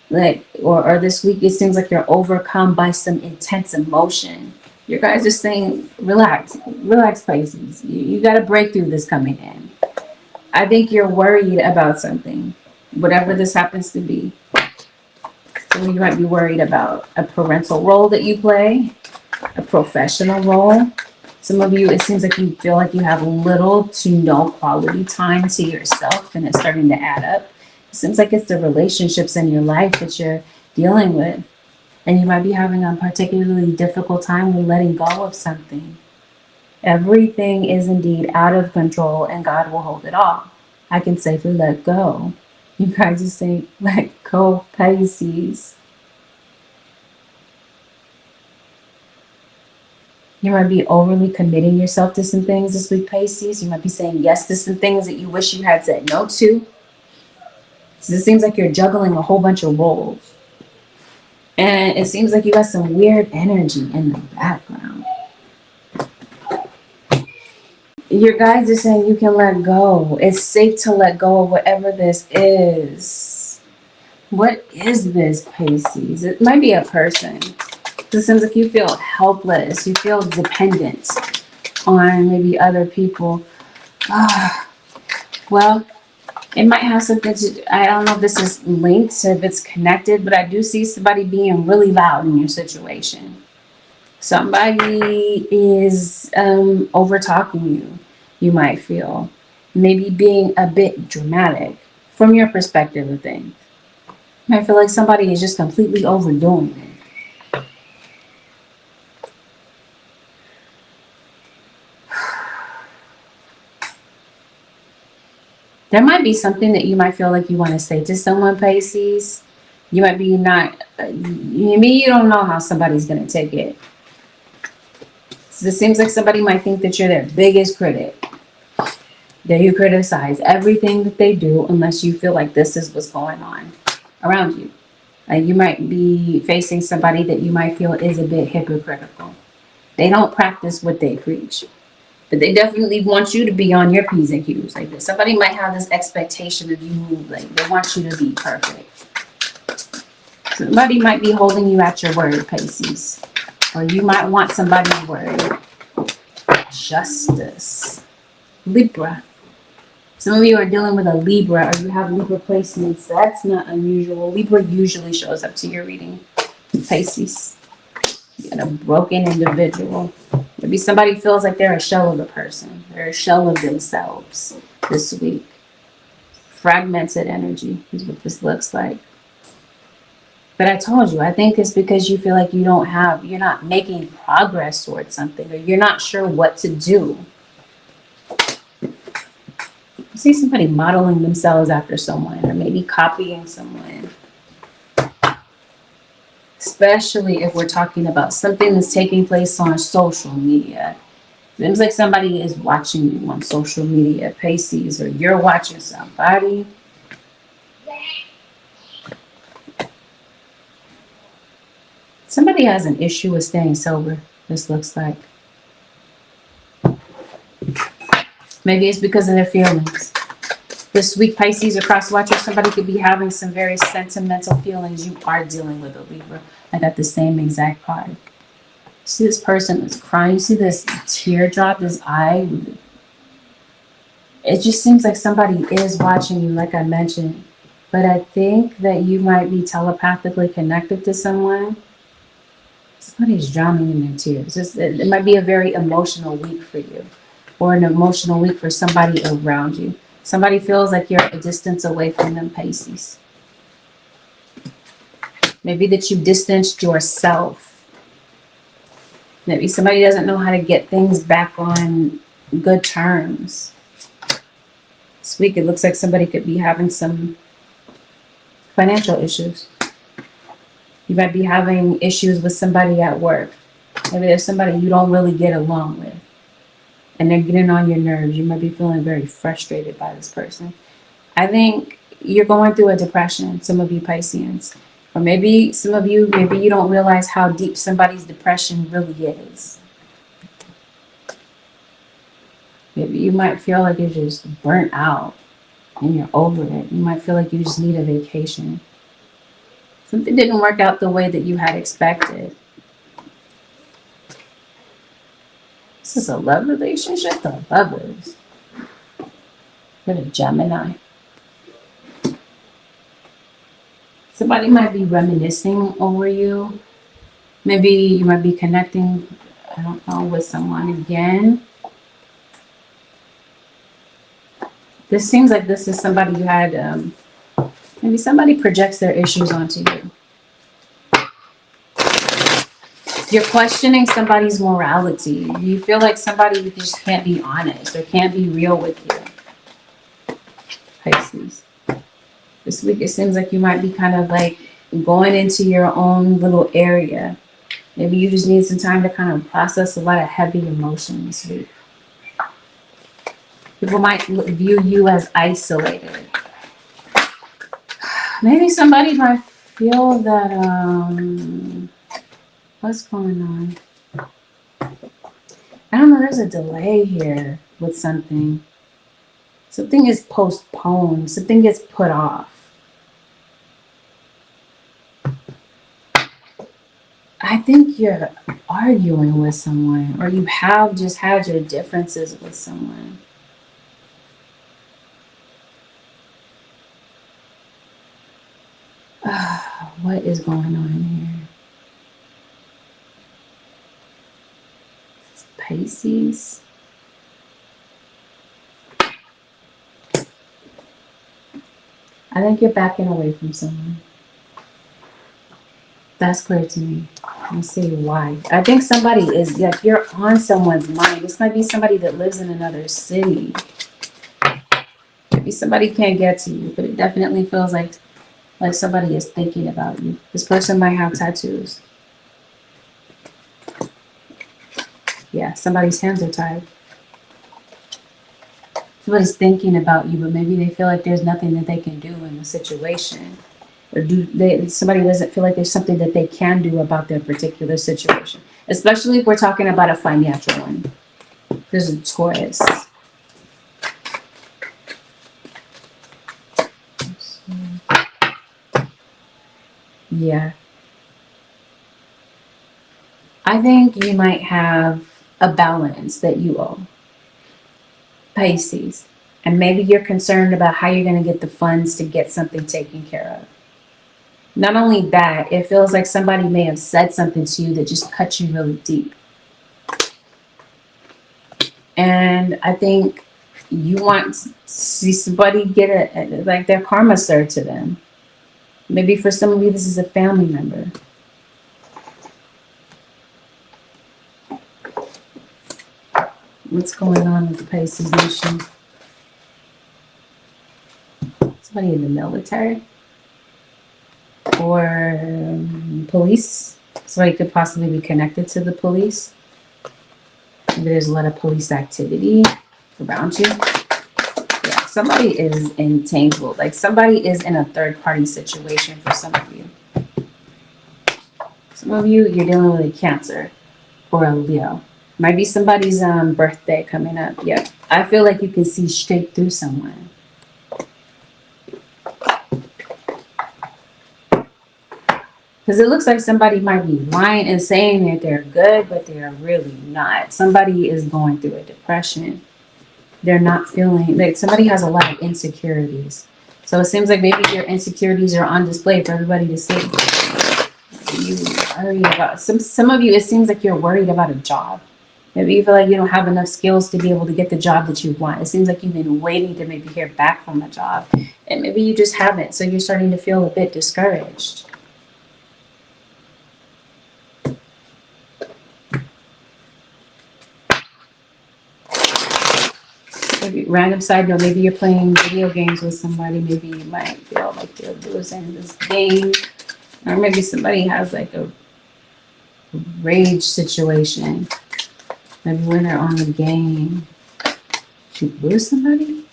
Like, or this week, it seems like you're overcome by some intense emotion. Your guys are saying, relax, relax, Pisces. You got a breakthrough that's coming in. I think you're worried about something, whatever this happens to be. So you might be worried about a parental role that you play, a professional role. Some of you, it seems like you feel like you have little to no quality time to yourself, and it's starting to add up. It seems like it's the relationships in your life that you're dealing with, and you might be having a particularly difficult time with letting go of something. Everything is indeed out of control, and God will hold it all. I can safely let go. You guys are saying, let go, Pisces. You might be overly committing yourself to some things this week, Pisces. You might be saying yes to some things that you wish you had said no to. So it seems like you're juggling a whole bunch of roles. And it seems like you got some weird energy in the background. Your guides are saying you can let go. It's safe to let go of whatever this is. What is this, Pisces? It might be a person. It seems like you feel helpless. You feel dependent on maybe other people. Well, it might have something to, I don't know if this is linked or if it's connected, but I do see somebody being really loud in your situation. Somebody is over talking you, you might feel. Maybe being a bit dramatic from your perspective of things. You might feel like somebody is just completely overdoing it. There might be something that you might feel like you want to say to someone, Pisces. You might be not, you don't know how somebody's going to take it. So it seems like somebody might think that you're their biggest critic. That you criticize everything that they do unless you feel like this is what's going on around you. You might be facing somebody that you might feel is a bit hypocritical. They don't practice what they preach. But they definitely want you to be on your P's and Q's. Like this. Somebody might have this expectation of you, like they want you to be perfect. Somebody might be holding you at your word, Pisces. Or you might want somebody's word. Justice. Libra. Some of you are dealing with a Libra, or you have Libra placements. That's not unusual. Libra usually shows up to your reading, Pisces. You got a broken individual. Maybe somebody feels like they're a shell of a person. They're a shell of themselves this week. Fragmented energy is what this looks like. But I told you, I think it's because you feel like you're not making progress towards something, or you're not sure what to do. I see somebody modeling themselves after someone, or maybe copying someone. Especially if we're talking about something that's taking place on social media. It seems like somebody is watching you on social media, Pisces, or you're watching somebody. Somebody has an issue with staying sober, this looks like. Maybe it's because of their feelings. This week, Pisces or cross watcher, somebody could be having some very sentimental feelings. You are dealing with a Libra. I got the same exact card. See this person is crying. You see this teardrop, this eye. It just seems like somebody is watching you, like I mentioned. But I think that you might be telepathically connected to someone. Somebody's drowning in their tears. It might be a very emotional week for you, or an emotional week for somebody around you. Somebody feels like you're a distance away from them, Pisces. Maybe that you distanced yourself. Maybe somebody doesn't know how to get things back on good terms. This week, it looks like somebody could be having some financial issues. You might be having issues with somebody at work. Maybe there's somebody you don't really get along with, and they're getting on your nerves. You might be feeling very frustrated by this person. I think you're going through a depression, some of you Pisceans. Or maybe some of you, maybe you don't realize how deep somebody's depression really is. Maybe you might feel like you're just burnt out and you're over it. You might feel like you just need a vacation. Something didn't work out the way that you had expected. This is a love relationship, the lovers. With a Gemini. Somebody might be reminiscing over you. Maybe you might be connecting, I don't know, with someone again. This seems like this is somebody you had, maybe somebody projects their issues onto you. You're questioning somebody's morality. You feel like somebody just can't be honest or can't be real with you. Pisces. This week it seems like you might be kind of like going into your own little area. Maybe you just need some time to kind of process a lot of heavy emotion this week. People might view you as isolated. Maybe somebody might feel that, what's going on? I don't know, there's a delay here with something. Something is postponed. Something gets put off. I think you're arguing with someone, or you have just had your differences with someone. What is going on here? Pisces. I think you're backing away from someone. That's clear to me. Let's see why. I think somebody is, like, you're on someone's mind. This might be somebody that lives in another city. Maybe somebody can't get to you, but it definitely feels like somebody is thinking about you. This person might have tattoos. Yeah, somebody's hands are tied. Somebody's thinking about you, but maybe they feel like there's nothing that they can do in the situation. Or somebody doesn't feel like there's something that they can do about their particular situation. Especially if we're talking about a financial one. There's a Taurus. Yeah. I think you might have a balance that you owe. Pisces. And maybe you're concerned about how you're going to get the funds to get something taken care of. Not only that, it feels like somebody may have said something to you that just cut you really deep. And I think you want to see somebody get like their karma served to them. Maybe for some of you, this is a family member. What's going on with the Pisces nation? Somebody in the military? Or police? Somebody could possibly be connected to the police. Maybe there's a lot of police activity around you. Yeah, somebody is entangled. Like somebody is in a third-party situation for some of you. Some of you, you're dealing with a Cancer or a Leo. Might be somebody's birthday coming up. Yeah, I feel like you can see straight through someone. Because it looks like somebody might be lying and saying that they're good, but they're really not. Somebody is going through a depression. They're not feeling, like somebody has a lot of insecurities. So it seems like maybe your insecurities are on display for everybody to see. You worry about, some of you, it seems like you're worried about a job. Maybe you feel like you don't have enough skills to be able to get the job that you want. It seems like you've been waiting to maybe hear back from a job. And maybe you just haven't. So you're starting to feel a bit discouraged. Maybe, random side note, maybe you're playing video games with somebody. Maybe you might feel like you're losing this game. Or maybe somebody has like a rage situation. Maybe when they're on the game. Did you lose somebody?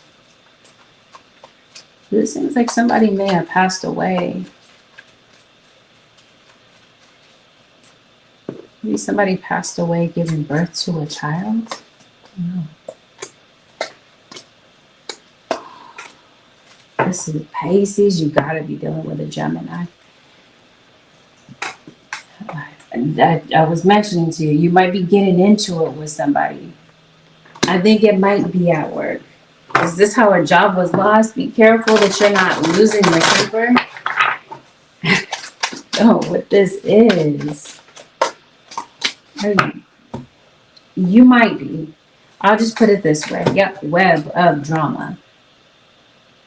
This seems like somebody may have passed away. Maybe somebody passed away giving birth to a child. No. This is Pisces. You gotta be dealing with a Gemini. I was mentioning to you, you might be getting into it with somebody. I think it might be at work. Is this how a job was lost? Be careful that you're not losing your temper. Oh, what this is. You might be. I'll just put it this way. Yep, web of drama.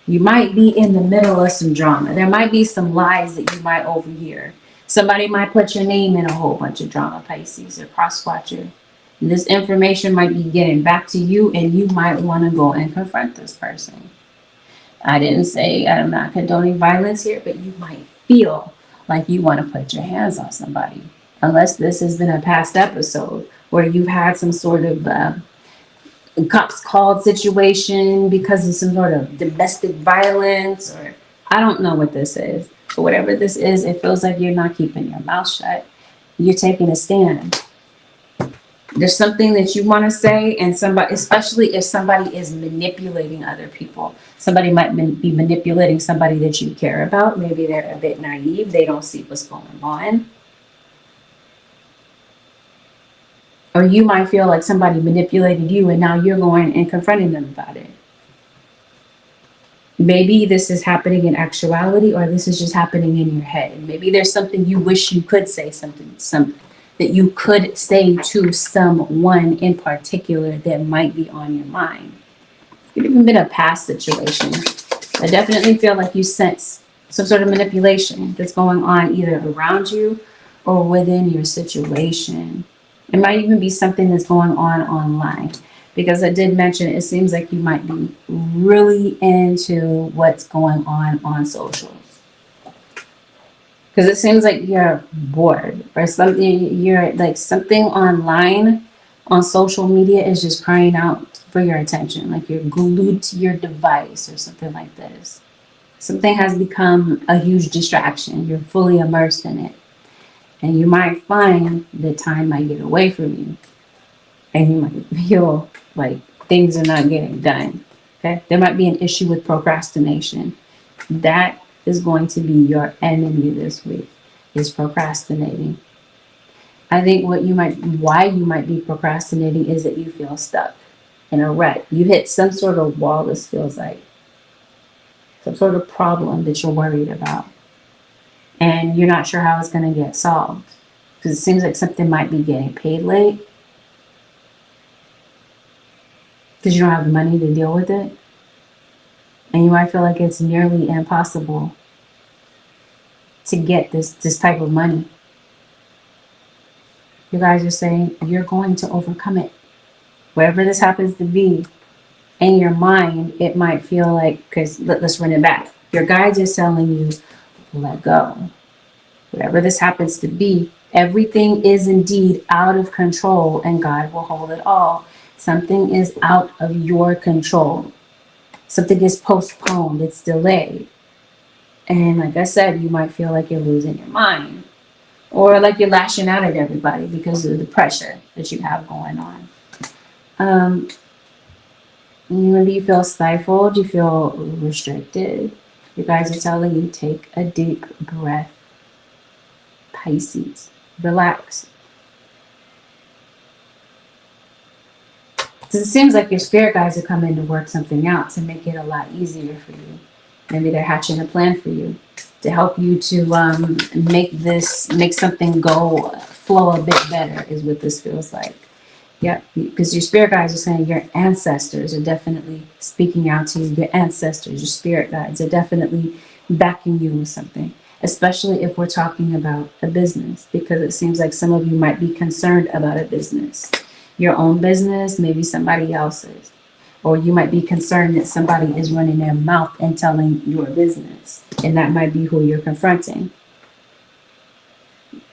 You might be in the middle of some drama. There might be some lies that you might overhear. Somebody might put your name in a whole bunch of drama, Pisces, or cross-watcher. And this information might be getting back to you, and you might want to go and confront this person. I didn't say I'm not condoning violence here, but you might feel like you want to put your hands on somebody. Unless this has been a past episode where you've had some sort of cops called situation because of some sort of domestic violence, or I don't know what this is. But whatever this is, it feels like you're not keeping your mouth shut. You're taking a stand. There's something that you want to say, and somebody, especially if somebody is manipulating other people, somebody might be manipulating somebody that you care about. Maybe they're a bit naive. They don't see what's going on. Or you might feel like somebody manipulated you and now you're going and confronting them about it. Maybe this is happening in actuality, or this is just happening in your head. Maybe there's something you wish you could say, something that you could say to someone in particular that might be on your mind. It could even been a past situation. I definitely feel like you sense some sort of manipulation that's going on either around you or within your situation. It might even be something that's going on online, because I did mention it seems like you might be really into what's going on socials. Because it seems like you're bored or something. You're like something online on social media is just crying out for your attention. Like you're glued to your device or something like this. Something has become a huge distraction. You're fully immersed in it. And you might find that time might get away from you. And you might feel like things are not getting done. Okay? There might be an issue with procrastination. That is going to be your enemy this week, is procrastinating. I think why you might be procrastinating is that you feel stuck in a rut. You hit some sort of wall, this feels like. Some sort of problem that you're worried about. And you're not sure how it's going to get solved. Because it seems like something might be getting paid late. Because you don't have the money to deal with it. And you might feel like it's nearly impossible to get this type of money. You guys are saying you're going to overcome it. Whatever this happens to be, in your mind, it might feel like, because let's run it back. Your guides are telling you, let go. Whatever this happens to be, everything is indeed out of control, and God will hold it all. Something is out of your control. Something is postponed. It's delayed. And like I said, you might feel like you're losing your mind, or like you're lashing out at everybody because of the pressure that you have going on. Maybe you feel stifled. You feel restricted. You guys are telling you, take a deep breath. Pisces, relax. It seems like your spirit guides are coming to work something out to make it a lot easier for you. Maybe they're hatching a plan for you to help you to make something flow a bit better, is what this feels like. Yeah, because your spirit guides are saying your ancestors are definitely speaking out to you. Your ancestors, your spirit guides are definitely backing you with something, especially if we're talking about a business, because it seems like some of you might be concerned about a business. Your own business, maybe somebody else's. Or you might be concerned that somebody is running their mouth and telling your business, and that might be who you're confronting.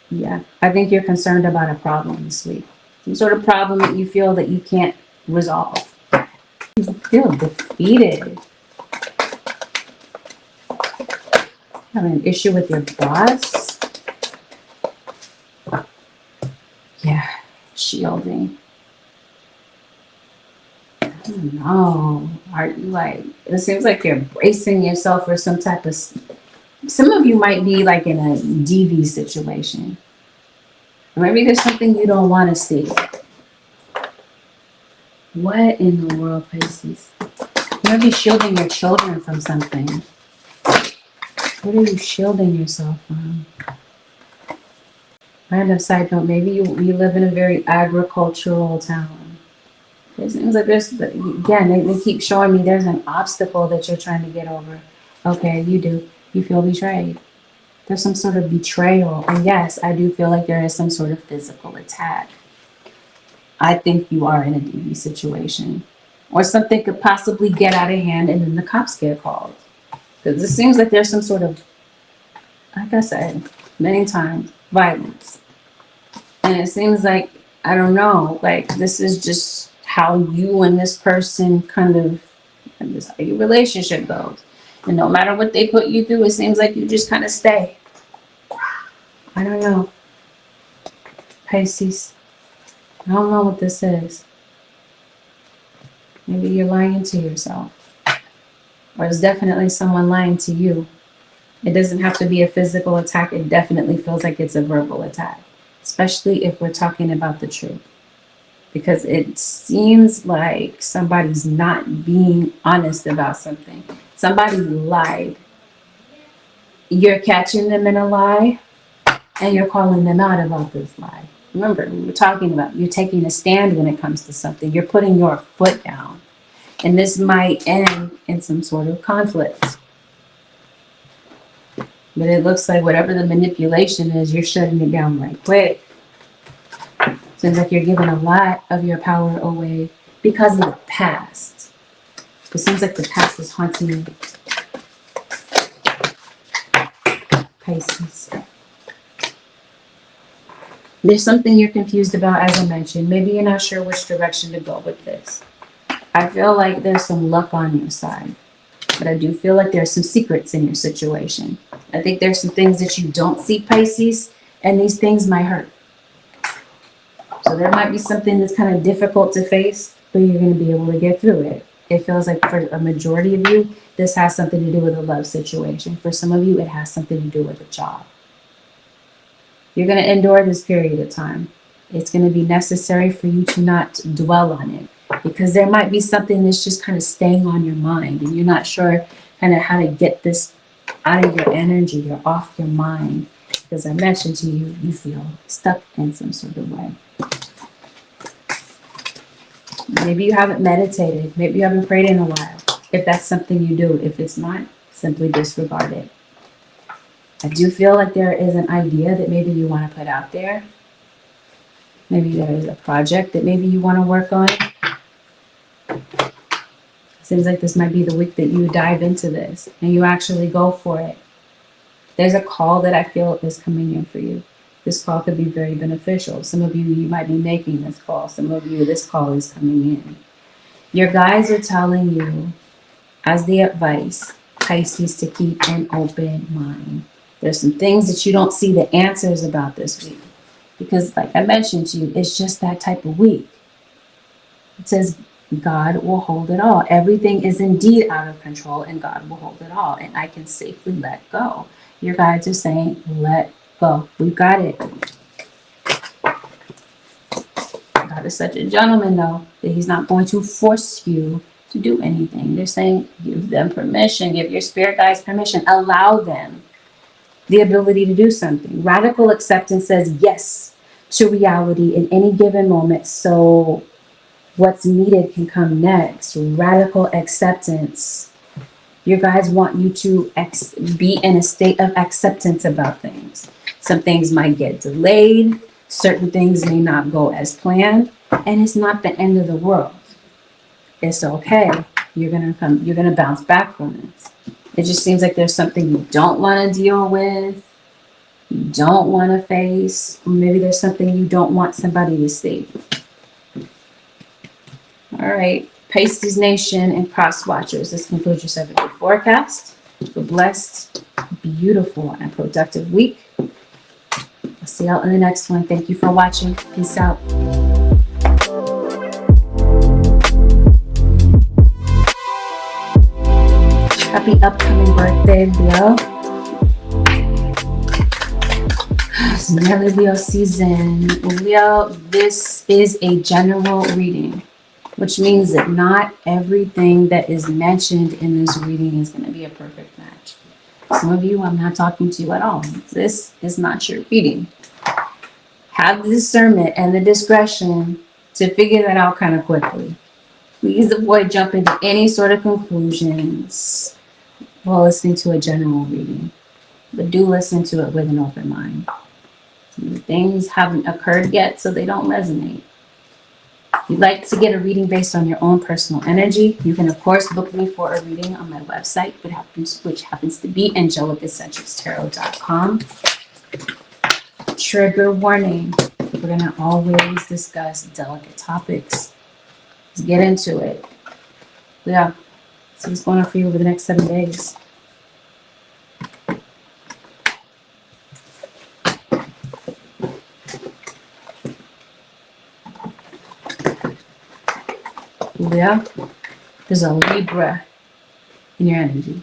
Yeah, I think you're concerned about a problem this week. Some sort of problem that you feel that you can't resolve. You feel defeated. Having an issue with your boss. Yeah, shielding. Oh no. Are you like, it seems like you're bracing yourself for some type of, some of you might be like in a DV situation. Or maybe there's something you don't want to see. What in the world, Pisces? You might be shielding your children from something. What are you shielding yourself from? Random side note, maybe you live in a very agricultural town. It seems like there's, again, they keep showing me there's an obstacle that you're trying to get over. Okay, you do. You feel betrayed. There's some sort of betrayal. And yes, I do feel like there is some sort of physical attack. I think you are in a DV situation. Or something could possibly get out of hand and then the cops get called. Because it seems like there's some sort of, like I said, many times, violence. And it seems like, I don't know, like this is just how you and this person kind of, and this how your relationship goes. And no matter what they put you through, it seems like you just kind of stay. I don't know. Pisces. I don't know what this is. Maybe you're lying to yourself. Or it's definitely someone lying to you. It doesn't have to be a physical attack. It definitely feels like it's a verbal attack. Especially if we're talking about the truth. Because it seems like somebody's not being honest about something. Somebody lied. You're catching them in a lie. And you're calling them out about this lie. Remember, we were talking about you're taking a stand when it comes to something. You're putting your foot down. And this might end in some sort of conflict. But it looks like whatever the manipulation is, you're shutting it down right quick. Seems like you're giving a lot of your power away because of the past. It seems like the past is haunting you. Pisces. There's something you're confused about, as I mentioned. Maybe you're not sure which direction to go with this. I feel like there's some luck on your side. But I do feel like there's some secrets in your situation. I think there's some things that you don't see, Pisces, and these things might hurt. So there might be something that's kind of difficult to face, but you're going to be able to get through it. It feels like for a majority of you, this has something to do with a love situation. For some of you, it has something to do with a job. You're going to endure this period of time. It's going to be necessary for you to not dwell on it. Because there might be something that's just kind of staying on your mind and you're not sure kind of how to get this out of your energy or off your mind. Because I mentioned to you, you feel stuck in some sort of way. Maybe you haven't meditated. Maybe you haven't prayed in a while. If that's something you do. If it's not, simply disregard it. I do feel like there is an idea that maybe you want to put out there. Maybe there is a project that maybe you want to work on. Seems like this might be the week that you dive into this and you actually go for it. There's a call that I feel is coming in for you. This call could be very beneficial. Some of you, you might be making this call. Some of you, this call is coming in. Your guides are telling you, as the advice, Pisces, to keep an open mind. There's some things that you don't see the answers about this week. Because like I mentioned to you, it's just that type of week. It says God will hold it all. Everything is indeed out of control and God will hold it all. And I can safely let go. Your guides are saying, let go. We've got it. God is such a gentleman, though, that he's not going to force you to do anything. They're saying, give them permission. Give your spirit guides permission. Allow them the ability to do something. Radical acceptance says yes to reality in any given moment. So what's needed can come next. Radical acceptance. Your guides want you to be in a state of acceptance about things. Some things might get delayed. Certain things may not go as planned. And it's not the end of the world. It's okay. You're gonna bounce back from this. It just seems like there's something you don't want to deal with. You don't want to face. Or maybe there's something you don't want somebody to see. All right, Pisces Nation and Cross Watchers. This concludes your 7-day forecast. Have a blessed, beautiful, and productive week. I'll see y'all in the next one. Thank you for watching. Peace out. Happy upcoming birthday, Leo. It's nearly Leo season. Leo, this is a general reading, which means that not everything that is mentioned in this reading is going to be a perfect match. Some of you, I'm not talking to you at all. This is not your reading. Have the discernment and the discretion to figure that out kind of quickly. Please avoid jumping to any sort of conclusions while listening to a general reading, but do listen to it with an open mind. Things haven't occurred yet, so they don't resonate. If you'd like to get a reading based on your own personal energy, you can, of course, book me for a reading on my website, which happens to be AngelicAscensionsTarot.com. Trigger warning. We're going to always discuss delicate topics. Let's get into it. Yeah. See what's going on for you over the next 7 days. Leo, there's a Libra in your energy.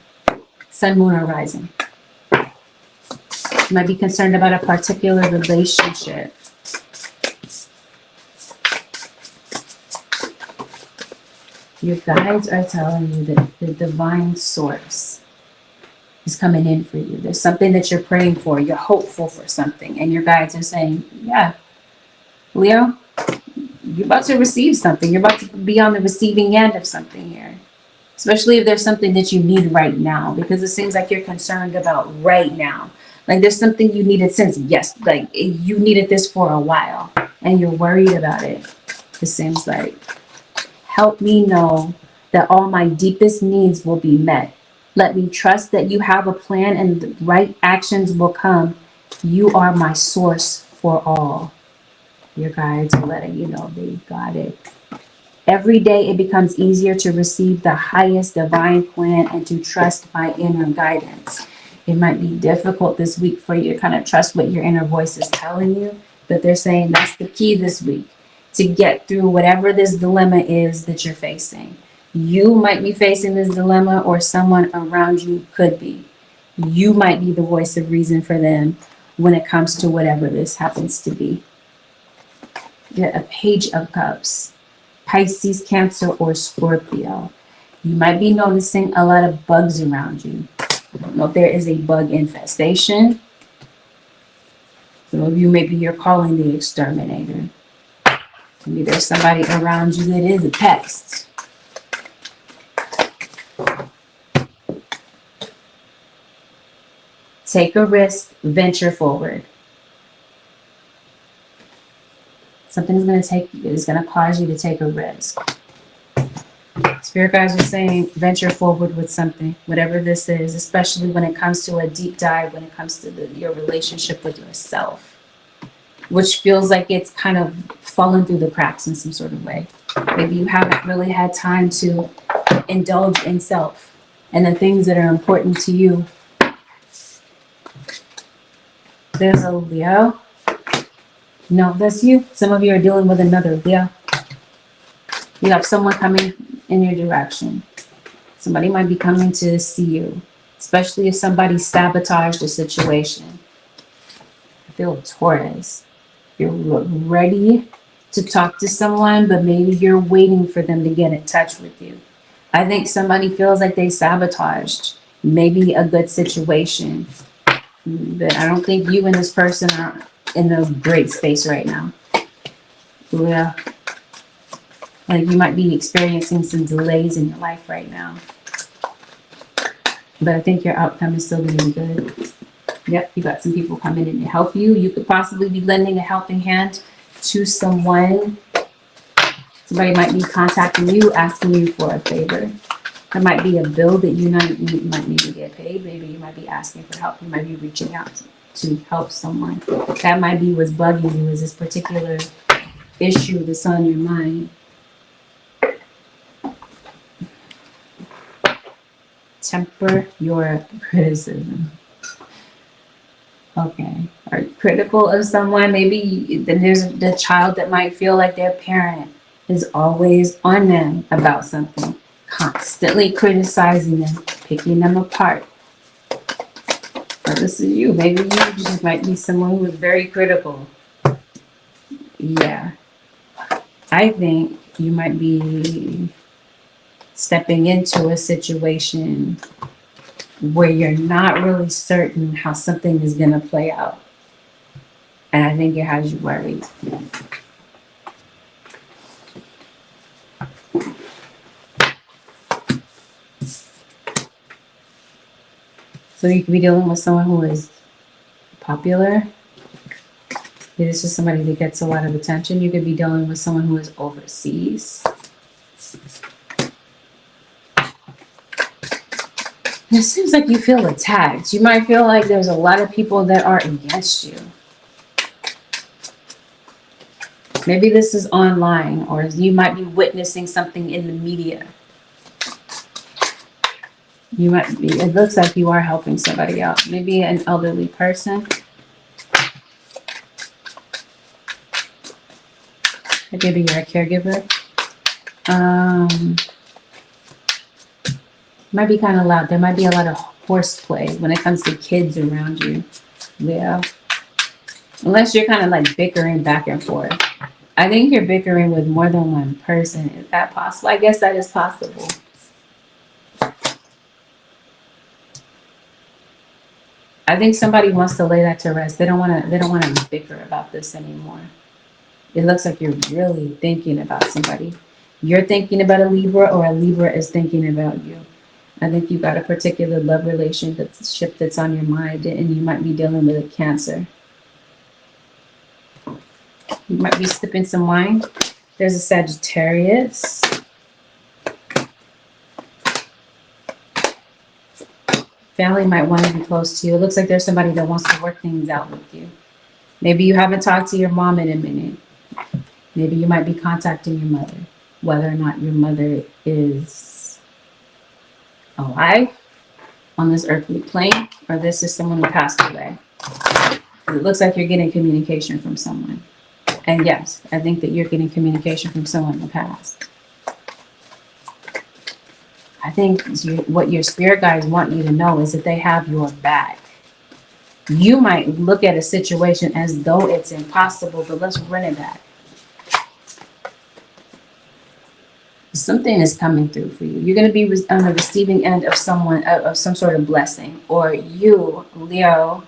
Sun, moon, or rising. You might be concerned about a particular relationship. Your guides are telling you that the divine source is coming in for you. There's something that you're praying for. You're hopeful for something. And your guides are saying, yeah, Leo, you're about to receive something. You're about to be on the receiving end of something here. Especially if there's something that you need right now. Because it seems like you're concerned about right now. Like there's something you needed since, yes, like you needed this for a while. And you're worried about it. It seems like. Help me know that all my deepest needs will be met. Let me trust that you have a plan and the right actions will come. You are my source for all. Your guides are letting you know they got it. Every day it becomes easier to receive the highest divine plan and to trust my inner guidance. It might be difficult this week for you to kind of trust what your inner voice is telling you, but they're saying that's the key this week to get through whatever this dilemma is that you're facing. You might be facing this dilemma, or someone around you could be. You might be the voice of reason for them when it comes to whatever this happens to be. Get a Page of Cups. Pisces, Cancer, or Scorpio. You might be noticing a lot of bugs around you. I don't know if there is a bug infestation. Some of you, maybe you're calling the exterminator. Maybe there's somebody around you that is a pest. Take a risk, venture forward. Something is going to cause you to take a risk. Spirit guides are saying venture forward with something, whatever this is, especially when it comes to a deep dive, when it comes to your relationship with yourself, which feels like it's kind of fallen through the cracks in some sort of way. Maybe you haven't really had time to indulge in self and the things that are important to you. There's a Leo. No, that's you. Some of you are dealing with another Leo. You have someone coming in your direction. Somebody might be coming to see you, especially if somebody sabotaged a situation. I feel Taurus. You're ready to talk to someone, but maybe you're waiting for them to get in touch with you. I think somebody feels like they sabotaged maybe a good situation, but I don't think you and this person are in a great space right now. Yeah. Like you might be experiencing some delays in your life right now. But I think your outcome is still going to be good. Yep, you got some people coming in to help you. You could possibly be lending a helping hand to someone. Somebody might be contacting you, asking you for a favor. There might be a bill that you might need to get paid. Maybe you might be asking for help. You might be reaching out to help someone. That might be what's bugging you, is this particular issue that's on your mind. Temper your criticism. Okay. Are you critical of someone? Maybe then there's the child that might feel like their parent is always on them about something. constantly criticizing them, picking them apart. But this is you. Maybe you just might be someone who is very critical. Yeah. I think you might be stepping into a situation where you're not really certain how something is going to play out. And I think it has you worried. So you could be dealing with someone who is popular. This is somebody that gets a lot of attention. You could be dealing with someone who is overseas. It seems like you feel attacked. You might feel like there's a lot of people that are against you. Maybe this is online, or you might be witnessing something in the media. You might be, it looks like you are helping somebody out. Maybe an elderly person. Maybe you're a caregiver. Might be kind of loud. There might be a lot of horseplay when it comes to kids around you. Yeah. Unless you're kind of like bickering back and forth. I think you're bickering with more than one person. Is that possible? I guess that is possible. I think somebody wants to lay that to rest. They don't want to bicker about this anymore. It looks like you're really thinking about somebody. You're thinking about a Libra, or a Libra is thinking about you. I think you got a particular love relationship that's on your mind, and you might be dealing with a Cancer. You might be sipping some wine. There's a Sagittarius. Family might want to be close to you. It looks like there's somebody that wants to work things out with you. Maybe you haven't talked to your mom in a minute. Maybe you might be contacting your mother, whether or not your mother is alive on this earthly plane, or this is someone who passed away. It looks like you're getting communication from someone. And yes, I think that you're getting communication from someone in the past. I think what your spirit guides want you to know is that they have your back. You might look at a situation as though it's impossible, but let's run it back. Something is coming through for you. You're going to be on the receiving end of some sort of blessing, or you, Leo,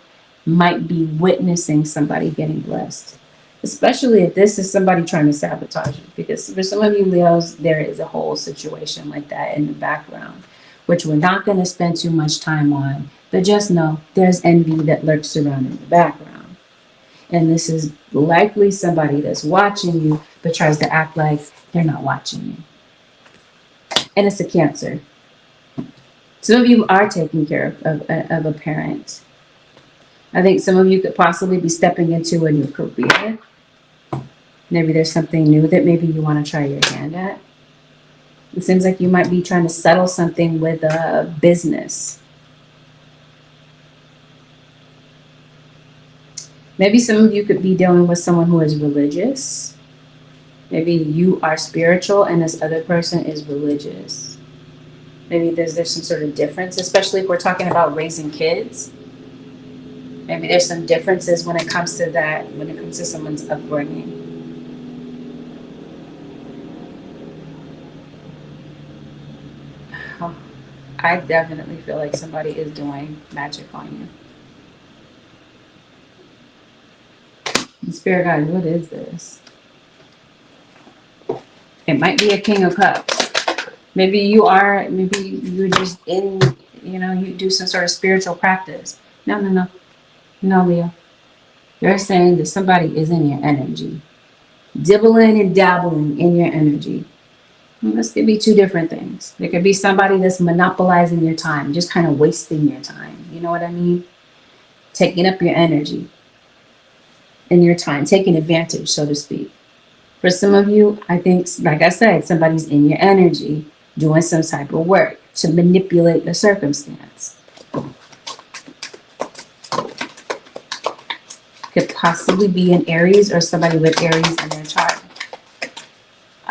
might be witnessing somebody getting blessed. Especially if this is somebody trying to sabotage you, because for some of you Leos, there is a whole situation like that in the background, which we're not going to spend too much time on. But just know there's envy that lurks around in the background. And this is likely somebody that's watching you, but tries to act like they're not watching you. And it's a Cancer. Some of you are taking care of a parent. I think some of you could possibly be stepping into a new career. Maybe there's something new that maybe you want to try your hand at. It seems like you might be trying to settle something with a business. Maybe some of you could be dealing with someone who is religious. Maybe you are spiritual and this other person is religious. Maybe there's some sort of difference, especially if we're talking about raising kids. Maybe there's some differences when it comes to that, when it comes to someone's upbringing. I definitely feel like somebody is doing magic on you. Spirit guide, what is this? It might be a King of Cups. Maybe you're just in, you do some sort of spiritual practice. No, Leo. You're saying that somebody is in your energy. Dibbling and dabbling in your energy. This could be two different things. There could be somebody that's monopolizing your time, just kind of wasting your time. You know what I mean? Taking up your energy and your time, taking advantage, so to speak. For some of you, I think, like I said, somebody's in your energy doing some type of work to manipulate the circumstance. Could possibly be an Aries or somebody with Aries in their chart.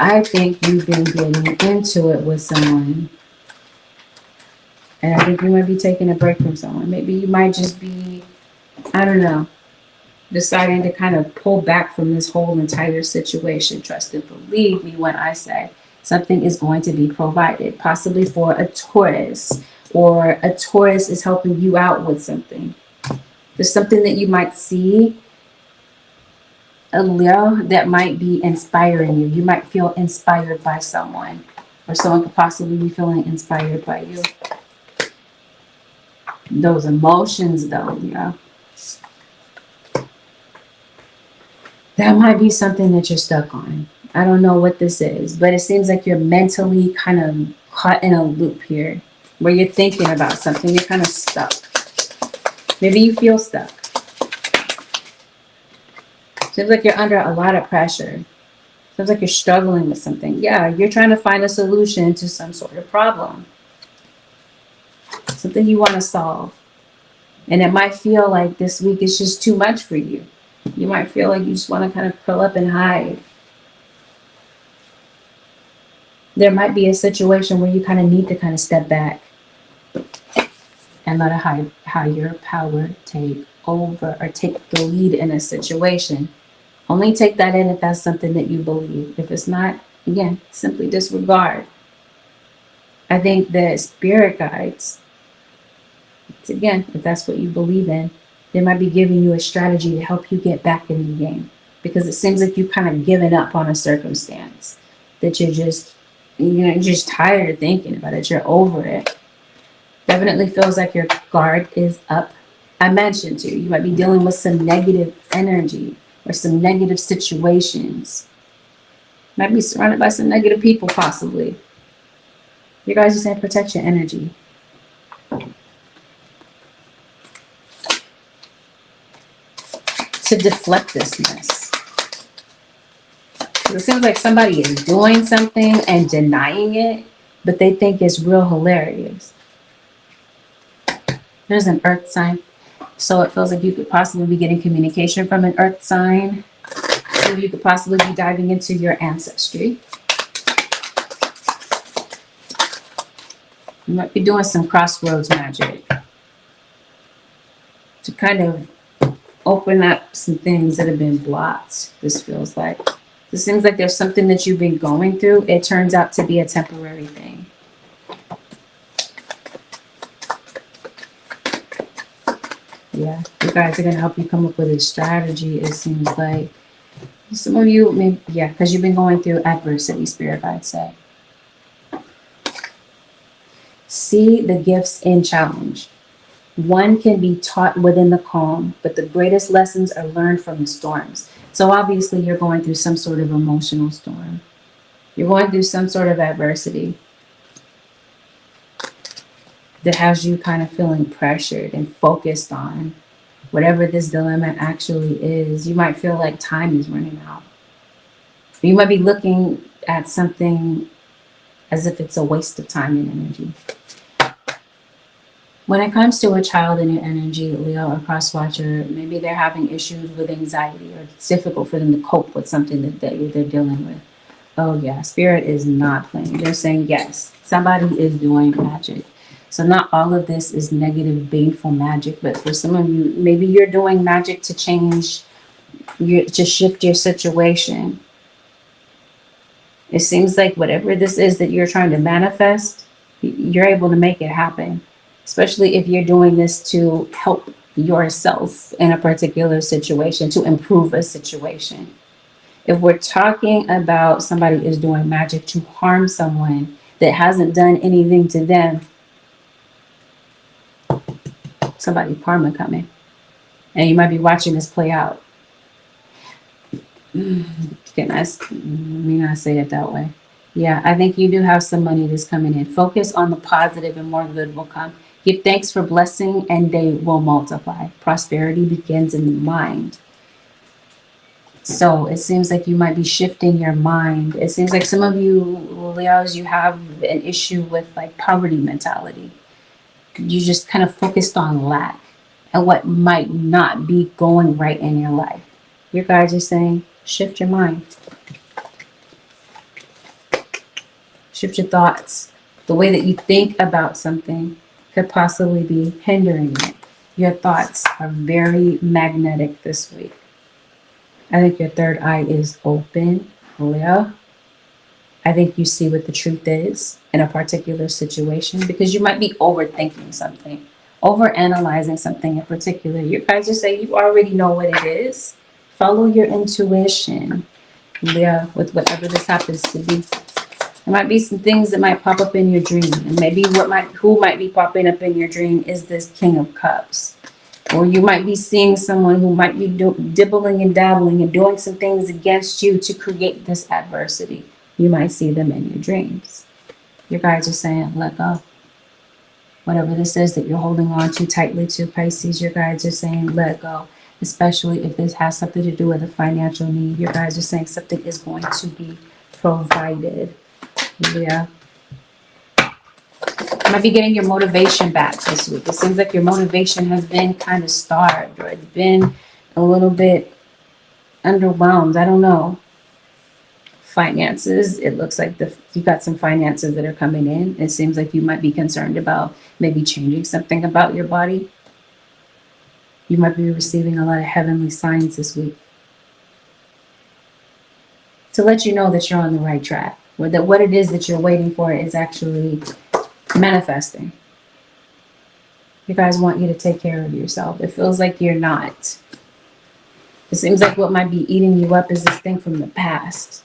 I think you've been getting into it with someone. And I think you might be taking a break from someone. Maybe you might just be, I don't know, deciding to kind of pull back from this whole entire situation. Trust and believe me when I say something is going to be provided, possibly for a Taurus, or a Taurus is helping you out with something. There's something that you might see, a Leo, that might be inspiring you. You might feel inspired by someone, or someone could possibly be feeling inspired by you. Those emotions, though, Leo, that might be something that you're stuck on. I don't know what this is, but it seems like you're mentally kind of caught in a loop here, where you're thinking about something. You're kind of stuck. Maybe you feel stuck. Seems like you're under a lot of pressure. Seems like you're struggling with something. Yeah, you're trying to find a solution to some sort of problem. Something you want to solve. And it might feel like this week is just too much for you. You might feel like you just want to kind of curl up and hide. There might be a situation where you kind of need to kind of step back and let a higher power take over, or take the lead in a situation. Only take that in if that's something that you believe. If it's not, again, simply disregard. I think the spirit guides, again, if that's what you believe in, they might be giving you a strategy to help you get back in the game. Because it seems like you've kind of given up on a circumstance, that you're just, you're just tired of thinking about it. You're over it. Definitely feels like your guard is up. I mentioned to you, you might be dealing with some negative energy or some negative situations. Might be surrounded by some negative people, possibly. You guys just have protect your energy. To deflect this mess. It seems like somebody is doing something and denying it, but they think it's real hilarious. There's an earth sign. So it feels like you could possibly be getting communication from an earth sign. So you could possibly be diving into your ancestry. You might be doing some crossroads magic to kind of open up some things that have been blocked, this feels like. It seems like there's something that you've been going through. It turns out to be a temporary thing. Yeah, you guys are going to help you come up with a strategy, it seems like. Some of you, maybe, yeah, because you've been going through adversity, spirit guides say. See the gifts in challenge. One can be taught within the calm, but the greatest lessons are learned from the storms. So obviously you're going through some sort of emotional storm. You're going through some sort of adversity that has you kind of feeling pressured and focused on whatever this dilemma actually is. You might feel like time is running out. You might be looking at something as if it's a waste of time and energy. When it comes to a child in your energy, Leo or cross watcher, maybe they're having issues with anxiety, or it's difficult for them to cope with something that they're dealing with. Oh yeah, spirit is not playing. They're saying yes, somebody is doing magic. So not all of this is negative, baneful magic, but for some of you, maybe you're doing magic to change, to shift your situation. It seems like whatever this is that you're trying to manifest, you're able to make it happen. Especially if you're doing this to help yourself in a particular situation, to improve a situation. If we're talking about somebody is doing magic to harm someone that hasn't done anything to them, somebody karma coming. And you might be watching this play out. Let me not say it that way. Yeah, I think you do have some money that's coming in. Focus on the positive and more good will come. Give thanks for blessing and they will multiply. Prosperity begins in the mind. So it seems like you might be shifting your mind. It seems like some of you, Leos, you have an issue with like poverty mentality. You just kind of focused on lack and what might not be going right in your life. Your guides are saying, shift your mind. Shift your thoughts. The way that you think about something could possibly be hindering it. Your thoughts are very magnetic this week. I think your third eye is open, Leo. I think you see what the truth is in a particular situation because you might be overthinking something, overanalyzing something in particular. You guys just say you already know what it is. Follow your intuition, Leo, with whatever this happens to be. There might be some things that might pop up in your dream, and maybe who might be popping up in your dream is this King of Cups. Or you might be seeing someone who might be dibbling and dabbling and doing some things against you to create this adversity. You might see them in your dreams. Your guides are saying, let go. Whatever this is that you're holding on too tightly to, Pisces, your guides are saying, let go. Especially if this has something to do with a financial need. Your guides are saying something is going to be provided. Yeah. You might be getting your motivation back this week. It seems like your motivation has been kind of starved, or it's been a little bit underwhelmed. I don't know. Finances, it looks like you got some finances that are coming in. It seems like you might be concerned about maybe changing something about your body. You might be receiving a lot of heavenly signs this week to let you know that you're on the right track, or that what it is that you're waiting for is actually manifesting. You guys want you to take care of yourself. It feels like you're not. It seems like what might be eating you up is this thing from the past.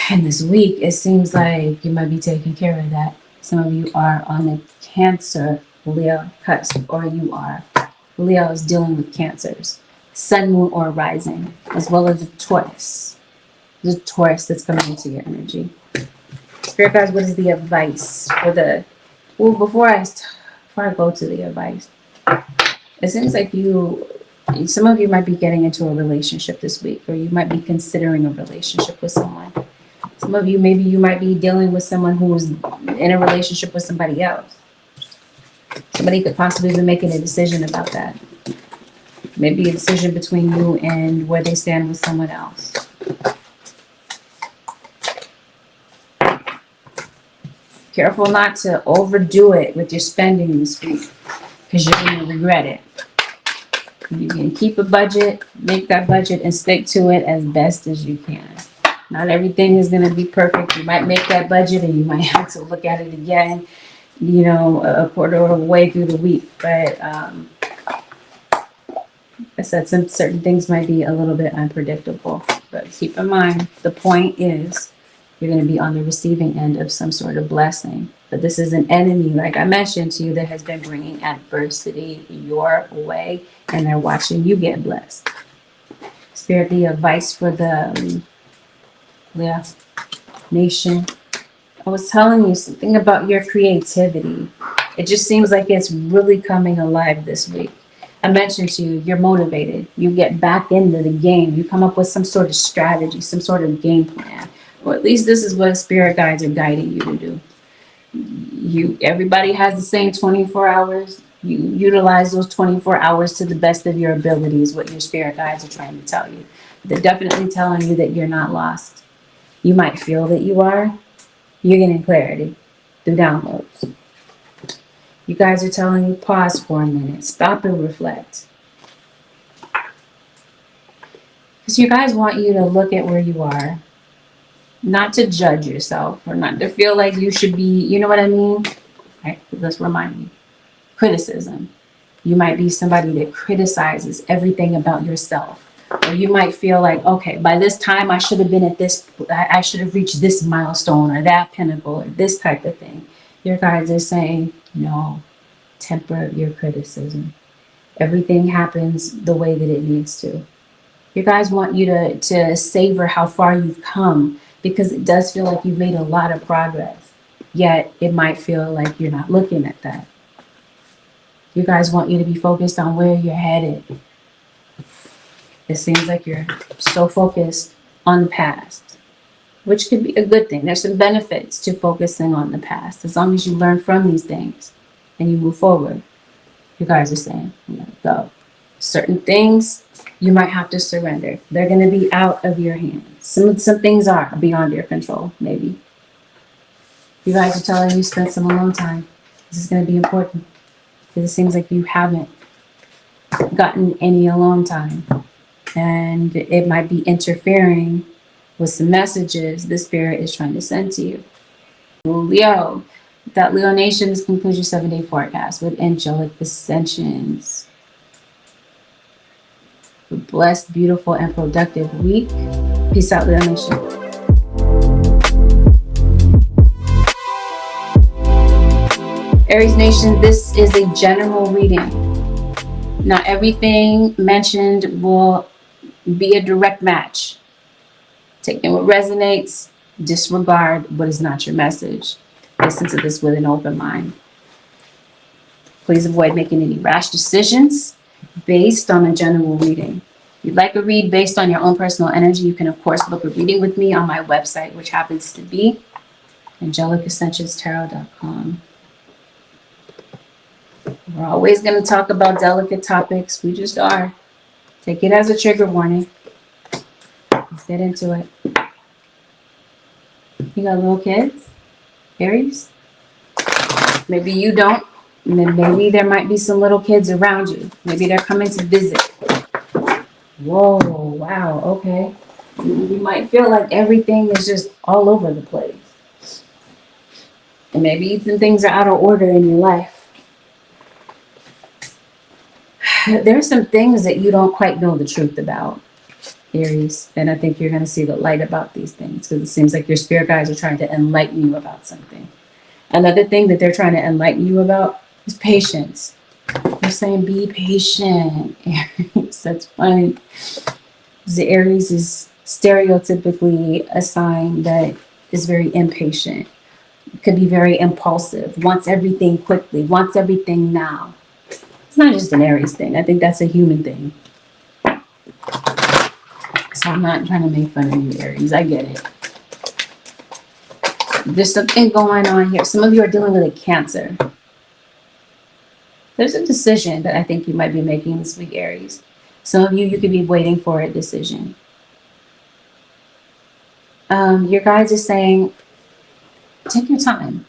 And this week, it seems like you might be taking care of that. Some of you are on the Cancer, Leo cusp, or you are. Leo is dealing with cancers, sun, moon, or rising, as well as a Taurus. There's a Taurus that's coming into your energy. Spirit guys, what is the advice for the... Well, before I go to the advice, it seems like some of you might be getting into a relationship this week, or you might be considering a relationship with someone. Some of you, maybe you might be dealing with someone who's in a relationship with somebody else. Somebody could possibly be making a decision about that. Maybe a decision between you and where they stand with someone else. Careful not to overdo it with your spending this week, because you're going to regret it. You can keep a budget, make that budget, and stick to it as best as you can. Not everything is going to be perfect. You might make that budget and you might have to look at it again, a quarter of the way through the week. But I said some certain things might be a little bit unpredictable. But keep in mind, the point is you're going to be on the receiving end of some sort of blessing. But this is an enemy, like I mentioned to you, that has been bringing adversity your way, and they're watching you get blessed. Spirit, the advice for the nation. I was telling you something about your creativity. It just seems like it's really coming alive this week. I mentioned to you, you're motivated. You get back into the game. You come up with some sort of strategy, some sort of game plan. Or at least this is what spirit guides are guiding you to do. Everybody has the same 24 hours. You utilize those 24 hours to the best of your ability is what your spirit guides are trying to tell you. They're definitely telling you that you're not lost. You might feel that you are. You're getting clarity through downloads. You guys are telling you, pause for a minute. Stop and reflect. Because you guys want you to look at where you are. Not to judge yourself, or not to feel like you should be, you know what I mean? Right, let's remind me. Criticism. You might be somebody that criticizes everything about yourself. Or you might feel like, okay, by this time I should have been at this, I should have reached this milestone or that pinnacle or this type of thing. Your guides are saying, no, temper your criticism. Everything happens the way that it needs to. Your guys want you to savor how far you've come, because it does feel like you've made a lot of progress. Yet it might feel like you're not looking at that. You guys want you to be focused on where you're headed. It seems like you're so focused on the past, which could be a good thing. There's some benefits to focusing on the past, as long as you learn from these things and you move forward. You guys are saying, let it go. Certain things You might have to surrender. They're going to be out of your hands. Some things are beyond your control, maybe. You guys are telling you spend some alone time. This is going to be important because it seems like you haven't gotten any alone time. And it might be interfering with some messages the spirit is trying to send to you. Leo, that Leo Nation, this concludes your 7-day forecast with angelic ascensions. A blessed, beautiful, and productive week. Peace out, Leo Nation. Aries Nation, this is a general reading. Not everything mentioned will be a direct match. Take in what resonates, disregard what is not your message. Listen to this with an open mind. Please avoid making any rash decisions based on a general reading. If you'd like a read based on your own personal energy, you can, of course, book a reading with me on my website, which happens to be AngelicAscensionsTarot.com. We're always going to talk about delicate topics. We just are. Take it as a trigger warning. Let's get into it. You got little kids? Aries? Maybe you don't. And then maybe there might be some little kids around you. Maybe they're coming to visit. Whoa, wow, okay. You might feel like everything is just all over the place. And maybe some things are out of order in your life. There's some things that you don't quite know the truth about, Aries. And I think you're going to see the light about these things because it seems like your spirit guides are trying to enlighten you about something. Another thing that they're trying to enlighten you about is patience. They're saying be patient, Aries. That's funny. The Aries is stereotypically a sign that is very impatient. It could be very impulsive, wants everything quickly, wants everything now. It's not just an Aries thing. I think that's a human thing. So I'm not trying to make fun of you, Aries. I get it. There's something going on here. Some of you are dealing with a Cancer. There's a decision that I think you might be making this week, Aries. Some of you could be waiting for a decision. Your guides are saying, take your time.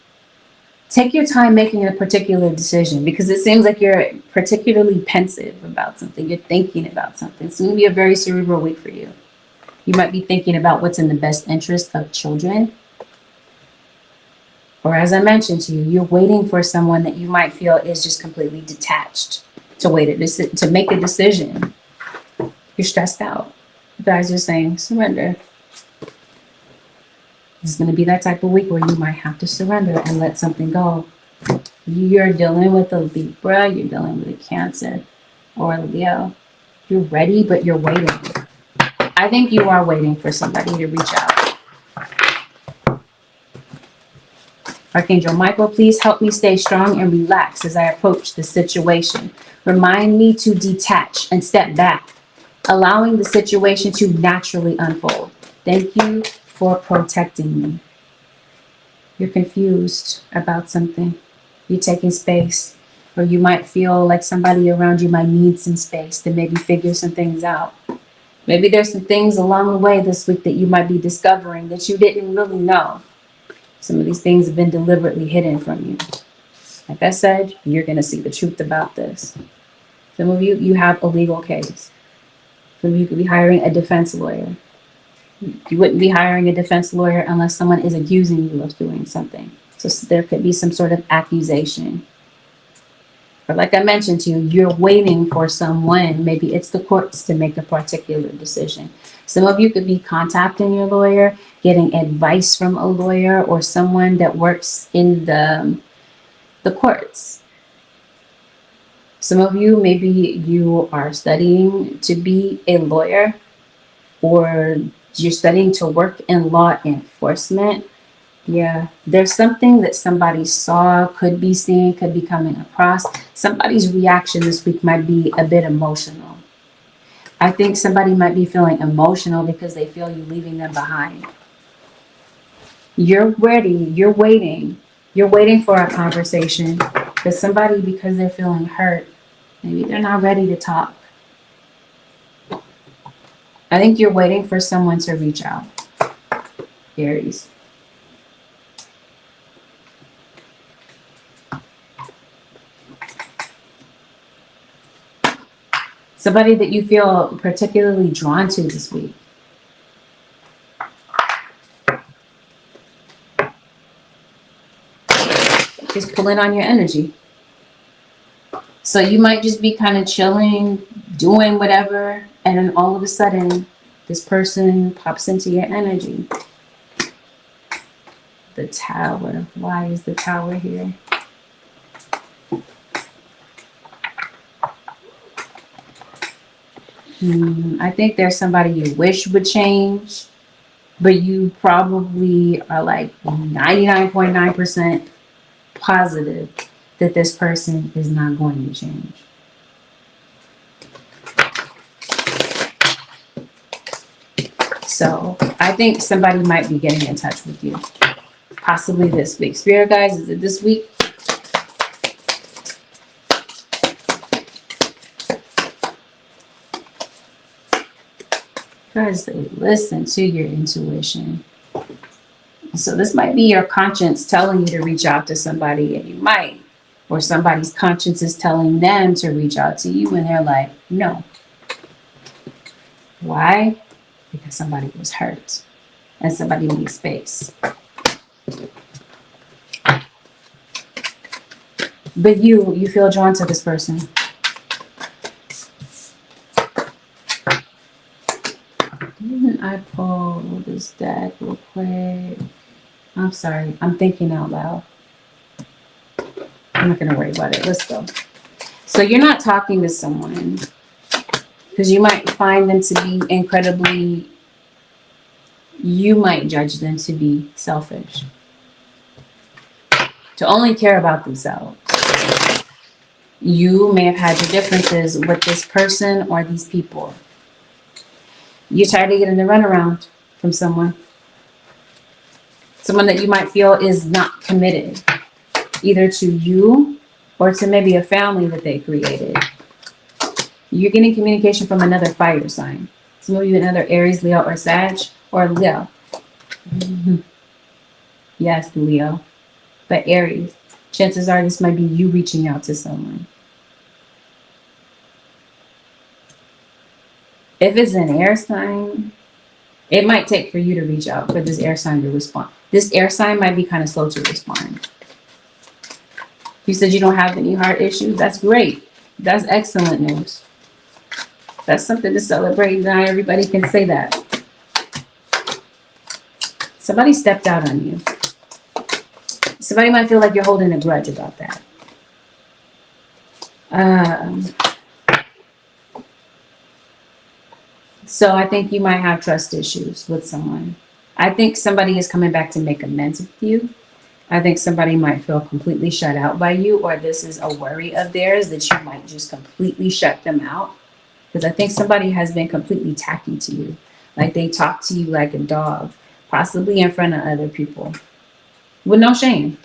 Take your time making a particular decision because it seems like you're particularly pensive about something. You're thinking about something. It's going to be a very cerebral week for you. You might be thinking about what's in the best interest of children. Or as I mentioned to you, you're waiting for someone that you might feel is just completely detached to make a decision. You're stressed out. You guys are saying, surrender. This is going to be that type of week where you might have to surrender and let something go. You're dealing with a Libra, you're dealing with a Cancer or a Leo. You're ready, but you're waiting. I think you are waiting for somebody to reach out. Archangel Michael, please help me stay strong and relax as I approach the situation. Remind me to detach and step back, allowing the situation to naturally unfold. Thank you for protecting me. You're confused about something. You're taking space, or you might feel like somebody around you might need some space to maybe figure some things out. Maybe there's some things along the way this week that you might be discovering that you didn't really know. Some of these things have been deliberately hidden from you. Like I said, you're going to see the truth about this. Some of you have a legal case. Some of you could be hiring a defense lawyer. You wouldn't be hiring a defense lawyer unless someone is accusing you of doing something. So there could be some sort of accusation. Or like I mentioned to you, you're waiting for someone, maybe it's the courts, to make a particular decision. Some of you could be contacting your lawyer, getting advice from a lawyer or someone that works in the courts. Some of you, maybe you are studying to be a lawyer, or you're studying to work in law enforcement. Yeah, there's something that somebody saw, could be seeing, could be coming across. Somebody's reaction this week might be a bit emotional. I think somebody might be feeling emotional because they feel you leaving them behind. You're ready, you're waiting for a conversation. But somebody, because they're feeling hurt, maybe they're not ready to talk. I think you're waiting for someone to reach out, Aries. Somebody that you feel particularly drawn to this week. Just pulling on your energy. So you might just be kind of chilling, doing whatever, and then all of a sudden, this person pops into your energy. The Tower. Why is the Tower here? I think there's somebody you wish would change, but you probably are like 99.9% positive that this person is not going to change. So I think somebody might be getting in touch with you, possibly this week. Spirit guys, is it this week? Guys, listen to your intuition. So this might be your conscience telling you to reach out to somebody, and you might, or somebody's conscience is telling them to reach out to you, and they're like, no. Why? Because somebody was hurt and somebody needs space. But you feel drawn to this person. Didn't I pull this deck real quick? I'm sorry. I'm thinking out loud. I'm not going to worry about it. Let's go. So you're not talking to someone because you might find them to be incredibly, you might judge them to be selfish, to only care about themselves. You may have had your differences with this person or these people. You're tired of getting the runaround from someone. Someone that you might feel is not committed, either to you or to maybe a family that they created. You're getting communication from another fire sign. Some of you another Aries, Leo, or Sag, or Leo. Yes, Leo. But Aries, chances are this might be you reaching out to someone. If it's an air sign, it might take for you to reach out for this air sign to respond. This air sign might be kind of slow to respond. You said you don't have any heart issues. That's great. That's excellent news. That's something to celebrate. Not everybody can say that. Somebody stepped out on you. Somebody might feel like you're holding a grudge about that. So I think you might have trust issues with someone. I think somebody is coming back to make amends with you. I think somebody might feel completely shut out by you, or this is a worry of theirs that you might just completely shut them out. Because I think somebody has been completely tacky to you. Like they talk to you like a dog, possibly in front of other people, with no shame.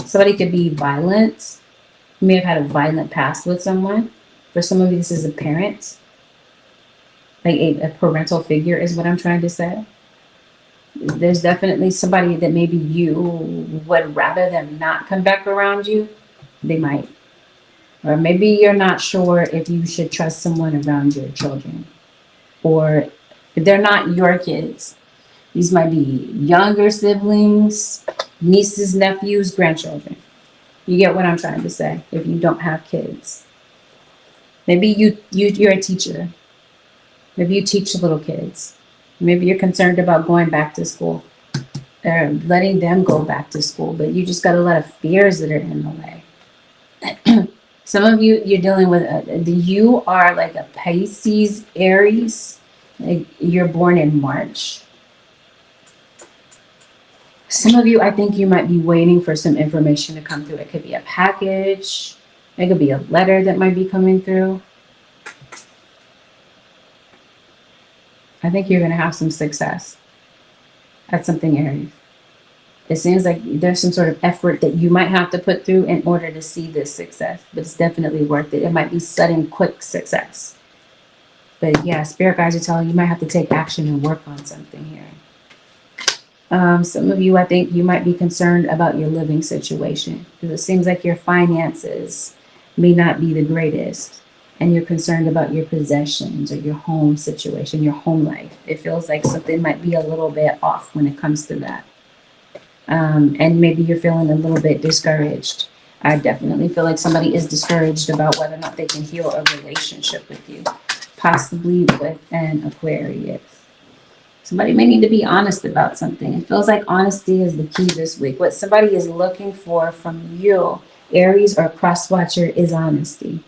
Somebody could be violent. You may have had a violent past with someone. For some of you, this is a parent. Like a parental figure is what I'm trying to say. There's definitely somebody that maybe you would rather them not come back around you. They might. Or maybe you're not sure if you should trust someone around your children. Or if they're not your kids. These might be younger siblings, nieces, nephews, grandchildren. You get what I'm trying to say if you don't have kids. Maybe you're a teacher. Maybe you teach little kids. Maybe you're concerned about going back to school or letting them go back to school, but you just got a lot of fears that are in the way. Some of you, you're dealing with, you are like a Pisces, Aries. Like you're born in March. Some of you, I think you might be waiting for some information to come through. It could be a package. It could be a letter that might be coming through. I think you're going to have some success at something, Aries. It seems like there's some sort of effort that you might have to put through in order to see this success, but it's definitely worth it. It might be sudden, quick success. But yeah, spirit guides are telling you might have to take action and work on something here. Some of you, I think you might be concerned about your living situation, because it seems like your finances may not be the greatest, and you're concerned about your possessions or your home situation, your home life. It feels like something might be a little bit off when it comes to that. And maybe you're feeling a little bit discouraged. I definitely feel like somebody is discouraged about whether or not they can heal a relationship with you, possibly with an Aquarius. Somebody may need to be honest about something. It feels like honesty is the key this week. What somebody is looking for from you, Aries or cross watcher, is honesty.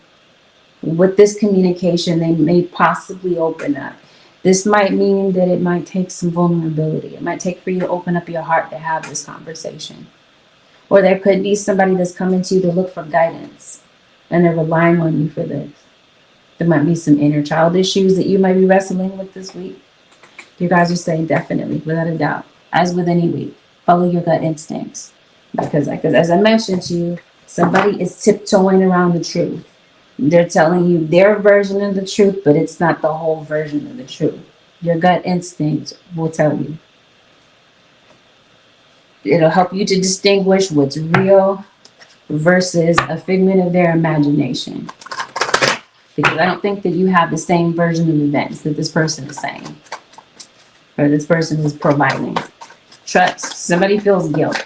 With this communication, they may possibly open up. This might mean that it might take some vulnerability. It might take for you to open up your heart to have this conversation. Or there could be somebody that's coming to you to look for guidance, and they're relying on you for this. There might be some inner child issues that you might be wrestling with this week. You guys are saying definitely, without a doubt, as with any week, follow your gut instincts. Because as I mentioned to you, somebody is tiptoeing around the truth. They're telling you their version of the truth, but it's not the whole version of the truth. Your gut instinct will tell you. It'll help you to distinguish what's real versus a figment of their imagination. Because I don't think that you have the same version of events that this person is saying, or this person is providing. Trust. Somebody feels guilt.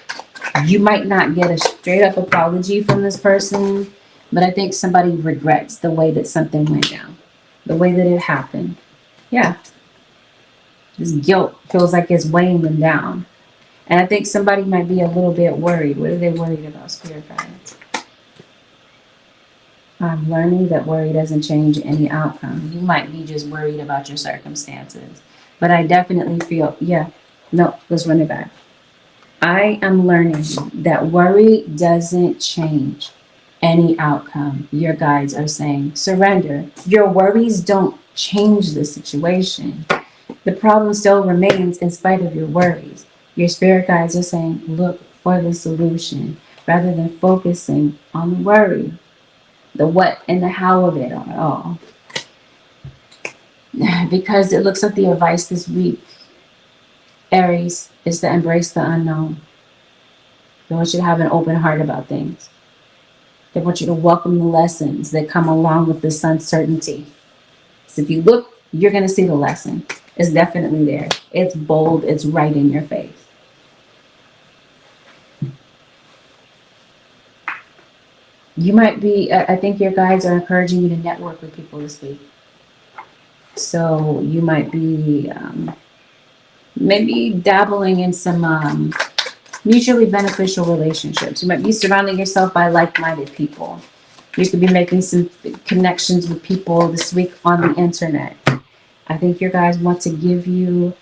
You might not get a straight up apology from this person, but I think somebody regrets the way that something went down, the way that it happened. Yeah. This guilt feels like it's weighing them down. And I think somebody might be a little bit worried. What are they worried about, spirit guides? I'm learning that worry doesn't change any outcome. You might be just worried about your circumstances. But I definitely feel, let's run it back. I am learning that worry doesn't change any outcome. Your guides are saying, surrender. Your worries don't change the situation. The problem still remains in spite of your worries. Your spirit guides are saying, look for the solution rather than focusing on the worry, the what and the how of it all. Because it looks like the advice this week, Aries, is to embrace the unknown. They want you to have an open heart about things. They want you to welcome the lessons that come along with this uncertainty. So if you look, you're going to see the lesson. It's definitely there. It's bold. It's right in your face. You might be, I think your guides are encouraging you to network with people this week. So you might be maybe dabbling in some mutually beneficial relationships. You might be surrounding yourself by like-minded people. You could be making some connections with people this week on the internet. I think your guys want to give you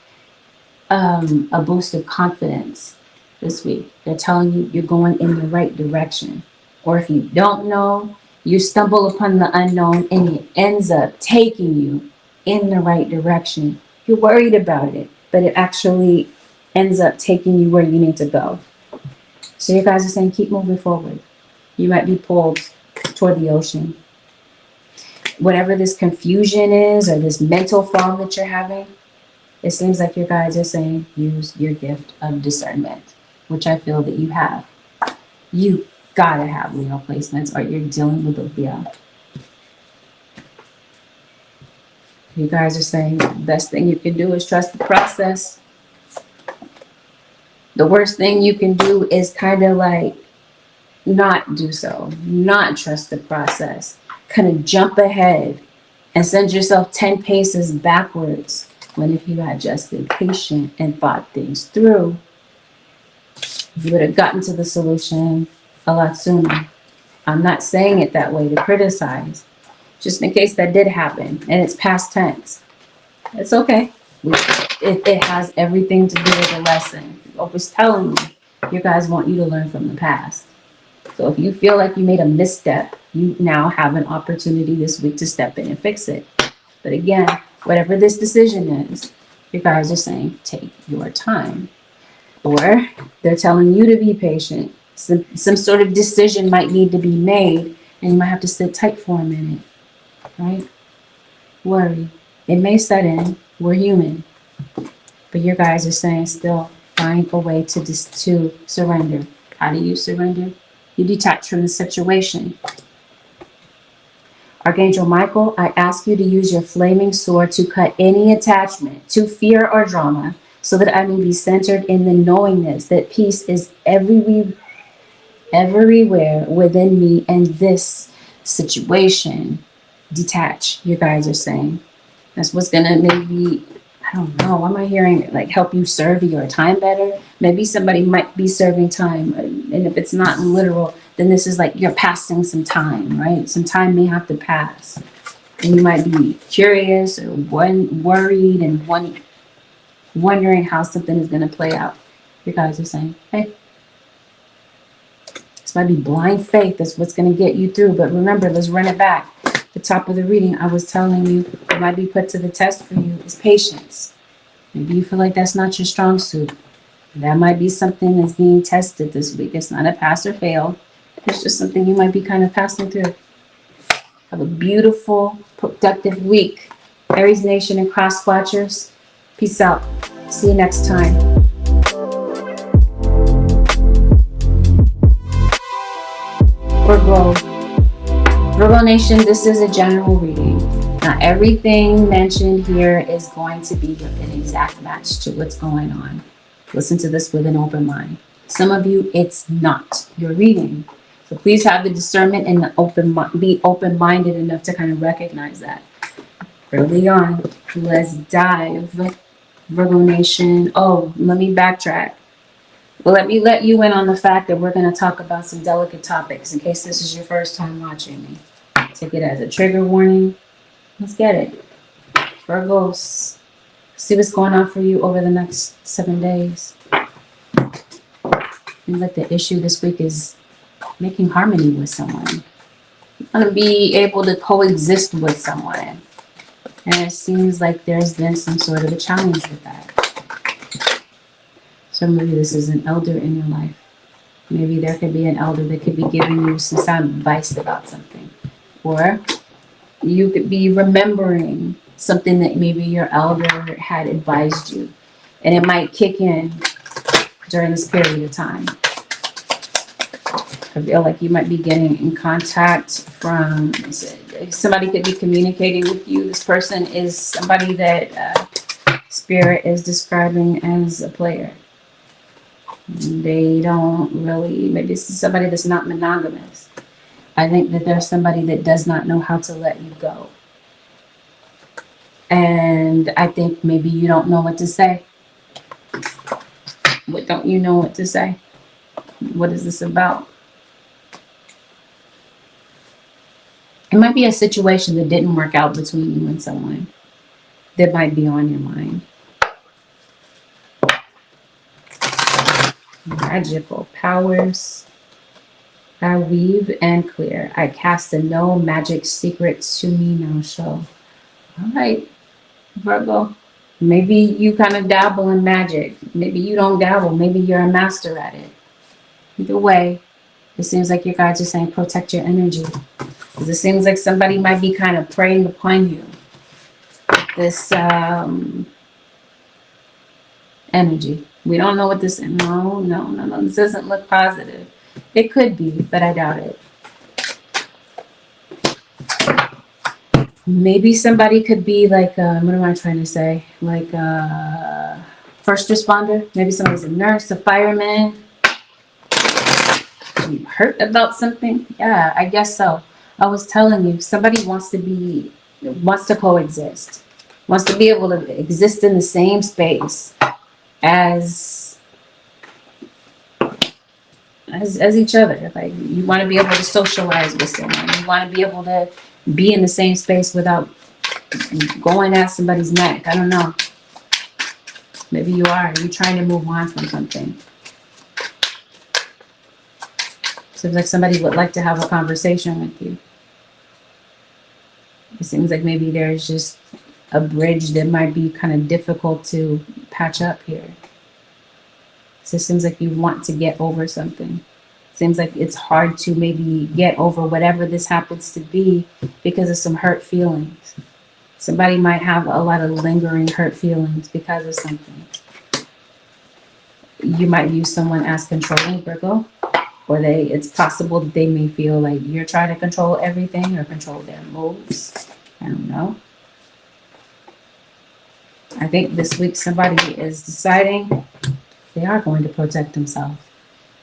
a boost of confidence this week. They're telling you you're going in the right direction. Or if you don't know, you stumble upon the unknown and it ends up taking you in the right direction. You're worried about it, but it actually ends up taking you where you need to go. So you guys are saying keep moving forward. You might be pulled toward the ocean. Whatever this confusion is or this mental fog that you're having, it seems like your guys are saying use your gift of discernment, which I feel that you have. You gotta have Leo placements or you're dealing with a Leo. You guys are saying the best thing you can do is trust the process. The worst thing you can do is kind of like not do so, not trust the process, kind of jump ahead and send yourself 10 paces backwards, when if you had just been patient and thought things through, you would have gotten to the solution a lot sooner. I'm not saying it that way to criticize, just in case that did happen and it's past tense. It's okay. It has everything to do with the lesson. I was telling you, you guys want you to learn from the past. So if you feel like you made a misstep, you now have an opportunity this week to step in and fix it. But again, whatever this decision is, you guys are saying take your time. Or they're telling you to be patient. Some sort of decision might need to be made, and you might have to sit tight for a minute, right? Worry. It may set in. We're human. But your guys are saying still find a way to surrender. How do you surrender? You detach from the situation. Archangel Michael, I ask you to use your flaming sword to cut any attachment to fear or drama so that I may be centered in the knowingness that peace is everywhere within me and this situation. Detach, you guys are saying. That's what's going to maybe, I don't know, what am I hearing? Like help you serve your time better? Maybe somebody might be serving time. And if it's not literal, then this is like you're passing some time, right? Some time may have to pass. And you might be curious or worried and wondering how something is going to play out. You guys are saying, hey, this might be blind faith. That's what's going to get you through. But remember, let's run it back. The top of the reading, I was telling you, what might be put to the test for you is patience. Maybe you feel like that's not your strong suit. That might be something that's being tested this week. It's not a pass or fail. It's just something you might be kind of passing through. Have a beautiful, productive week. Aries Nation and Cross Watchers, peace out. See you next time. Virgo Nation, this is a general reading. Not everything mentioned here is going to be an exact match to what's going on. Listen to this with an open mind. Some of you, it's not your reading. So please have the discernment and be open-minded enough to kind of recognize that. Early on, let's dive. Virgo Nation. Oh, let me backtrack. Well, let me let you in on the fact that we're going to talk about some delicate topics in case this is your first time watching me. Take it as a trigger warning. Let's get it. Virgos, see what's going on for you over the next 7 days. And like the issue this week is making harmony with someone. You want to be able to coexist with someone. And it seems like there's been some sort of a challenge with that. So maybe this is an elder in your life. Maybe there could be an elder that could be giving you some advice about something. Or you could be remembering something that maybe your elder had advised you. And it might kick in during this period of time. I feel like you might be getting in contact from somebody could be communicating with you. This person is somebody that Spirit is describing as a player. They don't really, maybe this is somebody that's not monogamous. I think that there's somebody that does not know how to let you go. And I think maybe you don't know what to say. What don't you know what to say? What is this about? It might be a situation that didn't work out between you and someone that might be on your mind. Magical powers. I weave and clear. I cast a no magic secrets to me now show. All right, Virgo. Maybe you kind of dabble in magic. Maybe you don't dabble. Maybe you're a master at it. Either way, it seems like your guides are saying protect your energy. Because it seems like somebody might be kind of preying upon you. This energy. We don't know what this is. No. This doesn't look positive. It could be, but I doubt it. Maybe somebody could be like, what am I trying to say? Like a first responder. Maybe somebody's a nurse, a fireman. You hurt about something? Yeah, I guess so. I was telling you, somebody wants to coexist. Wants to be able to exist in the same space as each other. Like you want to be able to socialize with someone. You want to be able to be in the same space without going at somebody's neck. I don't know. Maybe you are. You're trying to move on from something. Seems like somebody would like to have a conversation with you. It seems like maybe there's just a bridge that might be kind of difficult to patch up here. So it seems like you want to get over something. It seems like it's hard to maybe get over whatever this happens to be because of some hurt feelings. Somebody might have a lot of lingering hurt feelings because of something. You might view someone as controlling, Virgo, or it's possible that they may feel like you're trying to control everything or control their moves. I don't know. I think this week somebody is deciding they are going to protect themselves.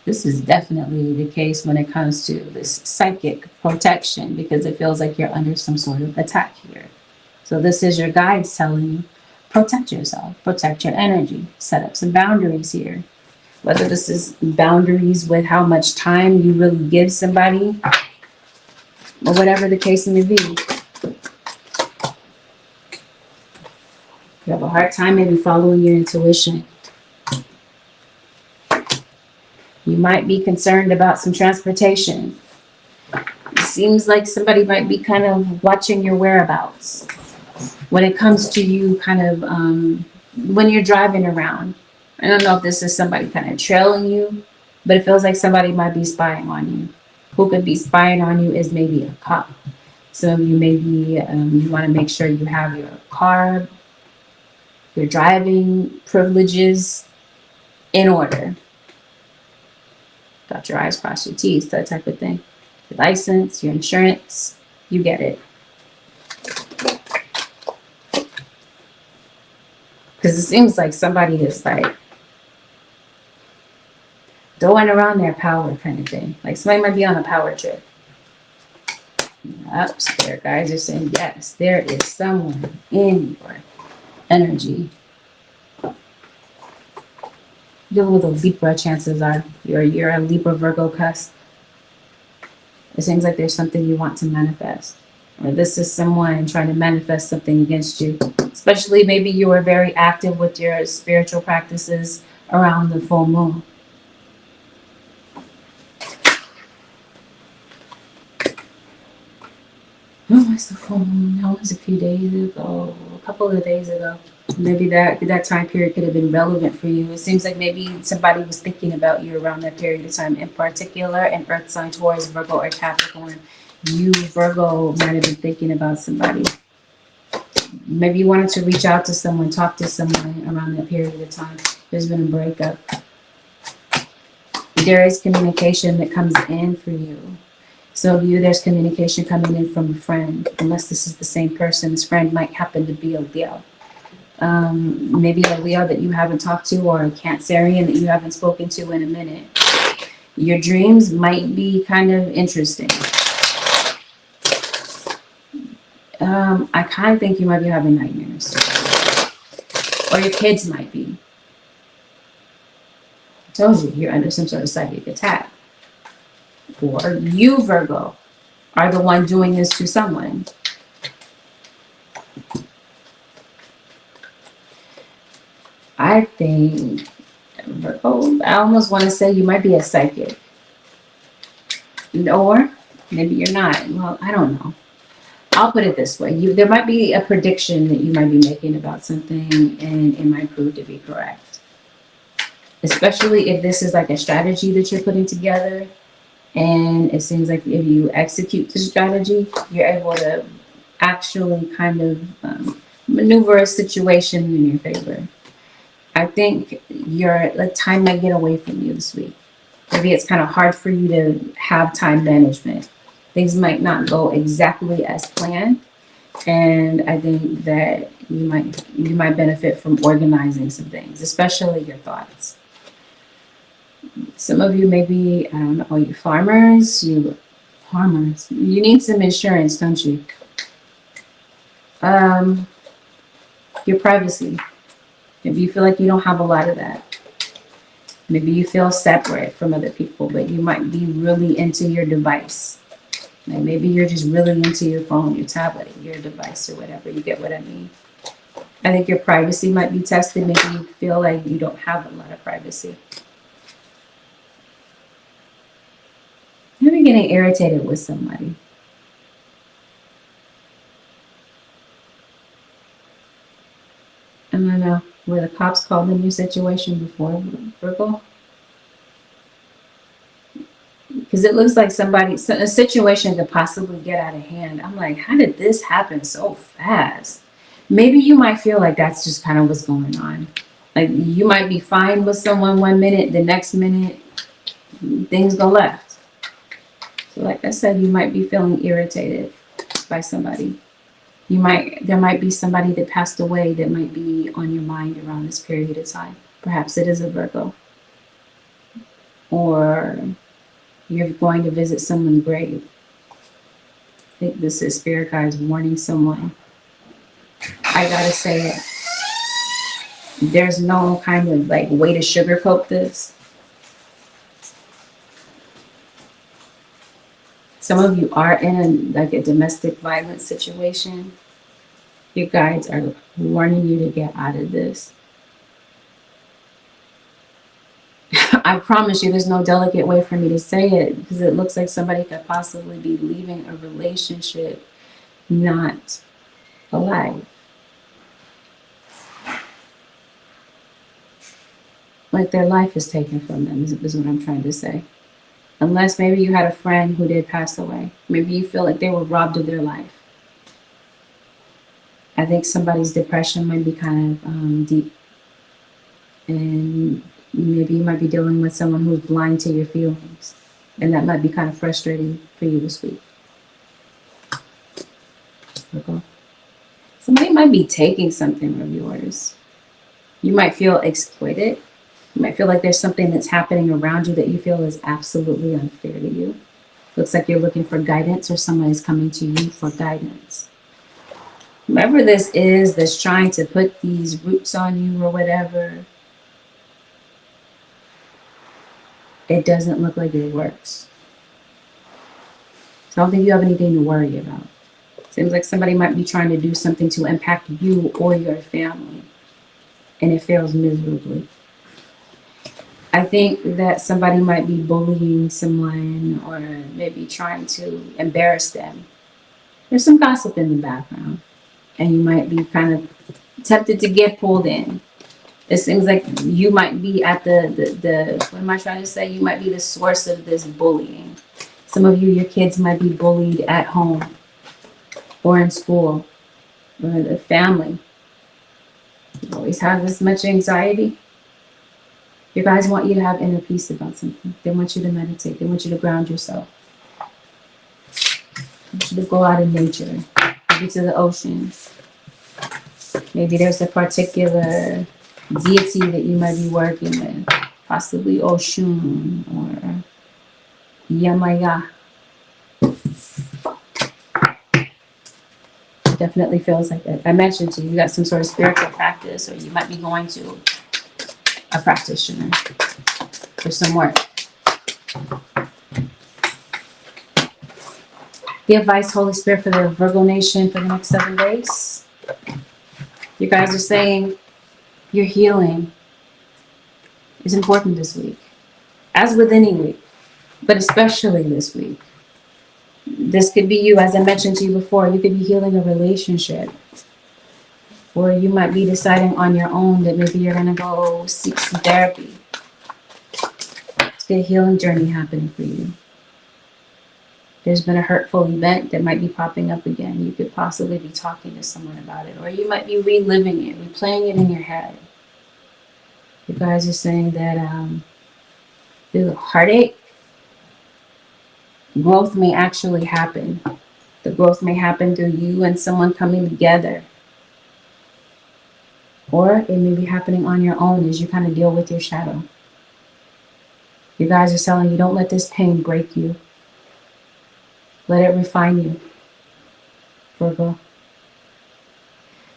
This is definitely the case when it comes to this psychic protection, because it feels like you're under some sort of attack here. So this is your guides telling you, protect yourself, protect your energy, set up some boundaries here. Whether this is boundaries with how much time you really give somebody, or whatever the case may be. You have a hard time maybe following your intuition. You might be concerned about some transportation. It seems like somebody might be kind of watching your whereabouts when it comes to you kind of when you're driving around. I don't know if this is somebody kind of trailing you, but it feels like somebody might be spying on you. Who could be spying on you is maybe a cop. Some of you maybe you want to make sure you have your car, your driving privileges in order. Dot your I's, cross your T's, that type of thing. Your license, your insurance, you get it. Because it seems like somebody is like going around their power kind of thing. Like somebody might be on a power trip. Yep, spirit guys are saying yes, there is someone in your energy. Dealing with a Libra, chances are you're a Libra Virgo cusp. It seems like there's something you want to manifest. Or this is someone trying to manifest something against you. Especially maybe you were very active with your spiritual practices around the full moon. Oh, it's the full moon. That was a few days ago, a couple of days ago. Maybe that time period could have been relevant for you. It seems like maybe somebody was thinking about you around that period of time. In particular, an earth sign, Taurus, Virgo, or Capricorn. You, Virgo, might have been thinking about somebody. Maybe you wanted to reach out to someone, talk to someone around that period of time. There's been a breakup. There is communication that comes in for you. So there's communication coming in from a friend, unless this is the same person. This friend might happen to be a Leo. Maybe a Leo that you haven't talked to, or a Cancerian that you haven't spoken to in a minute. Your dreams might be kind of interesting. I kind of think you might be having nightmares. Or your kids might be. I told you, you're under some sort of psychic attack. Or you, Virgo, are the one doing this to someone. I think, Virgo, I almost want to say you might be a psychic. Or maybe you're not. Well, I don't know. I'll put it this way. There might be a prediction that you might be making about something, and it might prove to be correct. Especially if this is like a strategy that you're putting together. And it seems like if you execute the strategy, you're able to actually kind of maneuver a situation in your favor. I think the time might get away from you this week. Maybe it's kind of hard for you to have time management. Things might not go exactly as planned. And I think that you might benefit from organizing some things, especially your thoughts. Some of you maybe, I don't know, you farmers, you need some insurance, don't you? Your privacy. Maybe you feel like you don't have a lot of that. Maybe you feel separate from other people, but you might be really into your device. Like maybe you're just really into your phone, your tablet, your device, or whatever. You get what I mean? I think your privacy might be tested. Maybe you feel like you don't have a lot of privacy. Maybe getting irritated with somebody. I don't know. Were the cops called in your situation before, Virgo? Because it looks like a situation could possibly get out of hand. I'm like, how did this happen so fast? Maybe you might feel like that's just kind of what's going on. Like you might be fine with someone 1 minute, the next minute things go left. So like I said, you might be feeling irritated by somebody. There might be somebody that passed away that might be on your mind around this period of time. Perhaps it is a Virgo. Or you're going to visit someone's grave. I think this is spirit guides warning someone. I gotta say it. There's no kind of like way to sugarcoat this. Some of you are in a domestic violence situation. Your guides are warning you to get out of this. I promise you there's no delicate way for me to say it, because it looks like somebody could possibly be leaving a relationship not alive. Like their life is taken from them, is what I'm trying to say. Unless maybe you had a friend who did pass away. Maybe you feel like they were robbed of their life. I think somebody's depression might be kind of deep. And maybe you might be dealing with someone who's blind to your feelings. And that might be kind of frustrating for you this week. Okay. Somebody might be taking something of yours. You might feel exploited. You might feel like there's something that's happening around you that you feel is absolutely unfair to you. Looks like you're looking for guidance, or someone is coming to you for guidance. Whoever this is that's trying to put these roots on you or whatever, it doesn't look like it works. So I don't think you have anything to worry about. Seems like somebody might be trying to do something to impact you or your family, and it fails miserably. I think that somebody might be bullying someone, or maybe trying to embarrass them. There's some gossip in the background, and you might be kind of tempted to get pulled in. It seems like you might be at the what am I trying to say? You might be the source of this bullying. Some of you, your kids might be bullied at home or in school or the family. You always have this much anxiety. Your guys want you to have inner peace about something. They want you to meditate. They want you to ground yourself. They want you to go out in nature, maybe to the oceans. Maybe there's a particular deity that you might be working with, possibly Oshun or Yamaya. Definitely feels like that. I mentioned to you, you got some sort of spiritual practice, or you might be going to a practitioner for some work. The advice, Holy Spirit, for the Virgo nation for the next 7 days. You guys are saying your healing is important this week, as with any week, but especially this week. This could be you, as I mentioned to you before. You could be healing a relationship, or you might be deciding on your own that maybe you're going to go seek some therapy. It's a healing journey happening for you. There's been a hurtful event that might be popping up again. You could possibly be talking to someone about it, or you might be reliving it, replaying it in your head. You guys are saying that through the heartache, growth may actually happen. The growth may happen through you and someone coming together. Or it may be happening on your own as you kind of deal with your shadow. You guys are telling you, don't let this pain break you. Let it refine you, Virgo.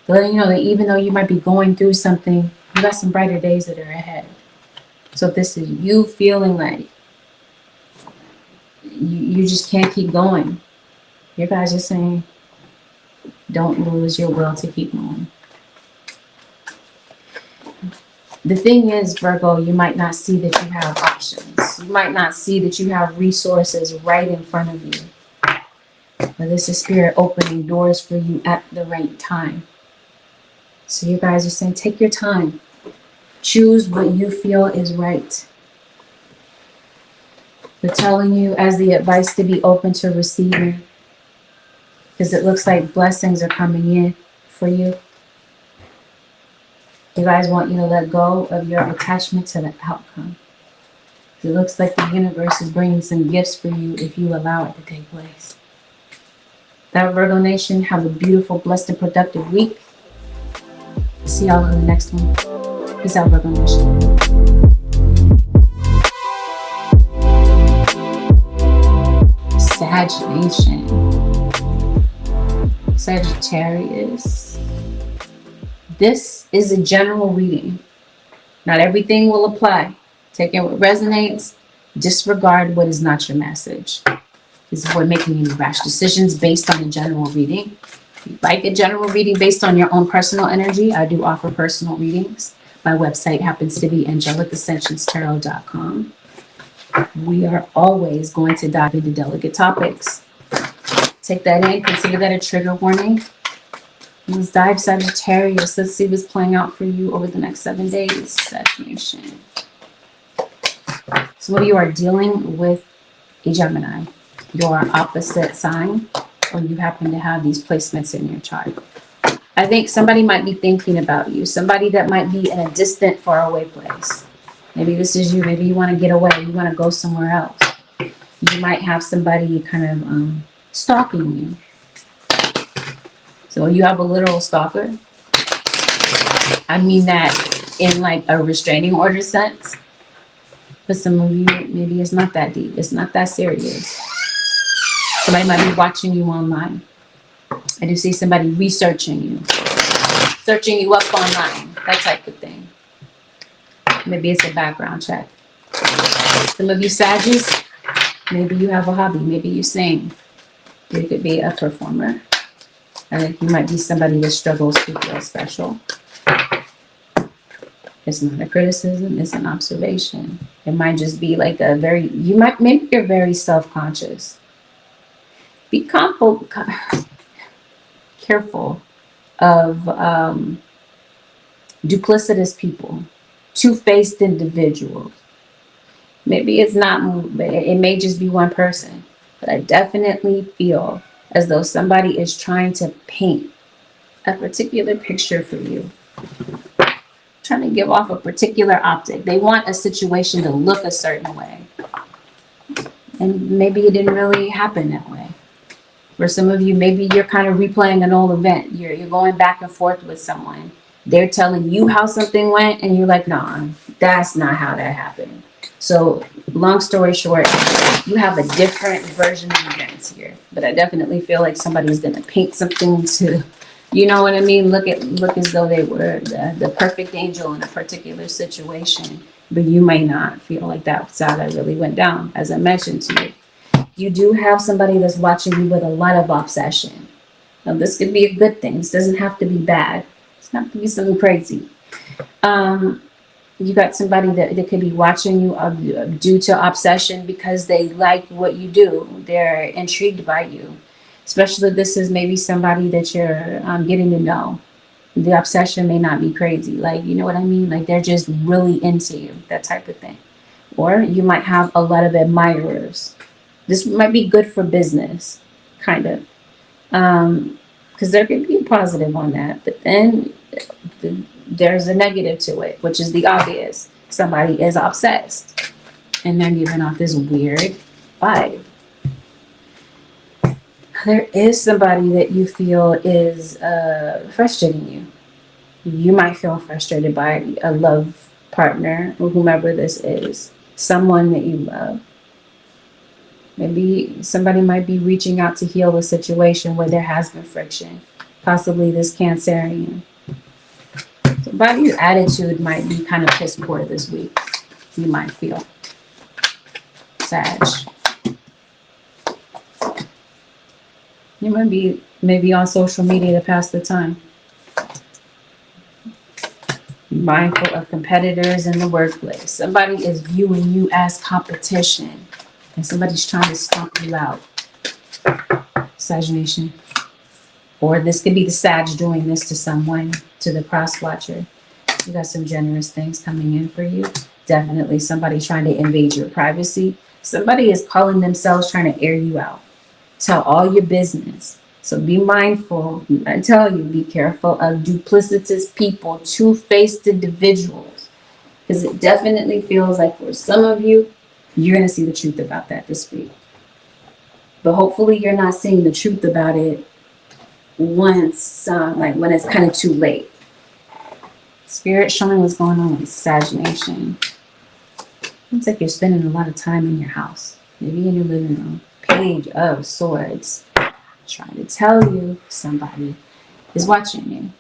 They're letting you know that even though you might be going through something, you got some brighter days that are ahead. So if this is you feeling like you just can't keep going, you guys are saying, don't lose your will to keep going. The thing is, Virgo, you might not see that you have options. You might not see that you have resources right in front of you. But this is Spirit opening doors for you at the right time. So you guys are saying, take your time. Choose what you feel is right. They're telling you as the advice to be open to receiving, because it looks like blessings are coming in for you. You guys want you to let go of your attachment to the outcome. It looks like the universe is bringing some gifts for you if you allow it to take place. That Virgo Nation, have a beautiful, blessed, and productive week. See y'all in the next one. Peace out, Virgo Nation. Sag Nation. Sagittarius. This is a general reading. Not everything will apply. Take in what resonates. Disregard what is not your message. This is avoid making any rash decisions based on a general reading. If you'd like a general reading based on your own personal energy, I do offer personal readings. My website happens to be AngelicAscensionsTarot.com. We are always going to dive into delicate topics. Take that in. Consider that a trigger warning. Let's dive Sagittarius. Let's see what's playing out for you over the next 7 days, Sag Nation. Some of you are dealing with a Gemini, your opposite sign, or you happen to have these placements in your chart. I think somebody might be thinking about you, somebody that might be in a distant, faraway place. Maybe this is you. Maybe you want to get away. You want to go somewhere else. You might have somebody kind of stalking you. So you have a literal stalker. I mean that in like a restraining order sense. For some of you, maybe it's not that deep. It's not that serious. Somebody might be watching you online. I do see somebody researching you. Searching you up online. That type of thing. Maybe it's a background check. Some of you Sagittarius, maybe you have a hobby. Maybe you sing. You could be a performer. I think you might be somebody that struggles to feel special. It's not a criticism, it's an observation. It might just be like a very, maybe you're very self-conscious. Be careful of duplicitous people, two-faced individuals. Maybe it's not, it may just be one person, but I definitely feel as though somebody is trying to paint a particular picture for you. Trying to give off a particular optic. They want a situation to look a certain way. And maybe it didn't really happen that way. For some of you, maybe you're kind of replaying an old event. You're going back and forth with someone. They're telling you how something went, and you're like, nah, that's not how that happened. So, long story short, you have a different version of events here. But I definitely feel like somebody's going to paint something to, you know what I mean? Look as though they were the perfect angel in a particular situation. But you may not feel like that's how that really went down, as I mentioned to you. You do have somebody that's watching you with a lot of obsession. Now, this could be a good thing. This doesn't have to be bad. It's not to be something crazy. You got somebody that could be watching you due to obsession because they like what you do. They're intrigued by you. Especially if this is maybe somebody that you're getting to know. The obsession may not be crazy. Like, you know what I mean? Like, they're just really into you. That type of thing. Or you might have a lot of admirers. This might be good for business, kind of. Because there could be a positive on that. But then there's a negative to it, which is the obvious. Somebody is obsessed. And they're giving off this weird vibe. There is somebody that you feel is frustrating you. You might feel frustrated by a love partner or whomever this is. Someone that you love. Maybe somebody might be reaching out to heal a situation where there has been friction. Possibly this Cancerian. Somebody's attitude might be kind of piss poor this week. You might feel. Sag. You might be maybe on social media to pass the time. Mindful of competitors in the workplace. Somebody is viewing you as competition. And somebody's trying to stomp you out. Sag Nation. Or this could be the Sag doing this to someone, to the cross watcher. You got some generous things coming in for you. Definitely somebody trying to invade your privacy. Somebody is calling themselves trying to air you out. Tell all your business. So be mindful. I tell you, be careful of duplicitous people, two-faced individuals. Because it definitely feels like for some of you, you're going to see the truth about that this week. But hopefully you're not seeing the truth about it once, like when it's kind of too late. Spirit showing what's going on with Sagittarius. Looks like you're spending a lot of time in your house. Maybe in your living room. Page of Swords. Trying to tell you somebody is watching you.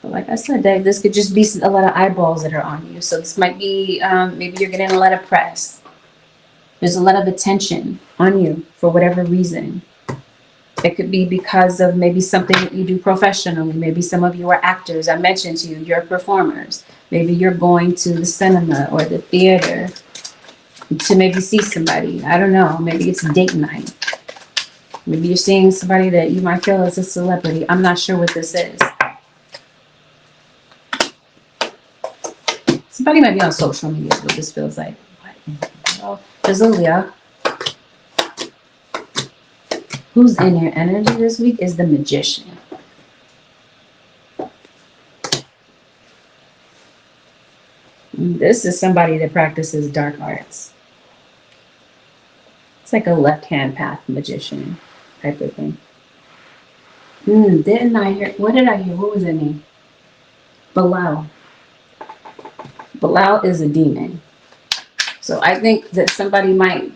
But like I said, Dave, this could just be a lot of eyeballs that are on you. So this might be, maybe you're getting a lot of press. There's a lot of attention on you for whatever reason. It could be because of maybe something that you do professionally. Maybe some of you are actors. I mentioned to you, you're performers. Maybe you're going to the cinema or the theater to maybe see somebody. I don't know. Maybe it's date night. Maybe you're seeing somebody that you might feel is a celebrity. I'm not sure what this is. Somebody might be on social media, is what this feels like. What in the world? There's a Leo. Who's in your energy this week is the Magician. This is somebody that practices dark arts. It's like a left-hand path magician type of thing. Didn't I hear? What did I hear? What was that name? Belial. Belial is a demon. So I think that somebody might,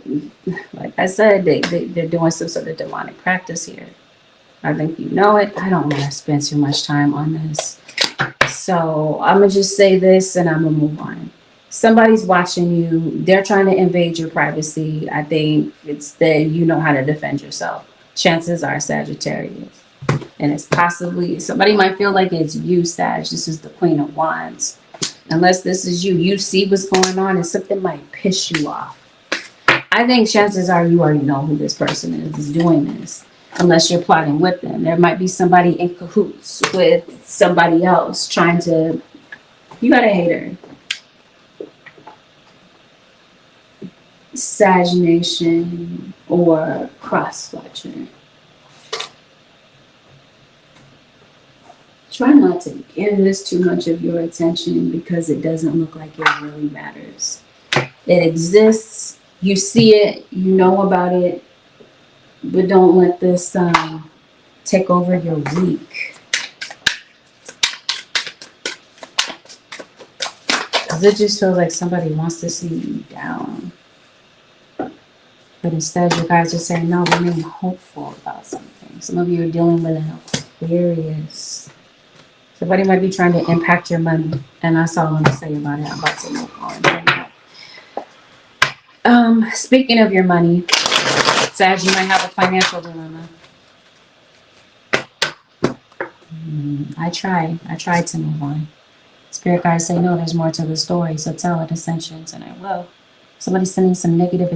like I said, they're doing some sort of demonic practice here. I think you know it. I don't want to spend too much time on this. So I'm going to just say this and I'm going to move on. Somebody's watching you. They're trying to invade your privacy. I think it's that you know how to defend yourself. Chances are Sagittarius. And it's possibly, somebody might feel like it's you, Sag. This is the Queen of Wands. Unless this is you, you see what's going on and something might piss you off. I think chances are you already know who this person is doing this. Unless you're plotting with them. There might be somebody in cahoots with somebody else trying to, you got a hater. Sagination or cross-watcher. Try not to give this too much of your attention because it doesn't look like it really matters. It exists. You see it. You know about it. But don't let this take over your week. Because it just feels like somebody wants to see you down. But instead, you guys are saying, no, remain hopeful about something. Some of you are dealing with an Aquarius. Somebody might be trying to impact your money. And that's all I'm going to say about it. I'm about to move on. Speaking of your money, Sag, you might have a financial dilemma. I tried to move on. Spirit guides say, no, there's more to the story. So tell it, Ascensions, and I will. Somebody's sending some negative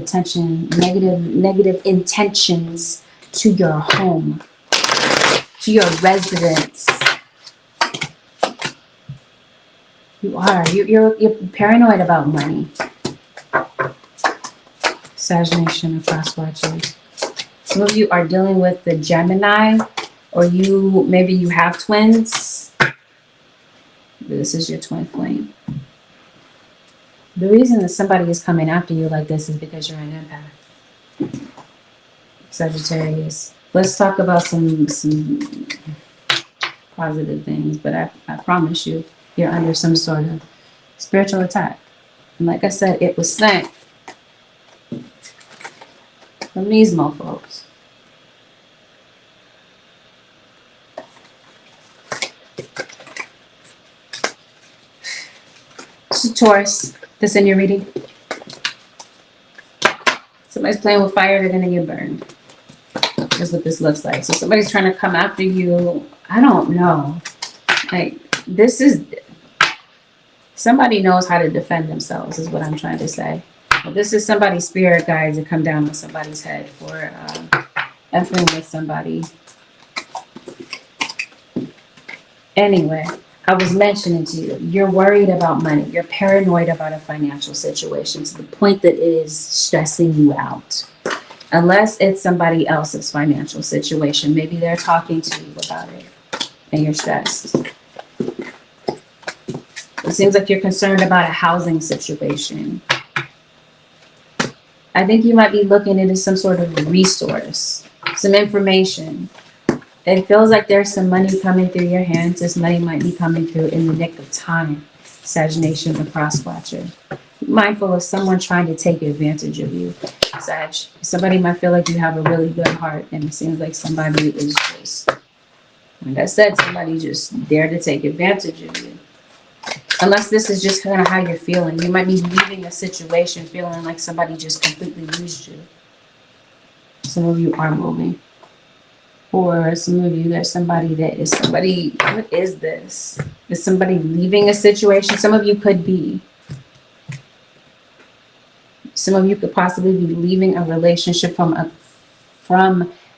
intentions to your home, to your residence. You're paranoid about money. Sagination across watchers. Some of you are dealing with the Gemini, or maybe you have twins. This is your twin flame. The reason that somebody is coming after you like this is because you're an empath. Sagittarius. Let's talk about some positive things, but I promise you, you're under some sort of spiritual attack. And like I said, it was sent from these mofos. So Taurus, this in your reading. Somebody's playing with fire, they're gonna get burned. That's what this looks like. So somebody's trying to come after you. I don't know. Like, this is, somebody knows how to defend themselves is what I'm trying to say. Well, this is somebody's spirit guides that come down on somebody's head for effing with somebody. Anyway, I was mentioning to you, you're worried about money. You're paranoid about a financial situation to the point that it is stressing you out. Unless it's somebody else's financial situation. Maybe they're talking to you about it and you're stressed. It seems like you're concerned about a housing situation. I think you might be looking into some sort of resource, some information. It feels like there's some money coming through your hands. This money might be coming through in the nick of time. Sagittarius, the cross watcher. Be mindful of someone trying to take advantage of you, Sag. Somebody might feel like you have a really good heart, and it seems like somebody is just, like I said, somebody just there to take advantage of you. Unless this is just kind of how you're feeling. You might be leaving a situation feeling like somebody just completely used you. Some of you are moving. Or some of you, there's somebody that is somebody, what is this? Is somebody leaving a situation? Some of you could be. Some of you could possibly be leaving a relationship from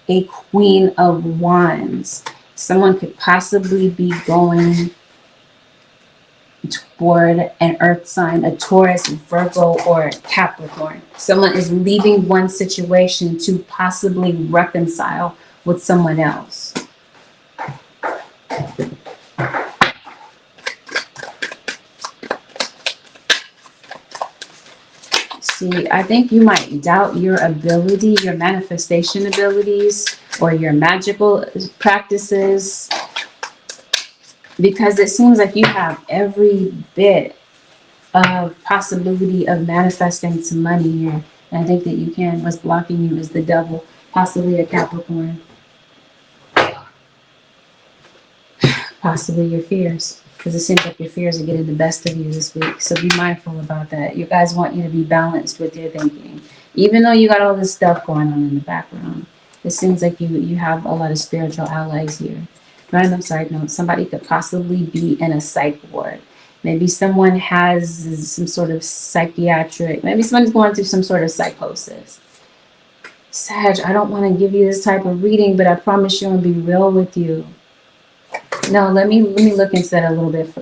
a Queen of Wands. Someone could possibly be going toward an earth sign, a Taurus, Virgo, or Capricorn. Someone is leaving one situation to possibly reconcile with someone else. See, I think you might doubt your ability, your manifestation abilities, or your magical practices, because it seems like you have every bit of possibility of manifesting some money here. And I think that you can. What's blocking you is the devil, possibly a Capricorn. Possibly your fears, because it seems like your fears are getting the best of you this week. So be mindful about that. You guys want you to be balanced with your thinking. Even though you got all this stuff going on in the background, it seems like you have a lot of spiritual allies here. Random side note, somebody could possibly be in a psych ward. Maybe someone has some sort of psychiatric, maybe someone's going through some sort of psychosis. Sag, I don't want to give you this type of reading, but I promise you I'm going to be real with you. No, let me look into that a little bit.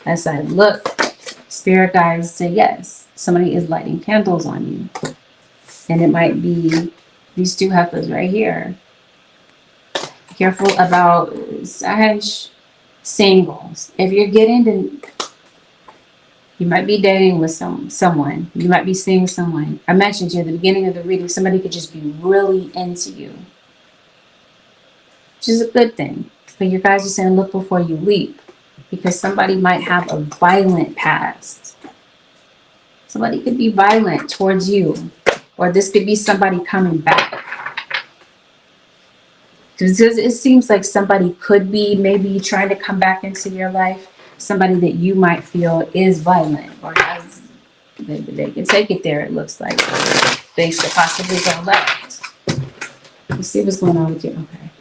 As I look, spirit guides say yes, somebody is lighting candles on you. And it might be these two heifers right here. Careful about Sag singles. If you're getting to, you might be dating with someone. You might be seeing someone. I mentioned to you at the beginning of the reading, somebody could just be really into you, which is a good thing. But you guys are saying look before you leap, because somebody might have a violent past. Somebody could be violent towards you, or this could be somebody coming back. Because it seems like somebody could be maybe trying to come back into your life. Somebody that you might feel is violent, or has, they can take it there, it looks like. Things could possibly go left. Let's see what's going on with you. Okay.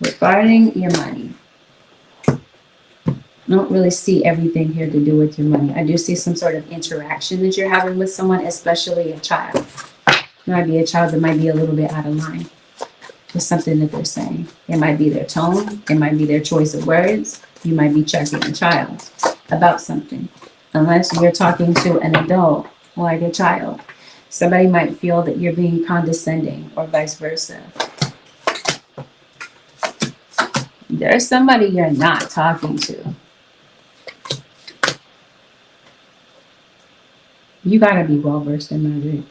Regarding your money, I don't really see everything here to do with your money. I do see some sort of interaction that you're having with someone, especially a child. It might be a child that might be a little bit out of line with something that they're saying. It might be their tone. It might be their choice of words. You might be checking a child about something. Unless you're talking to an adult like a child. Somebody might feel that you're being condescending, or vice versa. There's somebody you're not talking to. You gotta be well versed in magic.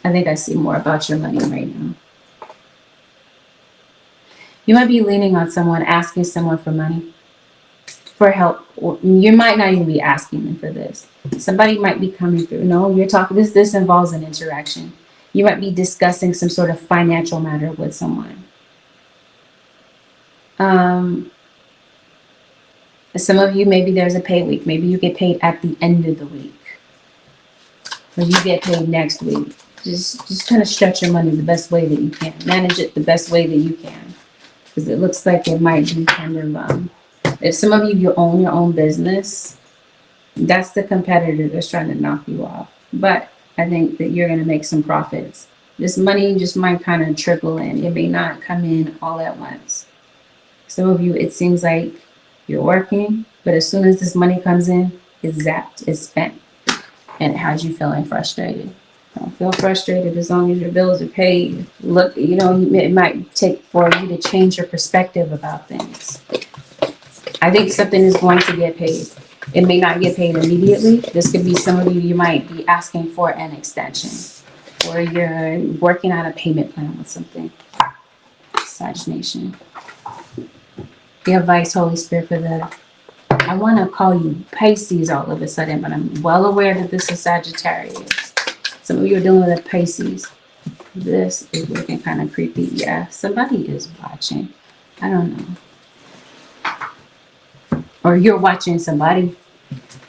I think I see more about your money right now. You might be leaning on someone, asking someone for money, for help. You might not even be asking them for this. Somebody might be coming through. No, you're talking. This involves an interaction. You might be discussing some sort of financial matter with someone. Some of you, maybe there's a pay week. Maybe you get paid at the end of the week, or you get paid next week. Just kind of stretch your money the best way that you can. Manage it the best way that you can, because it looks like it might be kind of if some of you own your own business, that's the competitor that's trying to knock you off. But I think that you're going to make some profits. This money just might kind of trickle in. It may not come in all at once. Some of you, it seems like You're working, but as soon as this money comes in, it's zapped, it's spent, and it has you feeling frustrated. Don't feel frustrated as long as your bills are paid. Look, you know, it might take for you to change your perspective about things. I think something is going to get paid. It may not get paid immediately. This could be some of you, you might be asking for an extension, or you're working on a payment plan with something. Sag Nation. The advice, Holy Spirit, for the, I want to call you Pisces all of a sudden, but I'm well aware that this is Sagittarius. Some of you are dealing with a Pisces. This is looking kind of creepy. Yeah, somebody is watching. I don't know. Or you're watching somebody.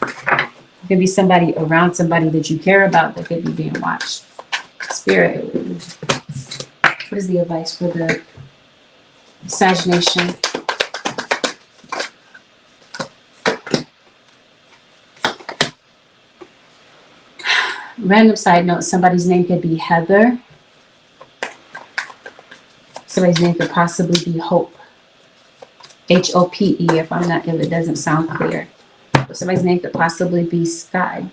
It could be somebody around somebody that you care about that could be being watched. Spirit, what is the advice for the Sag Nation? Random side note, somebody's name could be Heather. Somebody's name could possibly be Hope. Hope, if it doesn't sound clear. Somebody's name could possibly be Sky.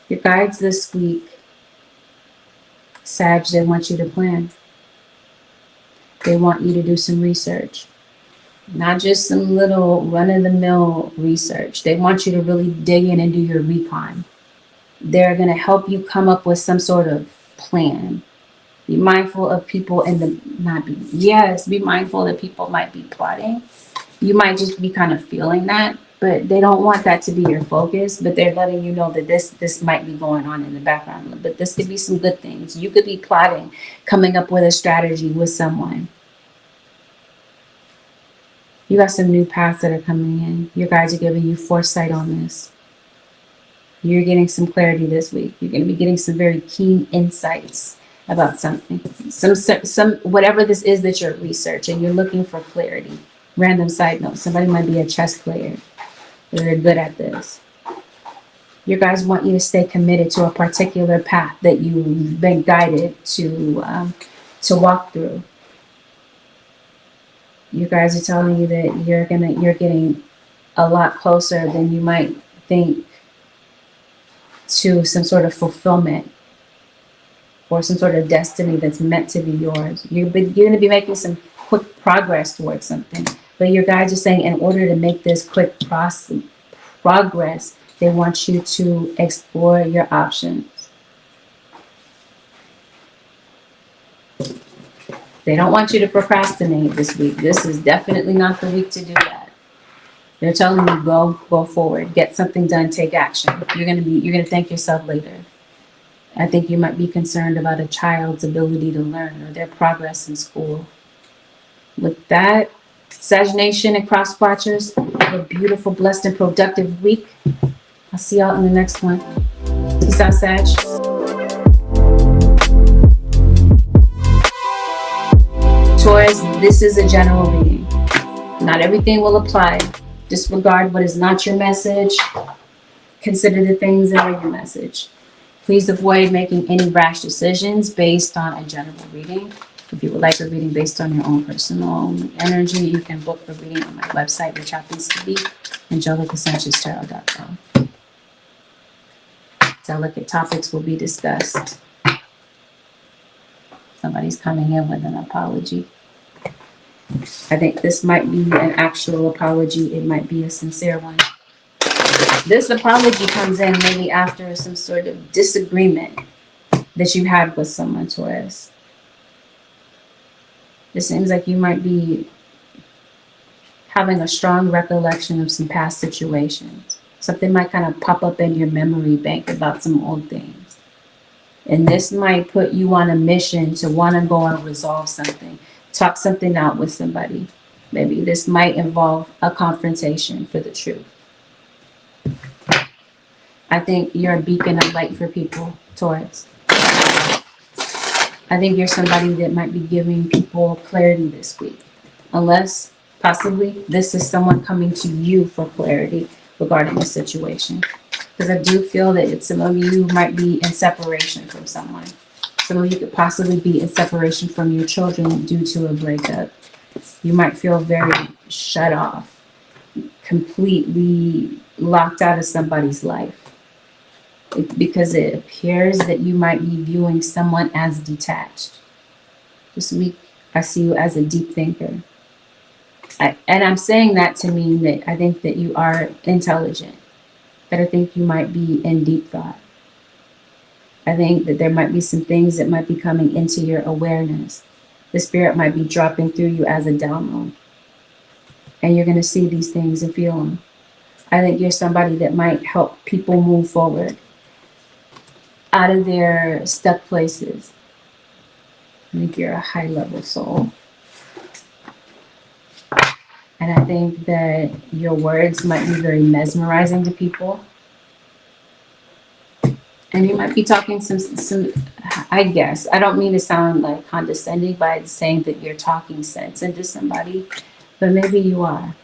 Your guides this week, Sag, they want you to plan. They want you to do some research. Not just some little run-of-the-mill research. They want you to really dig in and do your recon. They're going to help you come up with some sort of plan. Be mindful of people be mindful that people might be plotting. You might just be kind of feeling that, but they don't want that to be your focus, but they're letting you know that this might be going on in the background. But this could be some good things. You could be plotting, coming up with a strategy with someone. You got some new paths that are coming in. Your guides are giving you foresight on this. You're getting some clarity this week. You're going to be getting some very keen insights about something. Some whatever this is that you're researching, you're looking for clarity. Random side note, somebody might be a chess player. They're good at this. Your guys want you to stay committed to a particular path that you've been guided to walk through. You guys are telling you that you're getting a lot closer than you might think to some sort of fulfillment or some sort of destiny that's meant to be yours. You're going to be making some quick progress towards something, but your guides are saying in order to make this quick progress, they want you to explore your options. They don't want you to procrastinate this week. This is definitely not the week to do that. They're telling you go forward, get something done, take action. You're gonna thank yourself later. I think you might be concerned about a child's ability to learn or their progress in school. With that, Sag Nation and Cross Watchers, have a beautiful, blessed, and productive week. I'll see y'all in the next one. Peace out, Sag. Taurus, this is a general reading. Not everything will apply. Disregard what is not your message. Consider the things that are your message. Please avoid making any rash decisions based on a general reading. If you would like a reading based on your own personal energy, you can book a reading on my website, which happens to be AngelicAscensionsTarot.com. Delicate topics will be discussed. Somebody's coming in with an apology. I think this might be an actual apology. It might be a sincere one. This apology comes in maybe after some sort of disagreement that you had with someone, Taurus. It seems like you might be having a strong recollection of some past situations. Something might kind of pop up in your memory bank about some old things. And this might put you on a mission to want to go and resolve something. Talk something out with somebody. Maybe this might involve a confrontation for the truth. I think you're a beacon of light for people, Taurus. I think you're somebody that might be giving people clarity this week. Unless, possibly, this is someone coming to you for clarity regarding a situation. Because I do feel that some of you might be in separation from someone. Some of you could possibly be in separation from your children due to a breakup. You might feel very shut off. completely locked out of somebody's life. Because it appears that you might be viewing someone as detached. This week, I see you as a deep thinker. And I'm saying that to mean that I think that you are intelligent, but I think you might be in deep thought. I think that there might be some things that might be coming into your awareness. The spirit might be dropping through you as a download. And you're going to see these things and feel them. I think you're somebody that might help people move forward out of their stuck places. I think you're a high level soul. And I think that your words might be very mesmerizing to people. And you might be talking some, I guess, I don't mean to sound like condescending by saying that you're talking sense into somebody, but maybe you are.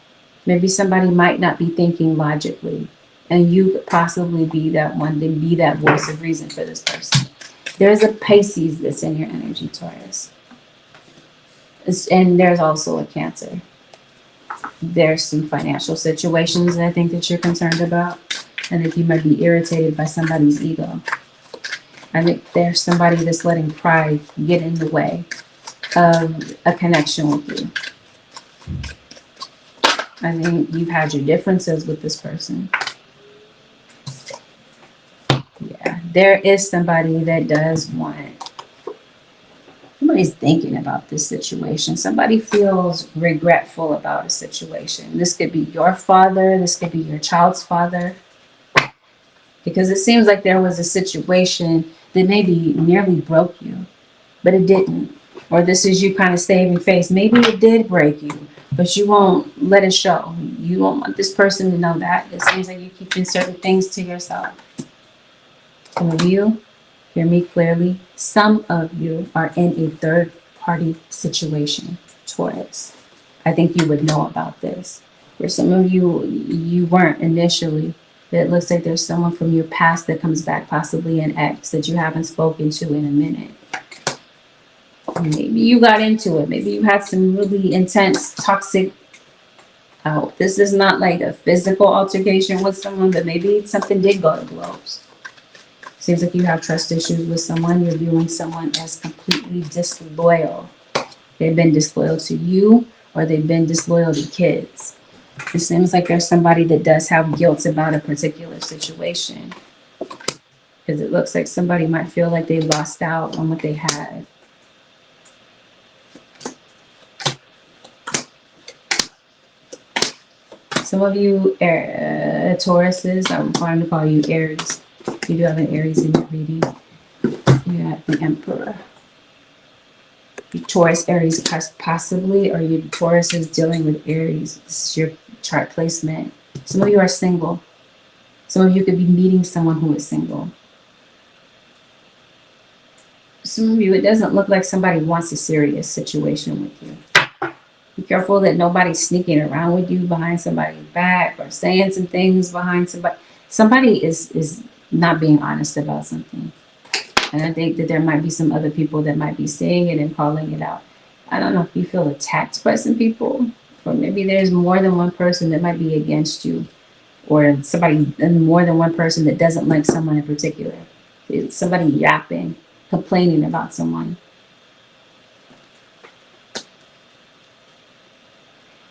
Maybe somebody might not be thinking logically, and you could possibly be that one to be that voice of reason for this person. There's a Pisces that's in your energy, Taurus. And there's also a Cancer. There's some financial situations that I think that you're concerned about. I think you might be irritated by somebody's ego. I think there's somebody that's letting pride get in the way of a connection with you. I think you've had your differences with this person. Yeah, there is somebody that does want. Somebody's thinking about this situation. Somebody feels regretful about a situation. This could be your father. This could be your child's father. Because it seems like there was a situation that maybe nearly broke you, but it didn't. Or this is you kind of saving face. Maybe it did break you, but you won't let it show. You don't want this person to know that. It seems like you're keeping certain things to yourself. Some of you, hear me clearly, some of you are in a third party situation, Taurus. I think you would know about this. For some of you, you weren't initially. It looks like there's someone from your past that comes back, possibly an ex that you haven't spoken to in a minute. Maybe you got into it. Maybe you had some really intense, toxic. This is not like a physical altercation with someone, but maybe something did go to blows. Seems like you have trust issues with someone. You're viewing someone as completely disloyal. They've been disloyal to you, or they've been disloyal to kids. It seems like there's somebody that does have guilt about a particular situation. Because it looks like somebody might feel like they lost out on what they had. Some of you Tauruses, I'm going to call you Aries. You do have an Aries in your reading. You got the Emperor. Taurus, Aries, possibly, or your Taurus is dealing with Aries. This is your chart placement. Some of you are single. Some of you could be meeting someone who is single. Some of you, it doesn't look like somebody wants a serious situation with you. Be careful that nobody's sneaking around with you behind somebody's back or saying some things behind somebody. Somebody is not being honest about something. And I think that there might be some other people that might be seeing it and calling it out. I don't know if you feel attacked by some people, or maybe there's more than one person that might be against you, or somebody, and more than one person that doesn't like someone in particular. It's somebody yapping, complaining about someone.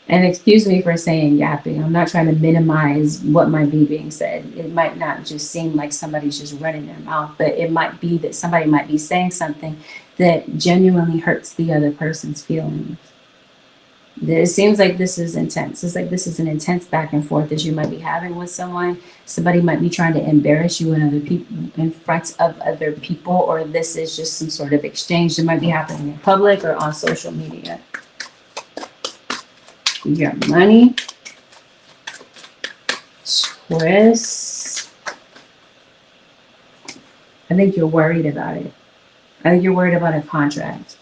And excuse me for saying yapping. I'm not trying to minimize what might be being said. It might not just seem like somebody's just running their mouth, but it might be that somebody might be saying something that genuinely hurts the other person's feelings. It seems like this is intense. It's like this is an intense back and forth that you might be having with someone. Somebody might be trying to embarrass you in front of other people, or this is just some sort of exchange that might be happening in public or on social media. You got money, Taurus. I think you're worried about it. I think you're worried about a contract.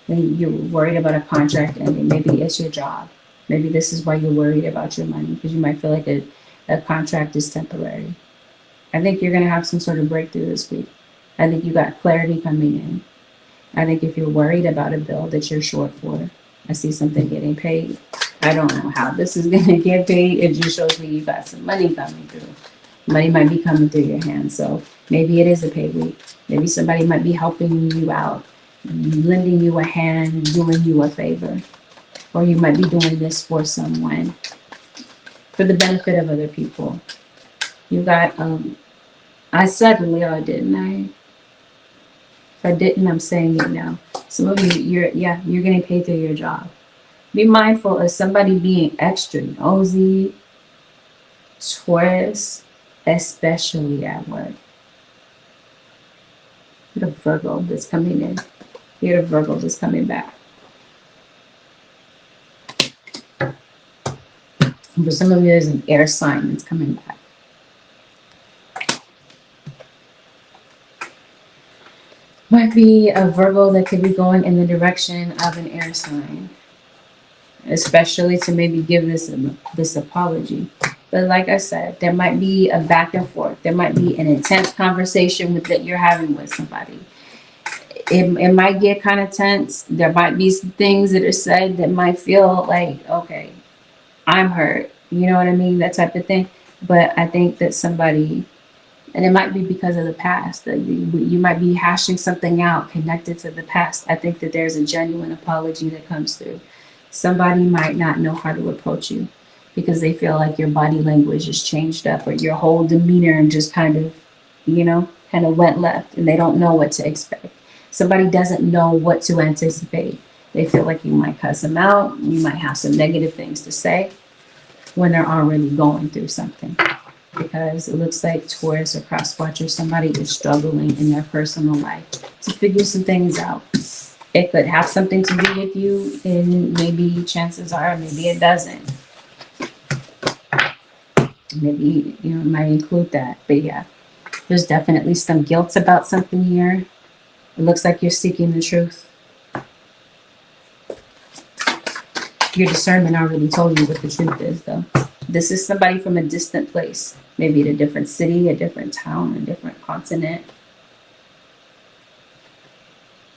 I think you're worried about a contract, and maybe it's your job. Maybe this is why you're worried about your money, because you might feel like a contract is temporary. I think you're going to have some sort of breakthrough this week. I think you got clarity coming in. I think if you're worried about a bill that you're short for, I see something getting paid. I don't know how this is going to get paid. It just shows me you got some money coming through. Money might be coming through your hands. So maybe it is a pay week. Maybe somebody might be helping you out, lending you a hand, doing you a favor. Or you might be doing this for someone for the benefit of other people. You got, I said Leo, didn't I? If I didn't, I'm saying it now. Some of you, you're getting paid through your job. Be mindful of somebody being extra nosy, Taurus, especially at work. You have Virgo that's coming in. You have Virgo that's coming back. And for some of you, there's an air sign that's coming back. Might be a Virgo that could be going in the direction of an air sign, especially to maybe give this apology. But like I said, there might be a back and forth. There might be an intense conversation that you're having with somebody. It might get kind of tense. There might be some things that are said that might feel like, okay, I'm hurt. You know what I mean? That type of thing. But I think that somebody, and it might be because of the past, that you might be hashing something out connected to the past. I think that there's a genuine apology that comes through. Somebody might not know how to approach you because they feel like your body language is changed up, or your whole demeanor just kind of went left, and they don't know what to expect. Somebody doesn't know what to anticipate. They feel like you might cuss them out. You might have some negative things to say when they're already going through something. Because it looks like Taurus or cross watcher, somebody is struggling in their personal life to figure some things out. It could have something to do with you, and maybe chances are, maybe it doesn't. Maybe, it might include that. But yeah, there's definitely some guilt about something here. It looks like you're seeking the truth. Your discernment already told you what the truth is, though. This is somebody from a distant place, maybe in a different city, a different town, a different continent.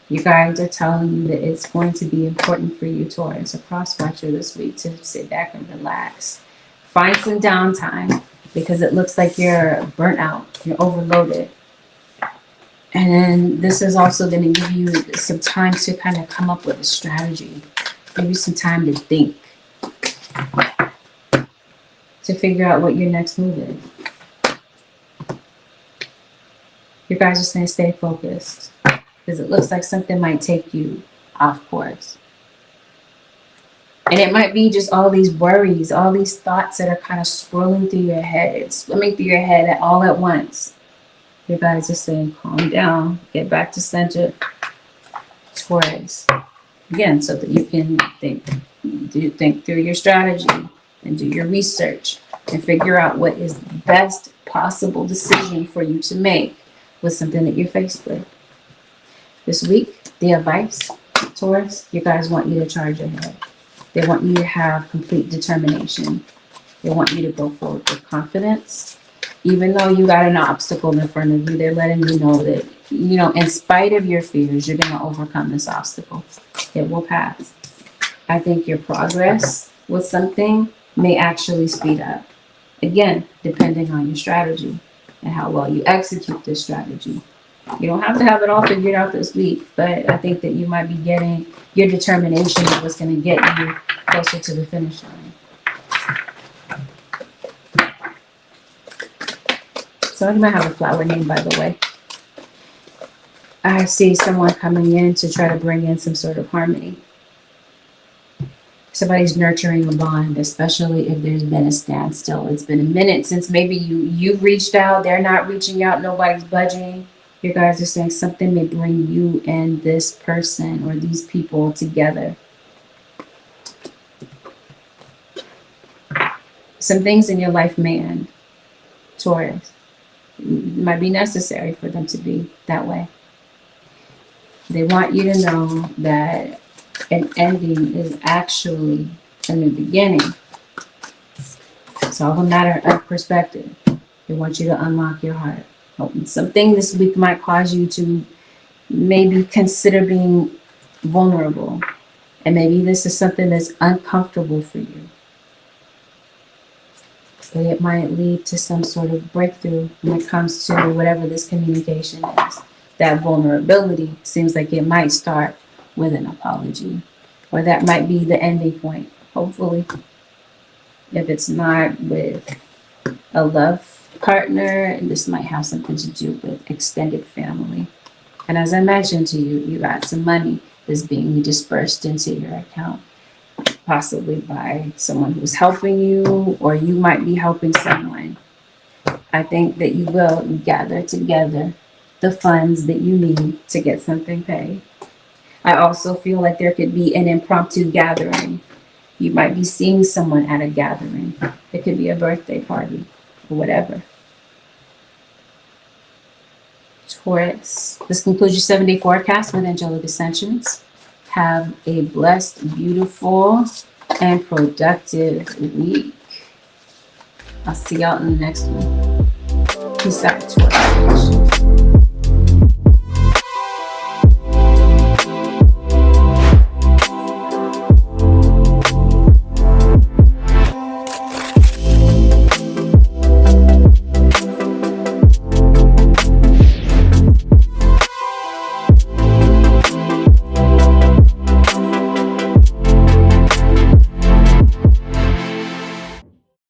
You guys are telling you that it's going to be important for you, Taurus, a cross watcher this week, to sit back and relax. Find some downtime, because it looks like you're burnt out, you're overloaded. And then this is also going to give you some time to kind of come up with a strategy. Maybe some time to think. To figure out what your next move is. You guys are saying stay focused. Because it looks like something might take you off course. And it might be just all these worries, all these thoughts that are kind of swirling through your head, swimming through your head all at once. You guys are saying calm down, get back to center, Taurus. Again, so that you can think through your strategy and do your research and figure out what is the best possible decision for you to make with something that you're faced with. This week, the advice, Taurus, you guys want you to charge ahead. They want you to have complete determination. They want you to go forward with confidence. Even though you got an obstacle in front of you, they're letting you know that, in spite of your fears, you're going to overcome this obstacle. It will pass. I think your progress with something may actually speed up. Again, depending on your strategy and how well you execute this strategy. You don't have to have it all figured out this week, but I think that you might be getting your determination is what's going to get you closer to the finish line. Somebody might have a flower name, by the way. I see someone coming in to try to bring in some sort of harmony. Somebody's nurturing a bond, especially if there's been a standstill. It's been a minute since maybe you've reached out, they're not reaching out, nobody's budging. You guys are saying something may bring you and this person or these people together. Some things in your life may end, Taurus. It might be necessary for them to be that way. They want you to know that an ending is actually a new beginning. It's all a matter of perspective. They want you to unlock your heart. Something this week might cause you to maybe consider being vulnerable And maybe this is something that's uncomfortable for you. But it might lead to some sort of breakthrough when it comes to whatever this communication is. That vulnerability seems like it might start with an apology. Or that might be the ending point, hopefully. If it's not with a love partner, this might have something to do with extended family. And as I mentioned to you, you got some money that's being dispersed into your account, possibly by someone who's helping you, or you might be helping someone. I think that you will gather together the funds that you need to get something paid. I also feel like there could be an impromptu gathering. You might be seeing someone at a gathering. It could be a birthday party or whatever. Taurus. This concludes your 7-day forecast with Angelic Ascensions. Have a blessed, beautiful, and productive week. I'll see y'all in the next one. Peace out.